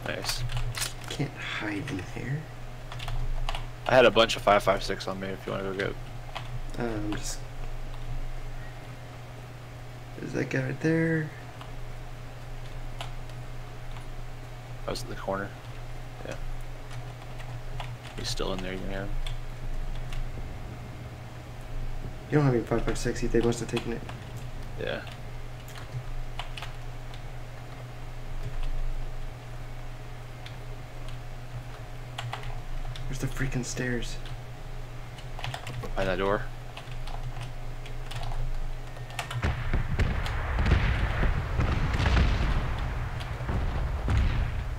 Nice. Can't hide in there. I had a bunch of 5.56 on me if you want to go get. Just. There's that guy right there. I was in the corner. Yeah. He's still in there, you know. You don't have any 5.56. They must have taken it. Yeah. Where's the freaking stairs? Behind that door.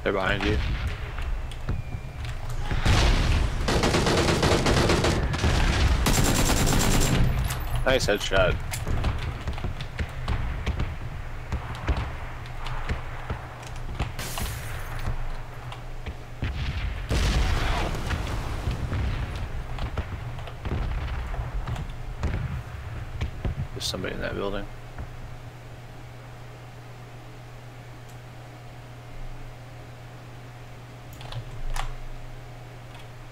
They're behind you. Nice headshot. There's somebody in that building.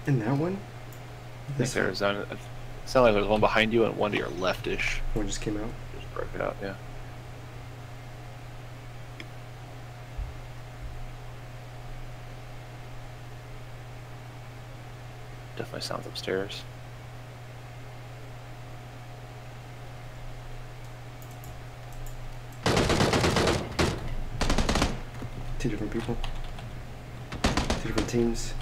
In that one? I think there's one. It sounded like there was one behind you and one to your left-ish. One just came out. Just broke it out, yeah. Definitely sounds upstairs. Two different people. Two different teams.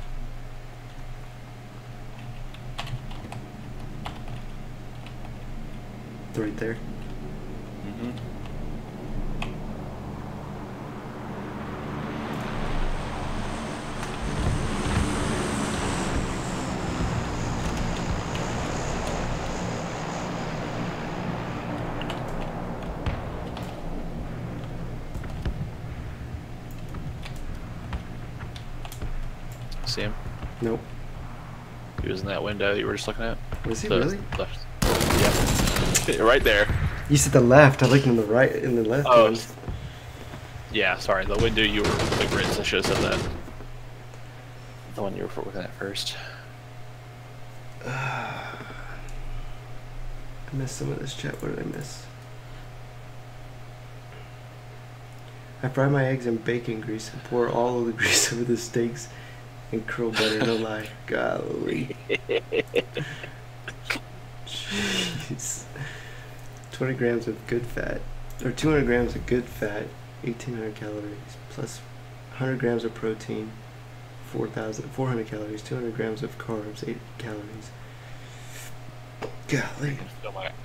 They're right there. Mm-hmm. See him? Nope. He was in that window you were just looking at. Was he The really? Left. Yeah. Right there. You said the left. I looked in the right, in the left. Oh. One. Yeah, sorry. The window you were the grids. I should have said that. The one you were looking at first. I missed some of this chat. What did I miss? I fry my eggs in bacon grease and pour all of the grease over the steaks and curl butter. No lie. Golly. Jeez. 20 grams of good fat, or 200 grams of good fat, 1,800 calories, plus 100 grams of protein, 400 calories, 200 grams of carbs, 8 calories. Golly.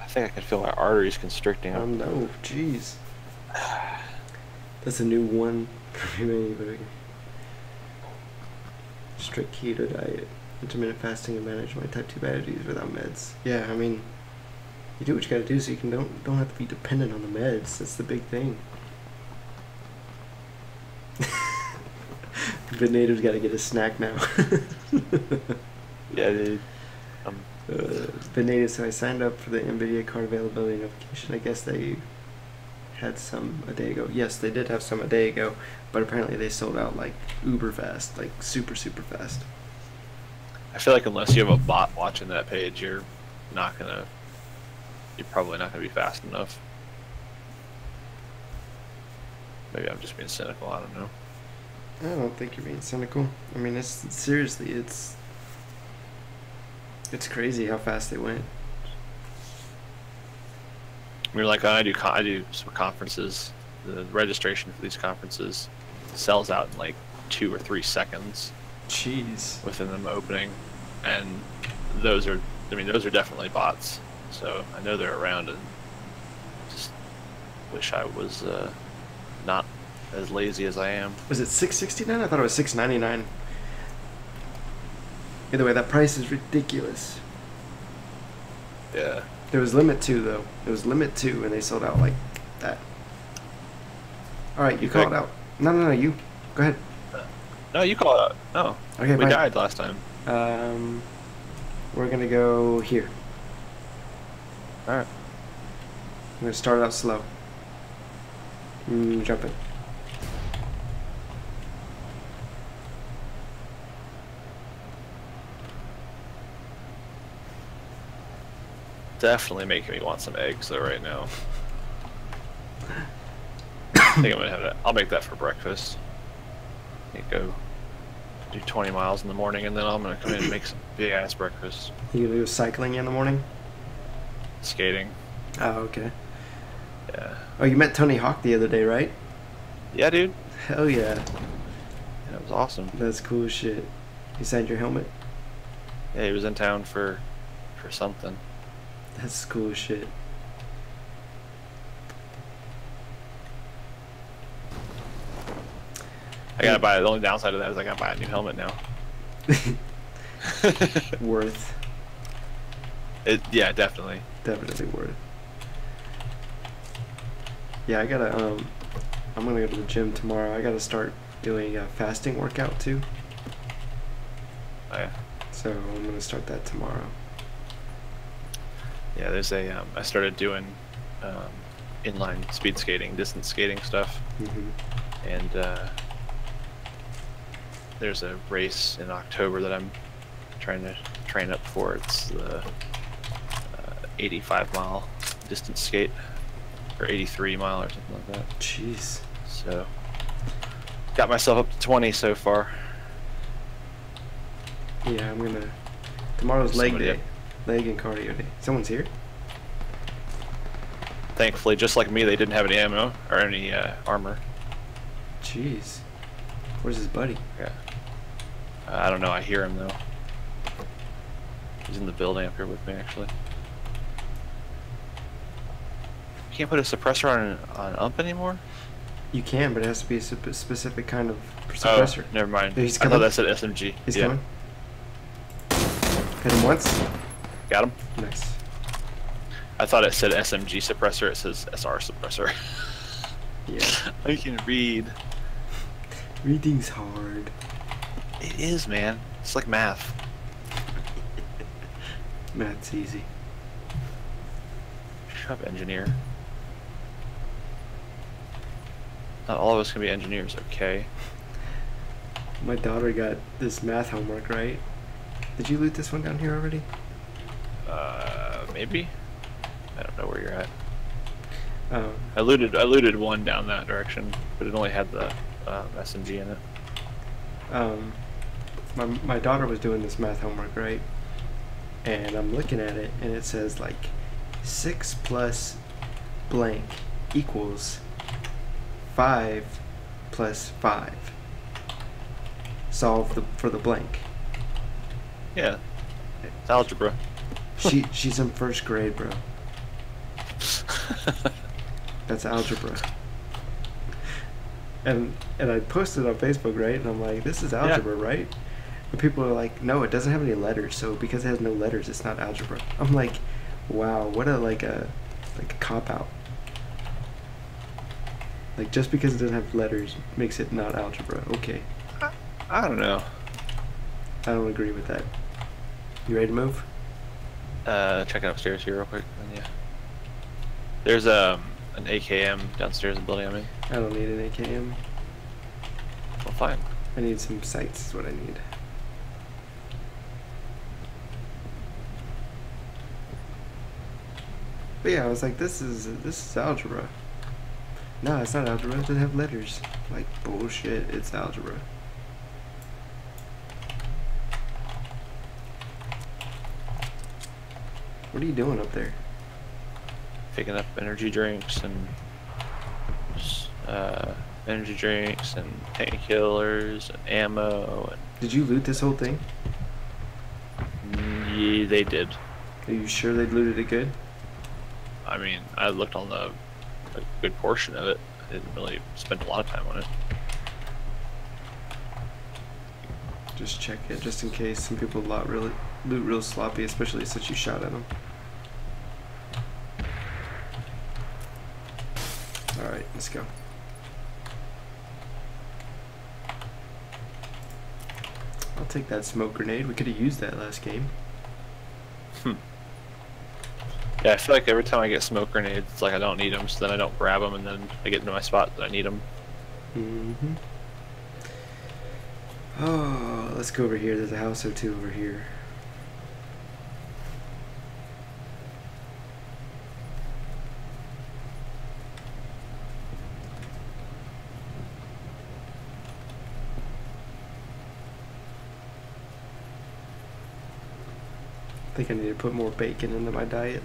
I think I can feel my arteries constricting. No, jeez. That's a new one for me, but strict keto diet, intermittent fasting, and manage my type 2 diabetes without meds. Yeah, I mean, you do what you gotta do so you can don't have to be dependent on the meds. That's the big thing. But Native's gotta get a snack now. Yeah, dude. But Native, so I signed up for the NVIDIA card availability notification. I guess they had some a day ago. Yes, they did have some a day ago, but apparently they sold out like uber fast, like super fast. I feel like unless you have a bot watching that page, you're probably not gonna be fast enough. Maybe I'm just being cynical. I don't know. I don't think you're being cynical. I mean, it's seriously, it's crazy how fast they went. I mean, like I do some conferences. The registration for these conferences sells out in like 2 or 3 seconds. Jeez. Within them opening, and those are definitely bots. So I know they're around, and just wish I was not as lazy as I am. Was it $6.69? I thought it was $6.99. Either way, that price is ridiculous. Yeah. There was limit 2 though. It was limit 2, and they sold out like that. All right, you call it out. No, you. Go ahead. No, you call it out. No. Okay, we died last time. We're gonna go here. All right. I'm gonna start out slow. Jump in. Definitely making me want some eggs though right now. I think I'm gonna have that. I'll make that for breakfast. Go do 20 miles in the morning, and then I'm gonna come in and make some big ass breakfast. You gonna go cycling in the morning? Skating. Oh, okay. Yeah. Oh, you met Tony Hawk the other day, right? Yeah, dude. Hell yeah. That was awesome. That's cool as shit. He signed your helmet? Yeah, he was in town for something. That's cool as shit. I gotta buy. The only downside of that is I gotta buy a new helmet now. Worth. Yeah, definitely. Definitely worth. Yeah, I gotta. I'm gonna go to the gym tomorrow. I gotta start doing a fasting workout too. Oh yeah. So I'm gonna start that tomorrow. Yeah, there's a. I started doing inline speed skating, distance skating stuff, and there's a race in October that I'm trying to train up for. It's the 85-mile distance skate, or 83-mile or something like that. Jeez. So, got myself up to 20 so far. Yeah, I'm gonna. Tomorrow's leg day, leg and cardio day. Someone's here. Thankfully, just like me, they didn't have any ammo or any armor. Jeez. Where's his buddy? Yeah. I don't know. I hear him though. He's in the building up here with me, actually. You can't put a suppressor on UMP anymore? You can, but it has to be a specific kind of suppressor. Oh, never mind. He's I coming. thought that said SMG. He's yeah. coming. Hit him once. Got him. Nice. I thought it said SMG suppressor. It says SR suppressor. Yeah. I can read. Reading's hard. It is, man. It's like math. Math's easy. Shut up, engineer. Not all of us can be engineers, okay? My daughter got this math homework, right? Did you loot this one down here already? Maybe? I don't know where you're at. Oh. I looted one down that direction, but it only had the SMG in it. My daughter was doing this math homework, right? And I'm looking at it, and it says like 6 plus blank equals 5 plus 5. Solve for the blank. Yeah, it's algebra. She's in first grade, bro. That's algebra. And I posted on Facebook, right? And I'm like, this is algebra, right? And people are like, no, it doesn't have any letters, so because it has no letters, it's not algebra. I'm like, wow, what a cop out. Like, just because it doesn't have letters makes it not algebra. Okay. I don't know. I don't agree with that. You ready to move? Checking upstairs here real quick. Yeah. There's a an AKM downstairs in the building I'm in. I don't need an AKM. Well, fine. I need some sights is what I need. But yeah, I was like, this is algebra. No, it's not algebra, it doesn't have letters. Like, bullshit, it's algebra. What are you doing up there? Picking up energy drinks and painkillers and ammo. And Did you loot this whole thing? yeah, they did. Are you sure they looted it good? I mean, I looked on a good portion of it. I didn't really spend a lot of time on it. Just check it, just in case. Some people loot real sloppy, especially since you shot at them. Alright, let's go. I'll take that smoke grenade. We could have used that last game. Yeah, I feel like every time I get smoke grenades, it's like I don't need them, so then I don't grab them, and then I get into my spot that I need them. Mm-hmm. Oh, let's go over here. There's a house or two over here. I think I need to put more bacon into my diet.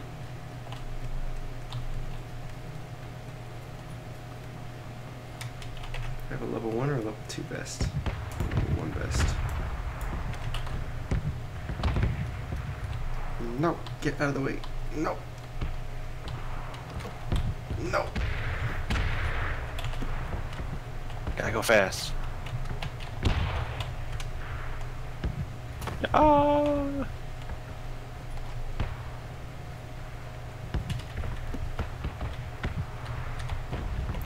I have a level 1 or a level 2 vest? Level 1 vest. No, get out of the way. No. No. Gotta go fast. Oh.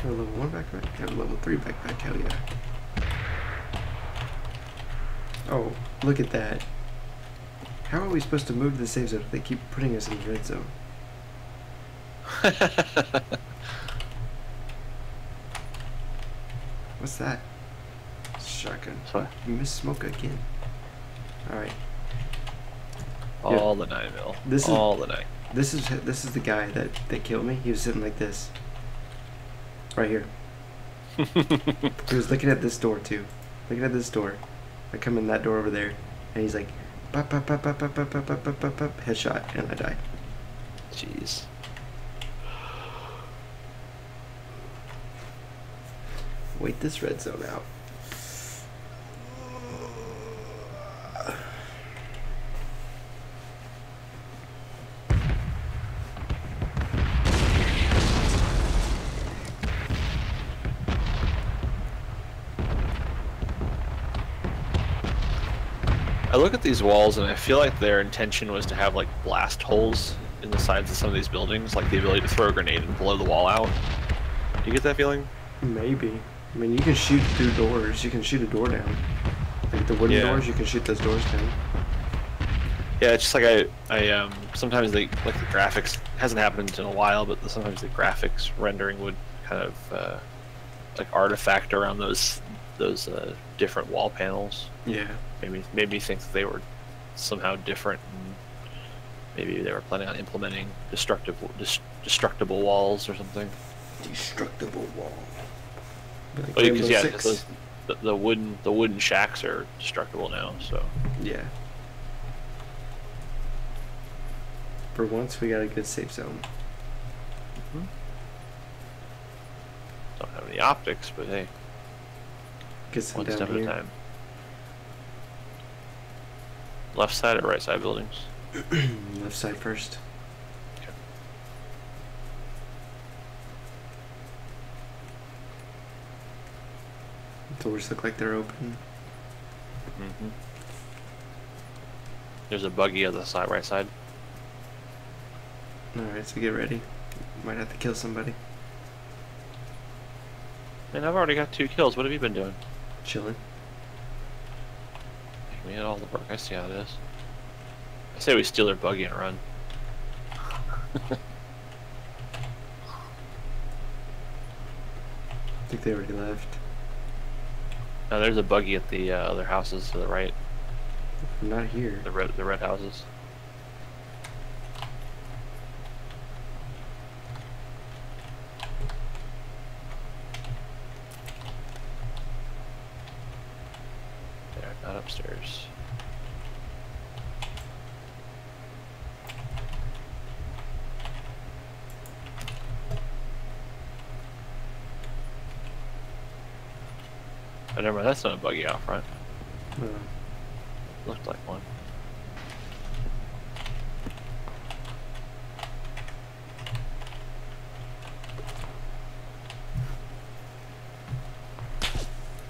Got a level 1 backpack? Got a level 3 backpack, hell yeah. Oh, look at that. How are we supposed to move to the safe zone if they keep putting us in the red zone? What's that? Shotgun. What? You missed smoke again. Alright. All the 9mm. This is all the 9. This is the guy that killed me. He was sitting like this. Right here. He was looking at this door too. Looking at this door. I come in that door over there, and he's like, pop, pop, pop, pop, pop, pop, pop, pop, pop, pop, pop, headshot, and I died. Jeez. Wait this red zone out. I look at these walls and I feel like their intention was to have like blast holes in the sides of some of these buildings, like the ability to throw a grenade and blow the wall out. Do you get that feeling? Maybe. I mean, you can shoot through doors. You can shoot a door down. Like the wooden doors, you can shoot those doors down. Yeah, it's just like I sometimes the graphics hasn't happened in a while, but sometimes the graphics rendering would kind of like artifact around those different wall panels. Yeah. Made me think that they were somehow different, and maybe they were planning on implementing destructible walls or something. Destructible wall. Like because the wooden shacks are destructible now. So yeah. For once, we got a good safe zone. Mm-hmm. Don't have any optics, but hey, get some one down step here. at a time. Left side or right side buildings? Left side first. Okay. Doors look like they're open. Mm-hmm. There's a buggy on the side, right side. Alright, so get ready. Might have to kill somebody. Man, I've already got 2 kills. What have you been doing? Chilling. We had all the work. I see how it is. I say we steal their buggy and run. think they already left. No, there's a buggy at the other houses to the right. Not here. The red houses. They're not upstairs. Oh, never mind, that's not a buggy out front. Looked like one.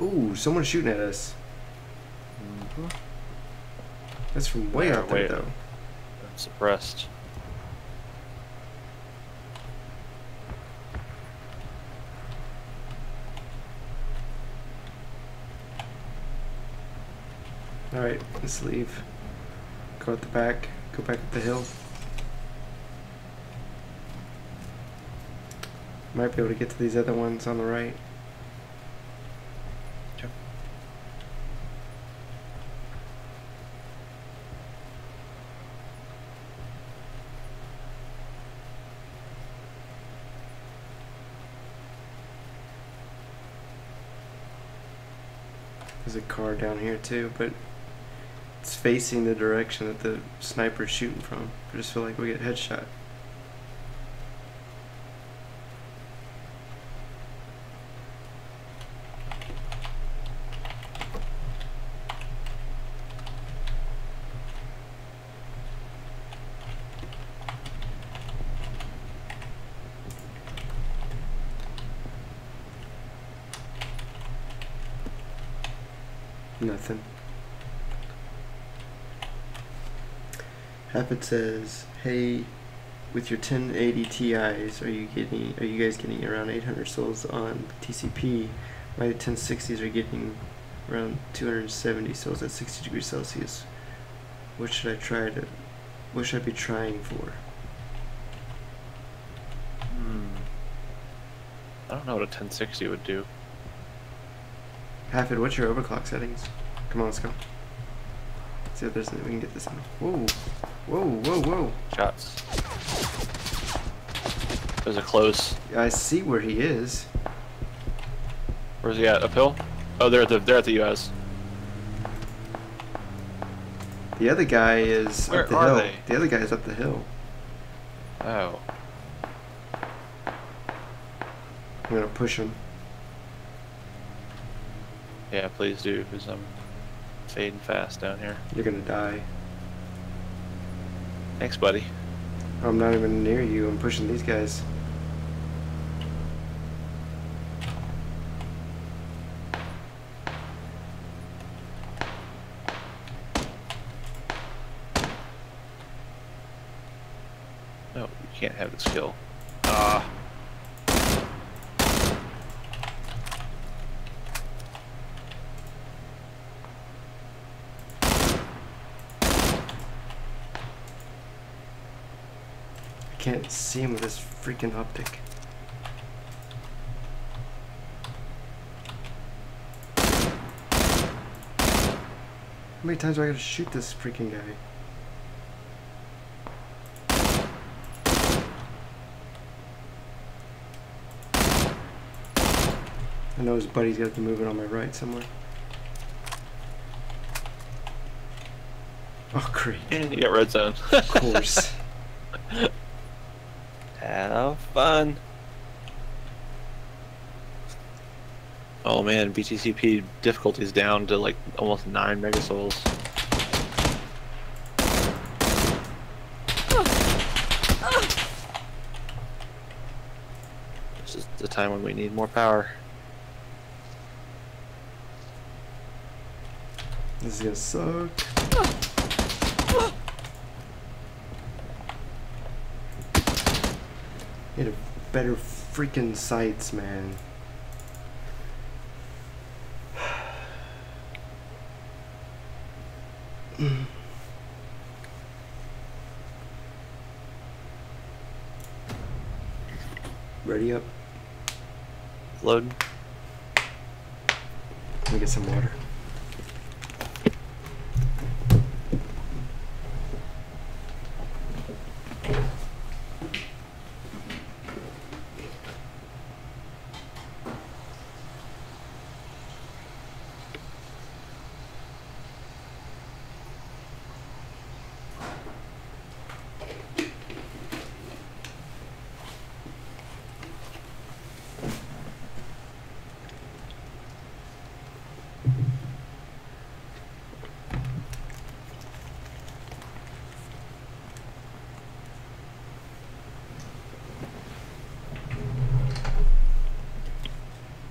Ooh, someone's shooting at us. That's from way out there, though. It's suppressed. Alright, let's leave. Go at the back. Go back up the hill. Might be able to get to these other ones on the right. Okay. There's a car down here too, but it's facing the direction that the sniper's shooting from. I just feel like we get headshot. Nothing. Habit says, "Hey, with your 1080 Ti's, are you guys getting around 800 souls on TCP? My 1060s are getting around 270 souls at 60 degrees Celsius. What should I be trying for?" I don't know what a 1060 would do. Hafid, what's your overclock settings? Come on, let's go. See if there's we can get this in. Whoa, whoa, whoa, whoa! Shots. There's a close. I see where he is. Where's he at? Uphill? Oh, they're at the US. The other guy is Where up the are hill. they? The other guy is up the hill. Oh. I'm gonna push him. Yeah, please do, because I'm fading fast down here. You're gonna die. Thanks, buddy. I'm not even near you. I'm pushing these guys. No, you can't have this kill. Ah. I can't see him with this freaking optic. How many times do I gotta shoot this freaking guy? I know his buddy's got to be moving on my right somewhere. Oh, great. And you got red zone. Of course. Have fun. Oh man, BTCP difficulty's down to like almost 9 megasouls. This is the time when we need more power. This is gonna suck. Need a better freaking sights, man. Ready up. Loading. Let me get some water.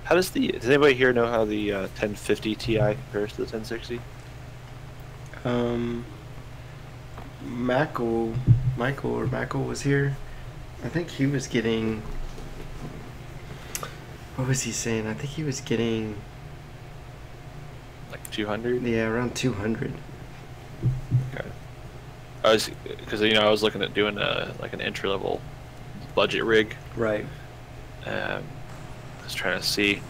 How does anybody here know how the 1050 Ti compares to the 1060? Michael was here. I think he was getting, what was he saying? I think he was getting Like 200? yeah, around 200. Okay. Because I was looking at doing like an entry level budget rig. Right. I was trying to see.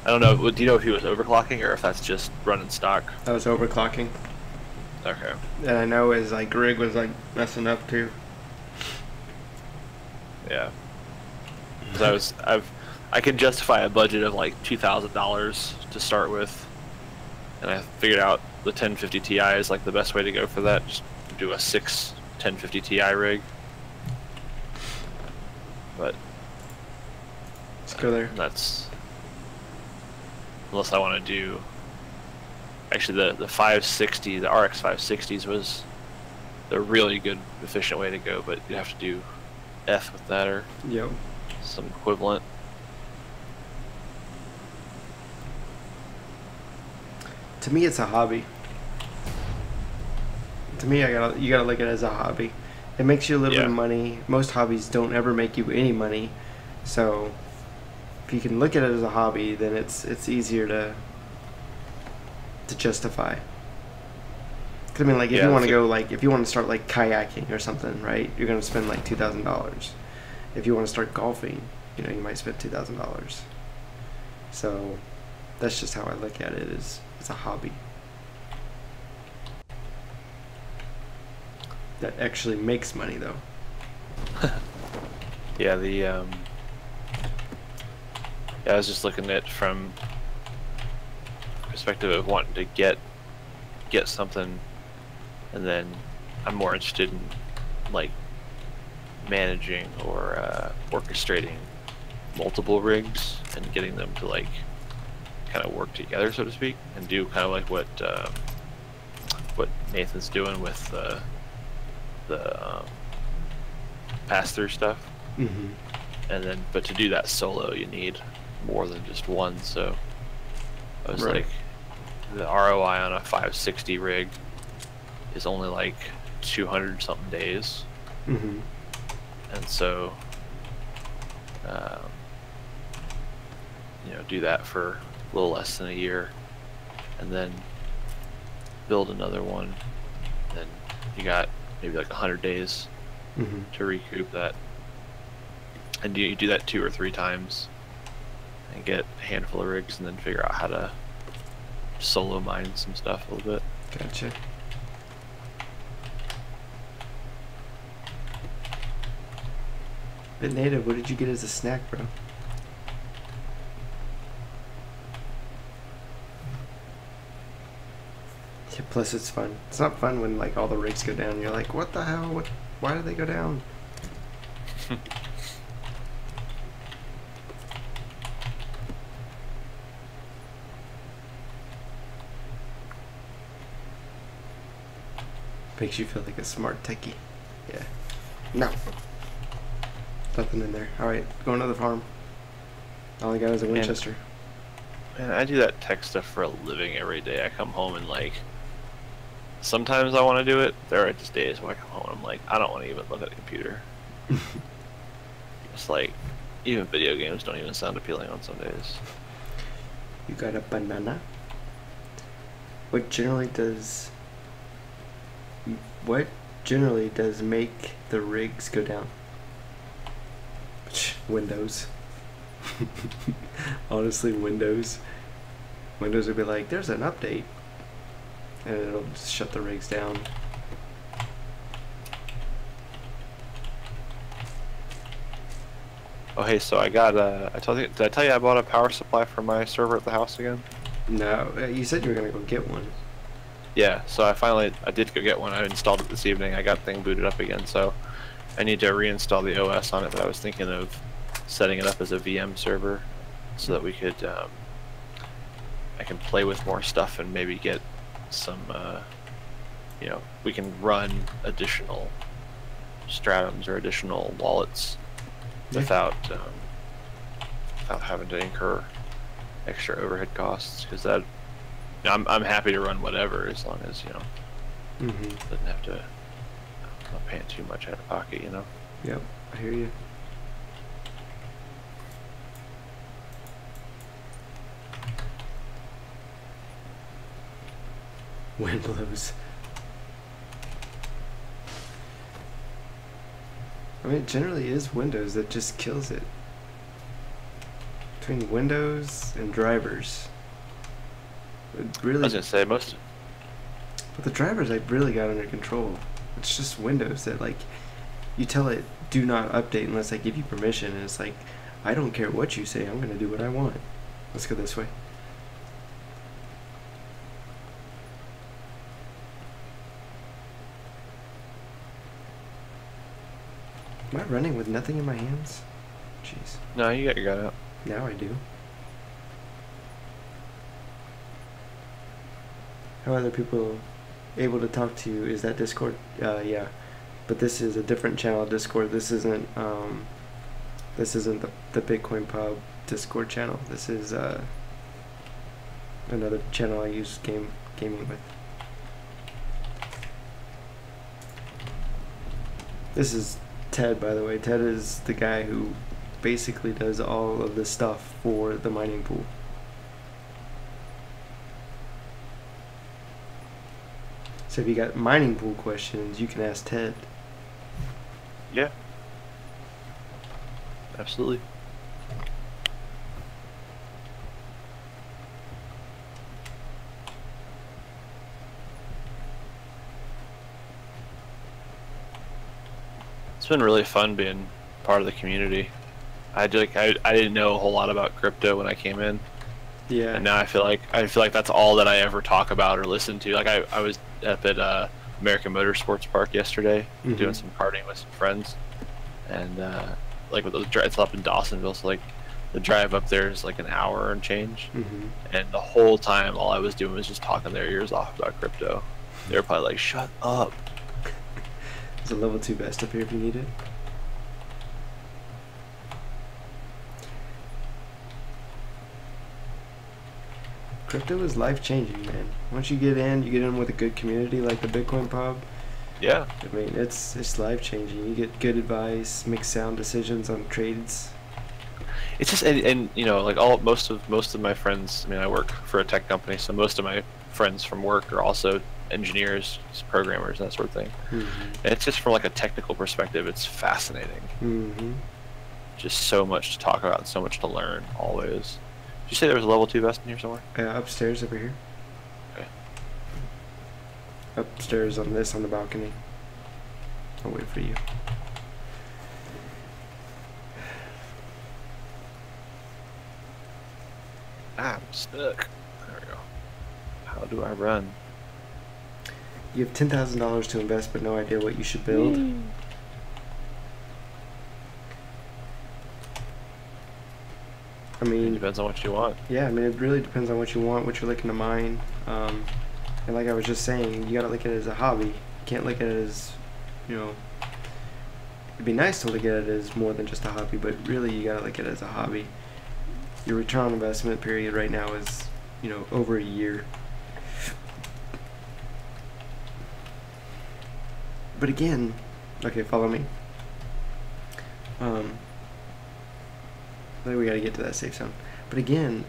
I don't know. Do you know if he was overclocking or if that's just running stock? I was overclocking. Okay. And I know his like rig was like messing up too. Yeah. Because I can justify a budget of like $2,000 to start with, and I figured out the 1050 Ti is like the best way to go for that. Just do a 1050 Ti rig. But Let's go there. that's unless I want to do. Actually, the 560, the RX 560s was the really good, efficient way to go. But you have to do F with that or Yep. some equivalent. To me, it's a hobby. To me, you gotta look at it as a hobby. It makes you a little bit of money. Most hobbies don't ever make you any money, so if you can look at it as a hobby, then it's easier to justify. 'Cause I mean, like if you want to go if you want to start like kayaking or something, right? You're gonna spend like $2,000. If you want to start golfing, you might spend $2,000. So that's just how I look at it. It's a hobby that actually makes money, though. Yeah, I was just looking at it from perspective of wanting to get something, and then I'm more interested in like managing or orchestrating multiple rigs and getting them to like kind of work together, so to speak, and do kind of like what Nathan's doing with the pass-through stuff. Mm-hmm. And then, but to do that solo, you need more than just one. So I was like, the ROI on a 560 rig is only like 200 something days. Mm-hmm. And so, do that for a little less than a year, and then build another one. Then you got maybe like 100 days to recoup that. And you do that 2 or 3 times and get a handful of rigs, and then figure out how to solo mine some stuff a little bit. Gotcha. But Native, what did you get as a snack, bro? Yeah, plus it's fun. It's not fun when like all the rigs go down and you're like, what the hell? Why did they go down? Makes you feel like a smart techie. Yeah. No. Nothing in there. Alright, going to the farm. All I got is a Winchester. And I do that tech stuff for a living every day. I come home and like, sometimes I want to do it. There are just days where I come home and I'm like, I don't want to even look at a computer. It's like, even video games don't even sound appealing on some days. You got a banana? What generally does make the rigs go down? Windows. Honestly, Windows. Windows will be like, there's an update, and it'll just shut the rigs down. Oh hey, so I got did I tell you I bought a power supply for my server at the house again? No, you said you were gonna go get one. Yeah, so I did go get one. I installed it this evening. I got the thing booted up again, so I need to reinstall the OS on it, but I was thinking of setting it up as a VM server so that we could I can play with more stuff and maybe get some you know, we can run additional stratums or additional wallets without having to incur extra overhead costs, because that I'm happy to run whatever as long as, you know, doesn't have to, I'm not paying too much out of pocket, you know. Yep, I hear you. Windows. I mean, it generally is Windows that just kills it. Between Windows and drivers. It really, I was gonna say most. but the drivers I really got under control. It's just Windows that, like, you tell it do not update unless I give you permission, and it's like, I don't care what you say, I'm gonna do what I want. Let's go this way. Am I running with nothing in my hands? Jeez. No, you got your gun out. Now I do. How are other people able to talk to you? Is that Discord? Yeah. But this is a different channel, Discord. This isn't the Bitcoin.pub Discord channel. This is another channel I use gaming with. This is Ted, by the way. Ted is the guy who basically does all of the stuff for the mining pool. So if you got mining pool questions, you can ask Ted. Yeah. Absolutely. It's been really fun being part of the community. I didn't know a whole lot about crypto when I came in. Yeah. And now I feel like that's all that I ever talk about or listen to. Like I was up at American Motorsports Park yesterday, doing some karting with some friends, and like with it's up in Dawsonville, so like the drive up there is like an hour and change, and the whole time all I was doing was just talking their ears off about crypto. They were probably like, "Shut up." There's a level 2 vest up here if you need it. Crypto is life-changing, man. Once you get in with a good community like the Bitcoin.pub. Yeah. I mean, it's life-changing. You get good advice, make sound decisions on trades. It's just and you know, like most of my friends. I mean, I work for a tech company, so most of my friends from work are also engineers, programmers, that sort of thing. And it's just from like a technical perspective, it's fascinating. Just so much to talk about and so much to learn always. Did you say there was a level 2 vest in here somewhere? Upstairs over here. Okay. Upstairs on the balcony. I'll wait for you. I'm stuck. There we go. How do I run? You have $10,000 to invest, but no idea what you should build. I mean, It depends on what you want. Yeah, I mean, it really depends on what you want, what you're looking to mine. And like I was just saying, you gotta look at it as a hobby. You can't look at it as, you know, it'd be nice to look at it as more than just a hobby, but really you gotta look at it as a hobby. Your return on investment period right now is, you know, over a year. But again, okay, follow me. Then we got to get to that safe zone. But again,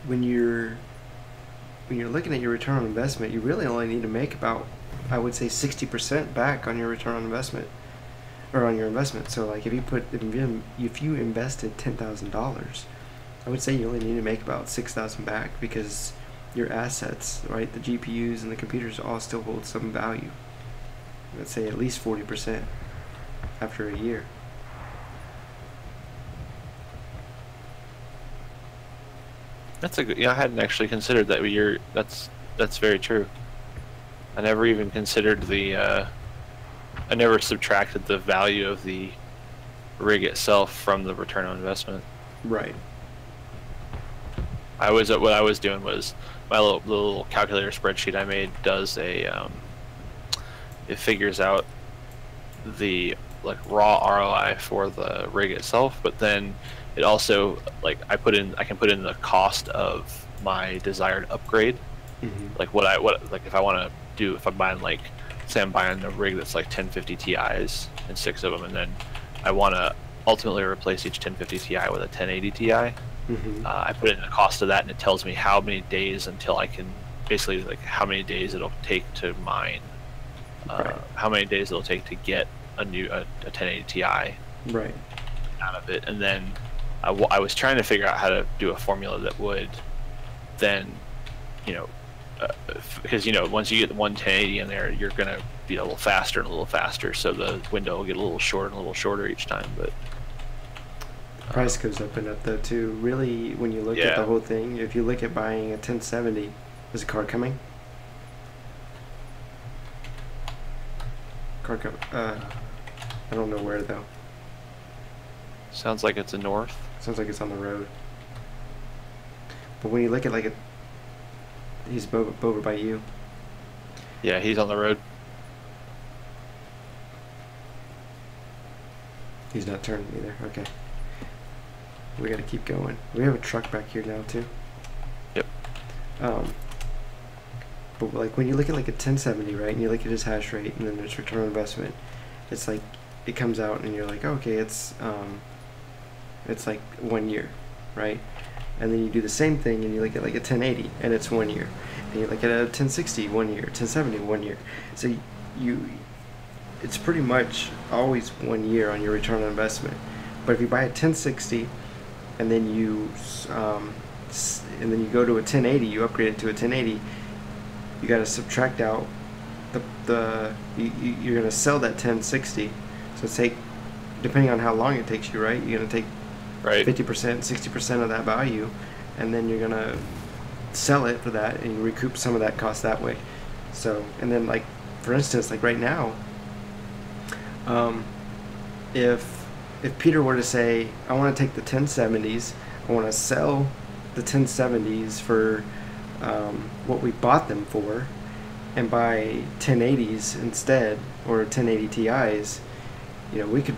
when you're looking at your return on investment, you really only need to make about, I would say, 60% back on your return on investment, or on your investment. So like if you invested $10,000, I would say you only need to make about 6,000 back because your assets, right, the GPUs and the computers all still hold some value. Let's say at least 40% after a year. That's a good. Yeah, I hadn't actually considered that. That's very true. I never even considered the. I never subtracted the value of the rig itself from the return on investment. Right. What I was doing was my little calculator spreadsheet I made does a. It figures out the like raw ROI for the rig itself, but then it also like I can put in the cost of my desired upgrade. Like if I'm buying like, say I'm buying a rig that's like 1050 Ti's and 6 of them, and then I want to ultimately replace each 1050 Ti with a 1080 Ti. I put in the cost of that, and it tells me how many days until I can basically like how many days it'll take to mine, how many days it'll take to get a 1080 Ti right out of it, and then I was trying to figure out how to do a formula that would then, because once you get the 1080 in there, you're gonna be a little faster and a little faster, so the window will get a little shorter and a little shorter each time. But the price goes up and up though too. Really, when you look at the whole thing, if you look at buying a 1070, is a card coming? I don't know where though. Sounds like it's a north. Sounds like it's on the road. But when you look at like he's over by you. Yeah, he's on the road. He's not turning either. Okay. We gotta keep going. We have a truck back here now too. Yep. But like when you look at like a 1070, right, and you look at his hash rate and then there's return on investment, it's like it comes out and you're like, oh, okay, it's like 1 year, right? And then you do the same thing and you look at like a 1080 and it's 1 year, and you look at a 1060 1 year, 1070 1 year. So it's pretty much always 1 year on your return on investment. But if you buy a 1060 and then you go to a 1080, you upgrade it to a 1080, you got to subtract out you're going to sell that 1060. So depending on how long it takes you, right? You're going to take 50%, 60% of that value, and then you're going to sell it for that and you recoup some of that cost that way. So, and then like, for instance, like right now, if Peter were to say, I want to take the 1070s, I want to sell the 1070s for what we bought them for, and buy 1080s instead, or 1080 Ti's, we could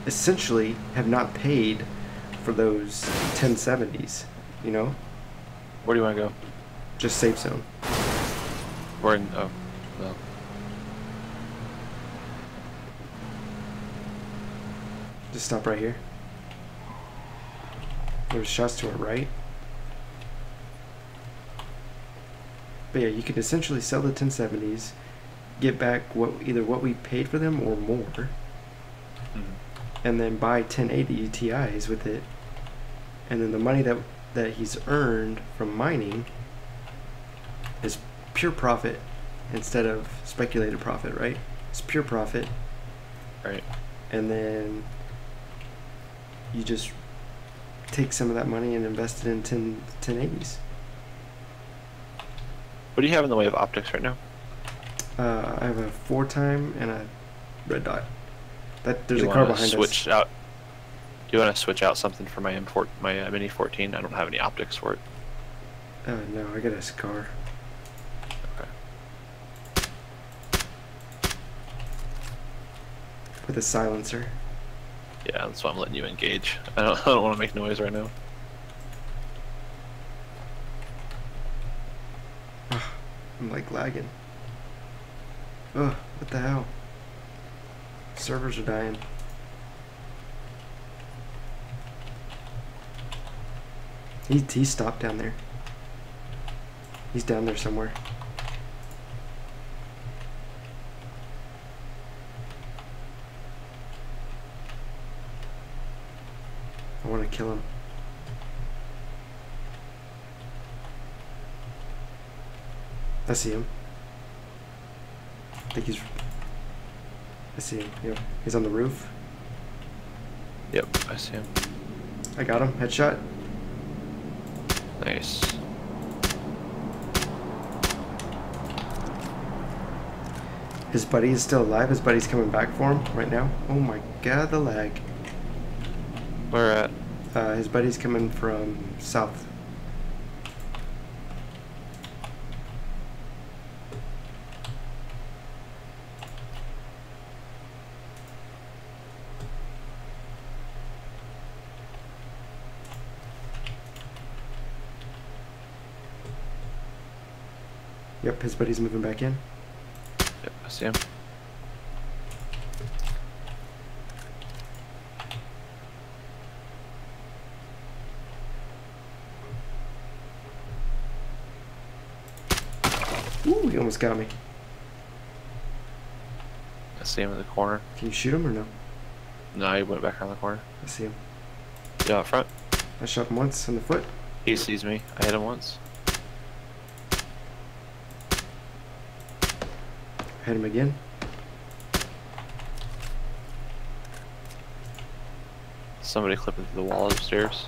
essentially have not paid for those 1070s, Where do you want to go? Just safe zone. We're in, oh, no. Just stop right here. There's shots to our right. But yeah, you could essentially sell the 1070s, get back either what we paid for them or more, and then buy 1080 Ti's with it, and then the money that he's earned from mining is pure profit instead of speculated profit, right? It's pure profit. Right. And then you just take some of that money and invest it in 1080s. What do you have in the way of optics right now? I have a 4-time and a red dot. There's a car behind us. Do you want to switch out something for my my Mini 14? I don't have any optics for it. No, I got a car. Okay. With a silencer. Yeah, that's why I'm letting you engage. I don't want to make noise right now. I'm like lagging. Ugh, what the hell? Servers are dying. He stopped down there. He's down there somewhere. I want to kill him. I see him. I see him. Yep. He's on the roof. Yep, I see him. I got him. Headshot. Nice. His buddy is still alive. His buddy's coming back for him right now. Oh my god, the lag. Where at? His buddy's coming from south. Yep, his buddy's moving back in. Yep, I see him. Ooh, he almost got me. I see him in the corner. Can you shoot him or no? No, he went back around the corner. I see him. Yeah, up front. I shot him once in the foot. He sees me. I hit him once. Hit him again. Somebody clipping through the wall upstairs.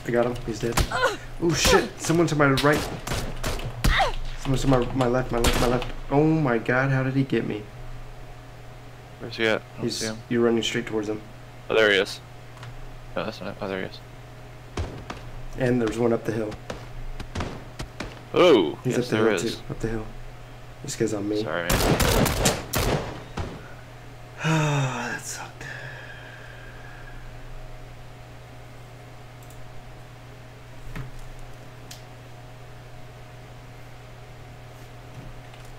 I got him. He's dead. Oh shit! Someone to my right. Someone to my left. My left. Oh my god! How did he get me? Where's he at? I don't see him. You're running straight towards him. Oh, there he is. No, that's not. Oh, there he is. And there's one up the hill. Oh, He's yes, up the there hill is. too. Up the hill. This guy's on me. Sorry, man. That sucked.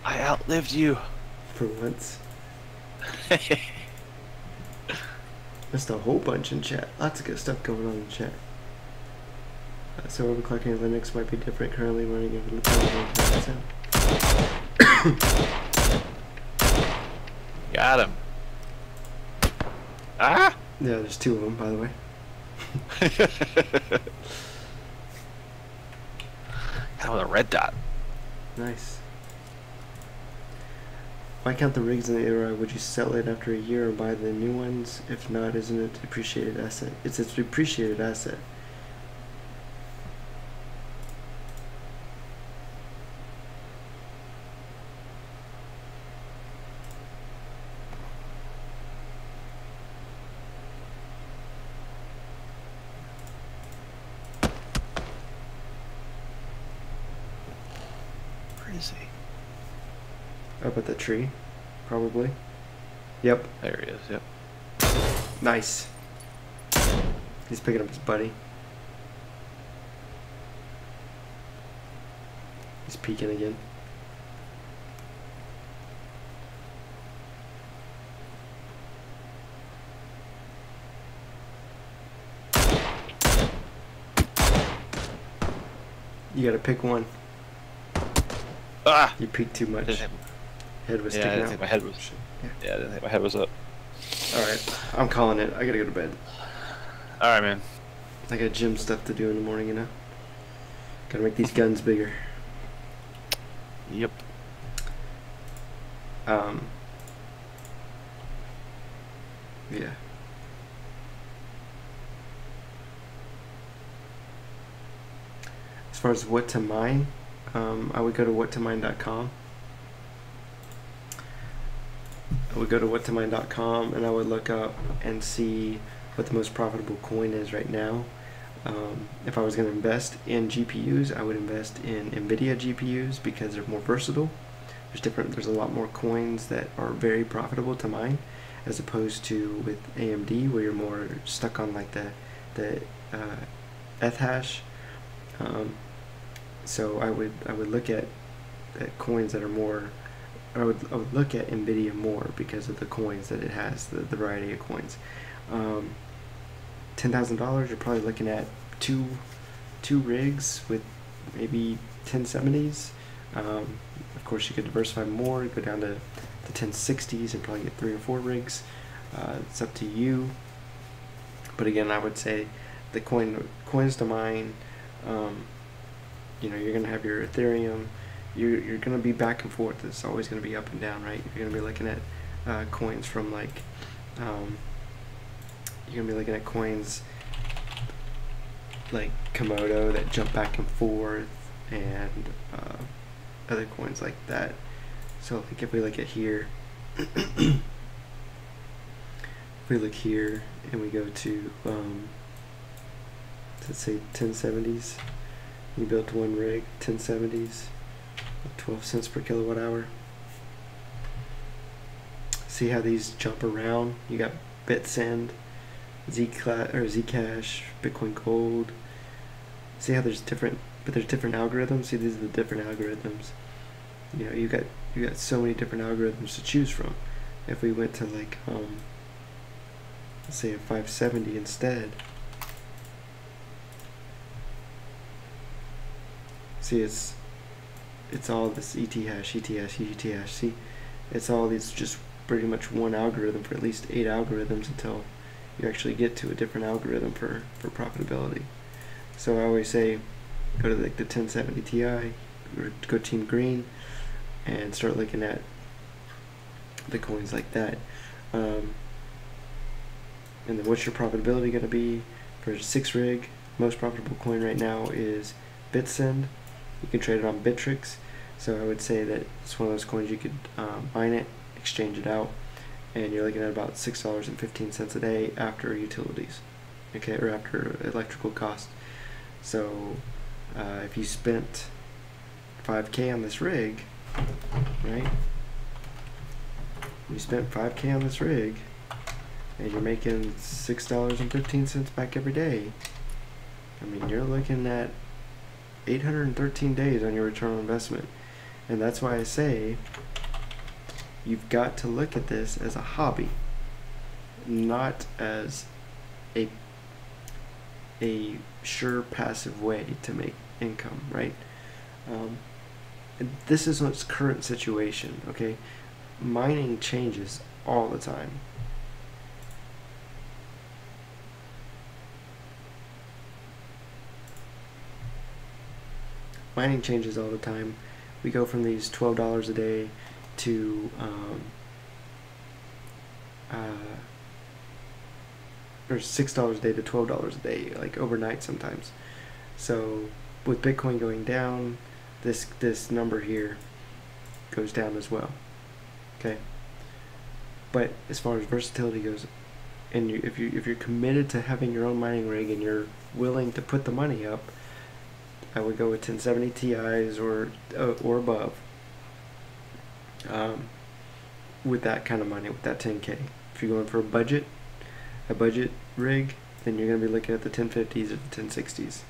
I outlived you. For once. Missed a whole bunch in chat. Lots of good stuff going on in chat. So overclocking Linux might be different. Currently running over the Got him. Ah! Yeah, there's two of them, by the way. Got him with a red dot. Nice. Why count the rigs in the era? Would you sell it after a year or buy the new ones? If not, isn't it a depreciated asset? It's a depreciated asset. Where is he? Up at the tree, probably. Yep. There he is, yep. Nice. He's picking up his buddy. He's peeking again. You gotta pick one. Ah! You peeked too much. Head was sticking I didn't out. think my head was. Yeah, I didn't think my head was up. Alright, I'm calling it. I gotta go to bed. Alright, man. I got gym stuff to do in the morning, you know? Gotta make these guns bigger. Yep. Yeah. As far as what to mine, I would go to whattomine.com. I would go to whattomine.com and I would look up and see what the most profitable coin is right now. If I was going to invest in GPUs, I would invest in NVIDIA GPUs because they're more versatile. There's a lot more coins that are very profitable to mine, as opposed to with AMD where you're more stuck on like the ETH hash. So I would look at coins that are more. I would look at NVIDIA more because of the coins that it has, the variety of coins. $10,000, you're probably looking at two rigs with maybe 1070s. Of course, you could diversify more, go down to the 1060s and probably get 3 or 4 rigs. It's up to you. But again, I would say the coins to mine. You know, you're gonna have your Ethereum. You're gonna be back and forth. It's always gonna be up and down, right? You're gonna be looking at coins from like you're gonna be looking at coins like Komodo that jump back and forth, and other coins like that. So like if we look at here, if we look here and we go to let's say 1070s, we built one rig, 1070s, 12 cents per kilowatt hour. See how these jump around? You got BitSend, Zcash, Bitcoin Gold. See how there's different, but there's different algorithms. See, these are the different algorithms. You know, you got so many different algorithms to choose from. If we went to like let's say a 570 instead. See, it's all this ET hash. See, it's all these, just pretty much one algorithm for at least 8 algorithms until you actually get to a different algorithm for profitability. So I always say, go to like the 1070 Ti, or go Team Green, and start looking at the coins like that. And then what's your profitability going to be for 6 rig? Most profitable coin right now is BitSend. You can trade it on Bittrex. So I would say that it's one of those coins you could mine it, exchange it out, and you're looking at about $6.15 a day after utilities, okay, or after electrical cost. So if you spent 5K on this rig, right? You spent 5K on this rig, and you're making $6.15 back every day. I mean, you're looking at 813 days on your return on investment. And that's why I say you've got to look at this as a hobby, not as a sure passive way to make income, right? This is its current situation, okay? Mining changes all the time. Mining changes all the time. We go from these $12 a day to or $6 a day to $12 a day, like overnight sometimes. So with Bitcoin going down, this number here goes down as well. Okay. But as far as versatility goes, and if you're committed to having your own mining rig and you're willing to put the money up, I would go with 1070 Ti's or above. With that kind of money, with that 10K. If you're going for a budget rig, then you're going to be looking at the 1050s or the 1060s.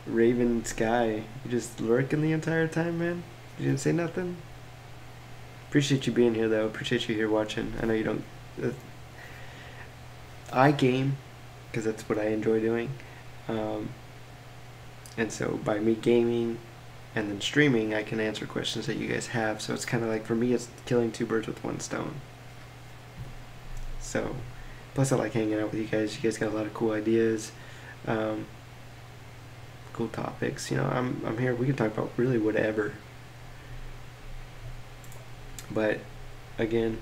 Raven Sky, you just lurking the entire time, man? You didn't say nothing? Appreciate you being here, though. Appreciate you here watching. I know you don't... I game, because that's what I enjoy doing. And so by me gaming and then streaming, I can answer questions that you guys have. So it's kind of like, for me, it's killing 2 birds with 1 stone. So, plus I like hanging out with you guys. You guys got a lot of cool ideas. Cool topics. You know, I'm here. We can talk about really whatever. But again,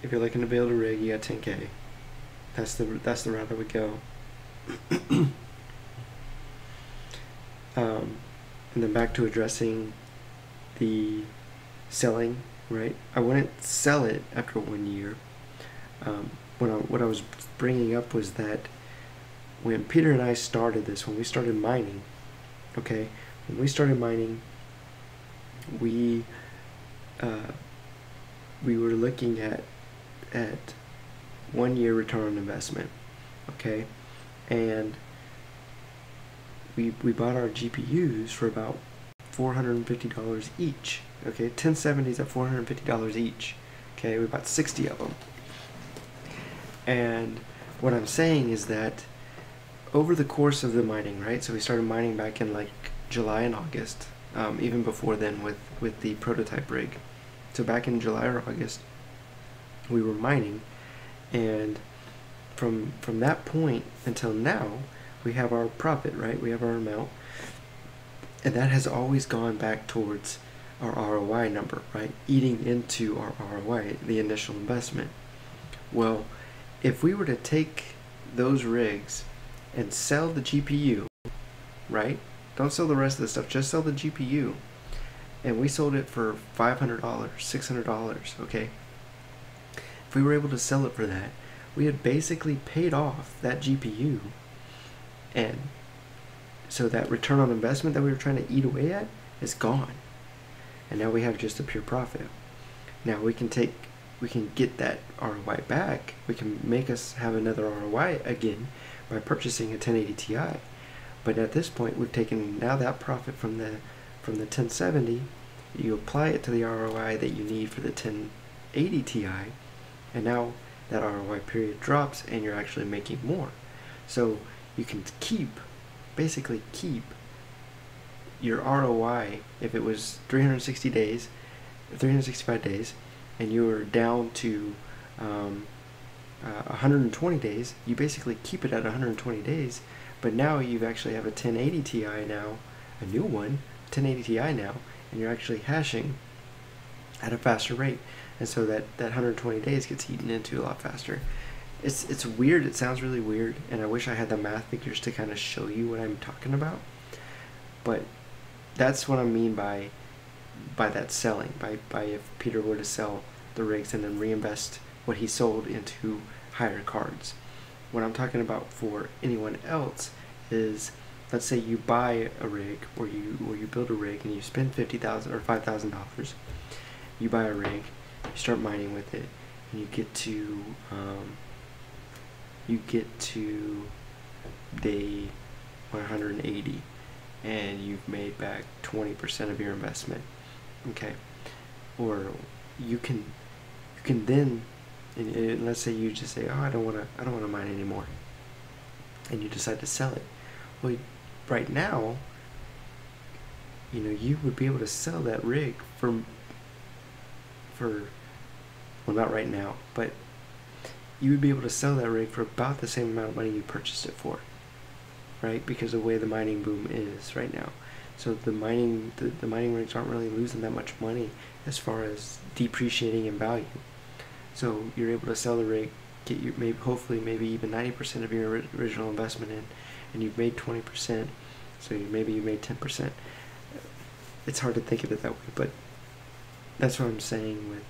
if you're looking to build a rig, you got 10K. That's the route I would go. And then back to addressing the selling, right? I wouldn't sell it after 1 year. What I was bringing up was that when Peter and I started this, when we started mining, okay, when we started mining, we were looking at 1 year return on investment, okay, and we bought our GPUs for about $450 each, okay, 1070s at $450 each, okay, we bought 60 of them. And what I'm saying is that over the course of the mining, right, so we started mining back in like July and August, even before then with the prototype rig, So back in July or August, we were mining, and from that point until now, we have our profit, right? We have our amount, and that has always gone back towards our ROI number, right? Eating into our ROI, the initial investment. Well, if we were to take those rigs and sell the GPU, right? Don't sell the rest of the stuff, just sell the GPU. And we sold it for $500, $600, okay? If we were able to sell it for that, we had basically paid off that GPU. And so that return on investment that we were trying to eat away at is gone. And now we have just a pure profit. Now we can get that ROI back. We can make us have another ROI again by purchasing a 1080 Ti. But at this point, we've taken now that profit from the 1070, you apply it to the ROI that you need for the 1080 Ti, and now that ROI period drops and you're actually making more. So you can basically keep your ROI. If it was 365 days, and you were down to 120 days, you basically keep it at 120 days, but now you actually have a 1080 Ti now, a new one, 1080 Ti now, and you're actually hashing at a faster rate, and so that 120 days gets eaten into a lot faster. It's weird. It sounds really weird, and I wish I had the math figures to kind of show you what I'm talking about, but that's what I mean by that selling, by if Peter were to sell the rigs and then reinvest what he sold into higher cards. What I'm talking about for anyone else is, let's say you buy a rig, or you build a rig and you spend $50,000 or $5,000. You buy a rig, you start mining with it, and you get to day 180, and you've made back 20% of your investment. Okay, or you can then, and let's say you just say, oh, I don't want to mine anymore, and you decide to sell it. Well, right now, you would be able to sell that rig for well, not right now, but you would be able to sell that rig for about the same amount of money you purchased it for, right? Because of the way the mining boom is right now. So the mining rigs aren't really losing that much money as far as depreciating in value. So you're able to sell the rig, get your hopefully maybe even 90% of your original investment in, and you've made 20%. So maybe you made 10%. It's hard to think of it that way, but that's what I'm saying. With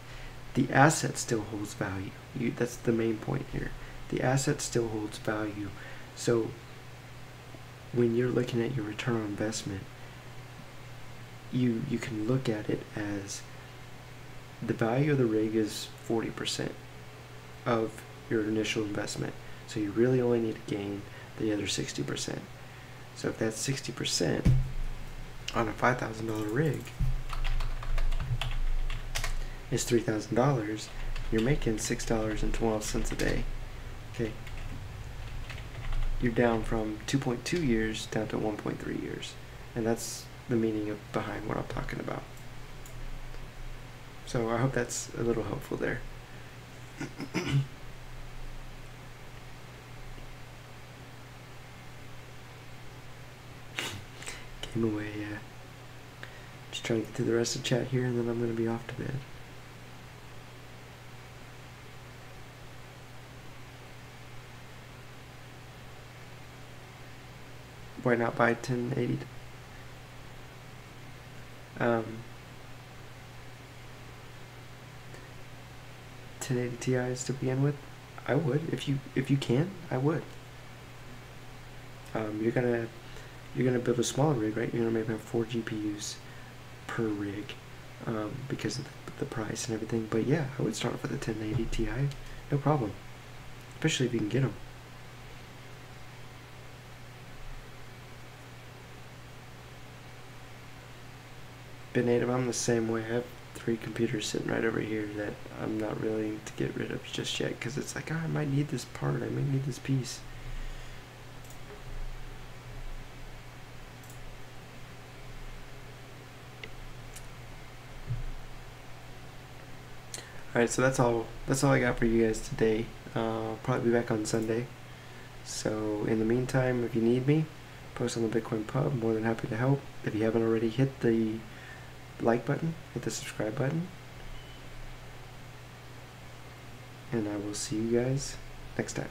the asset still holds value. That's the main point here. The asset still holds value. So when you're looking at your return on investment, you can look at it as the value of the rig is 40% of your initial investment. So you really only need to gain the other 60%. So if that's 60% on a $5,000 rig is $3,000, you're making $6.12 a day. Okay, you're down from 2.2 years down to 1.3 years, and that's the meaning behind what I'm talking about. So I hope that's a little helpful there. Came away, yeah. Just trying to get through the rest of the chat here, and then I'm going to be off to bed. Why not buy 1080? 1080 Ti's to begin with. I would, if you can, I would. You're gonna build a smaller rig, right? You're gonna maybe have 4 GPUs per rig, because of the price and everything. But yeah, I would start off with a 1080 Ti, no problem. Especially if you can get them. BitNative, I'm the same way. I have 3 computers sitting right over here that I'm not willing to get rid of just yet, because it's like, oh, I might need this part, I might need this piece. Alright, so that's all I got for you guys today. I'll probably be back on Sunday. So in the meantime, if you need me, post on the Bitcoin Pub. More than happy to help. If you haven't already, hit the like button, hit the subscribe button. And I will see you guys next time.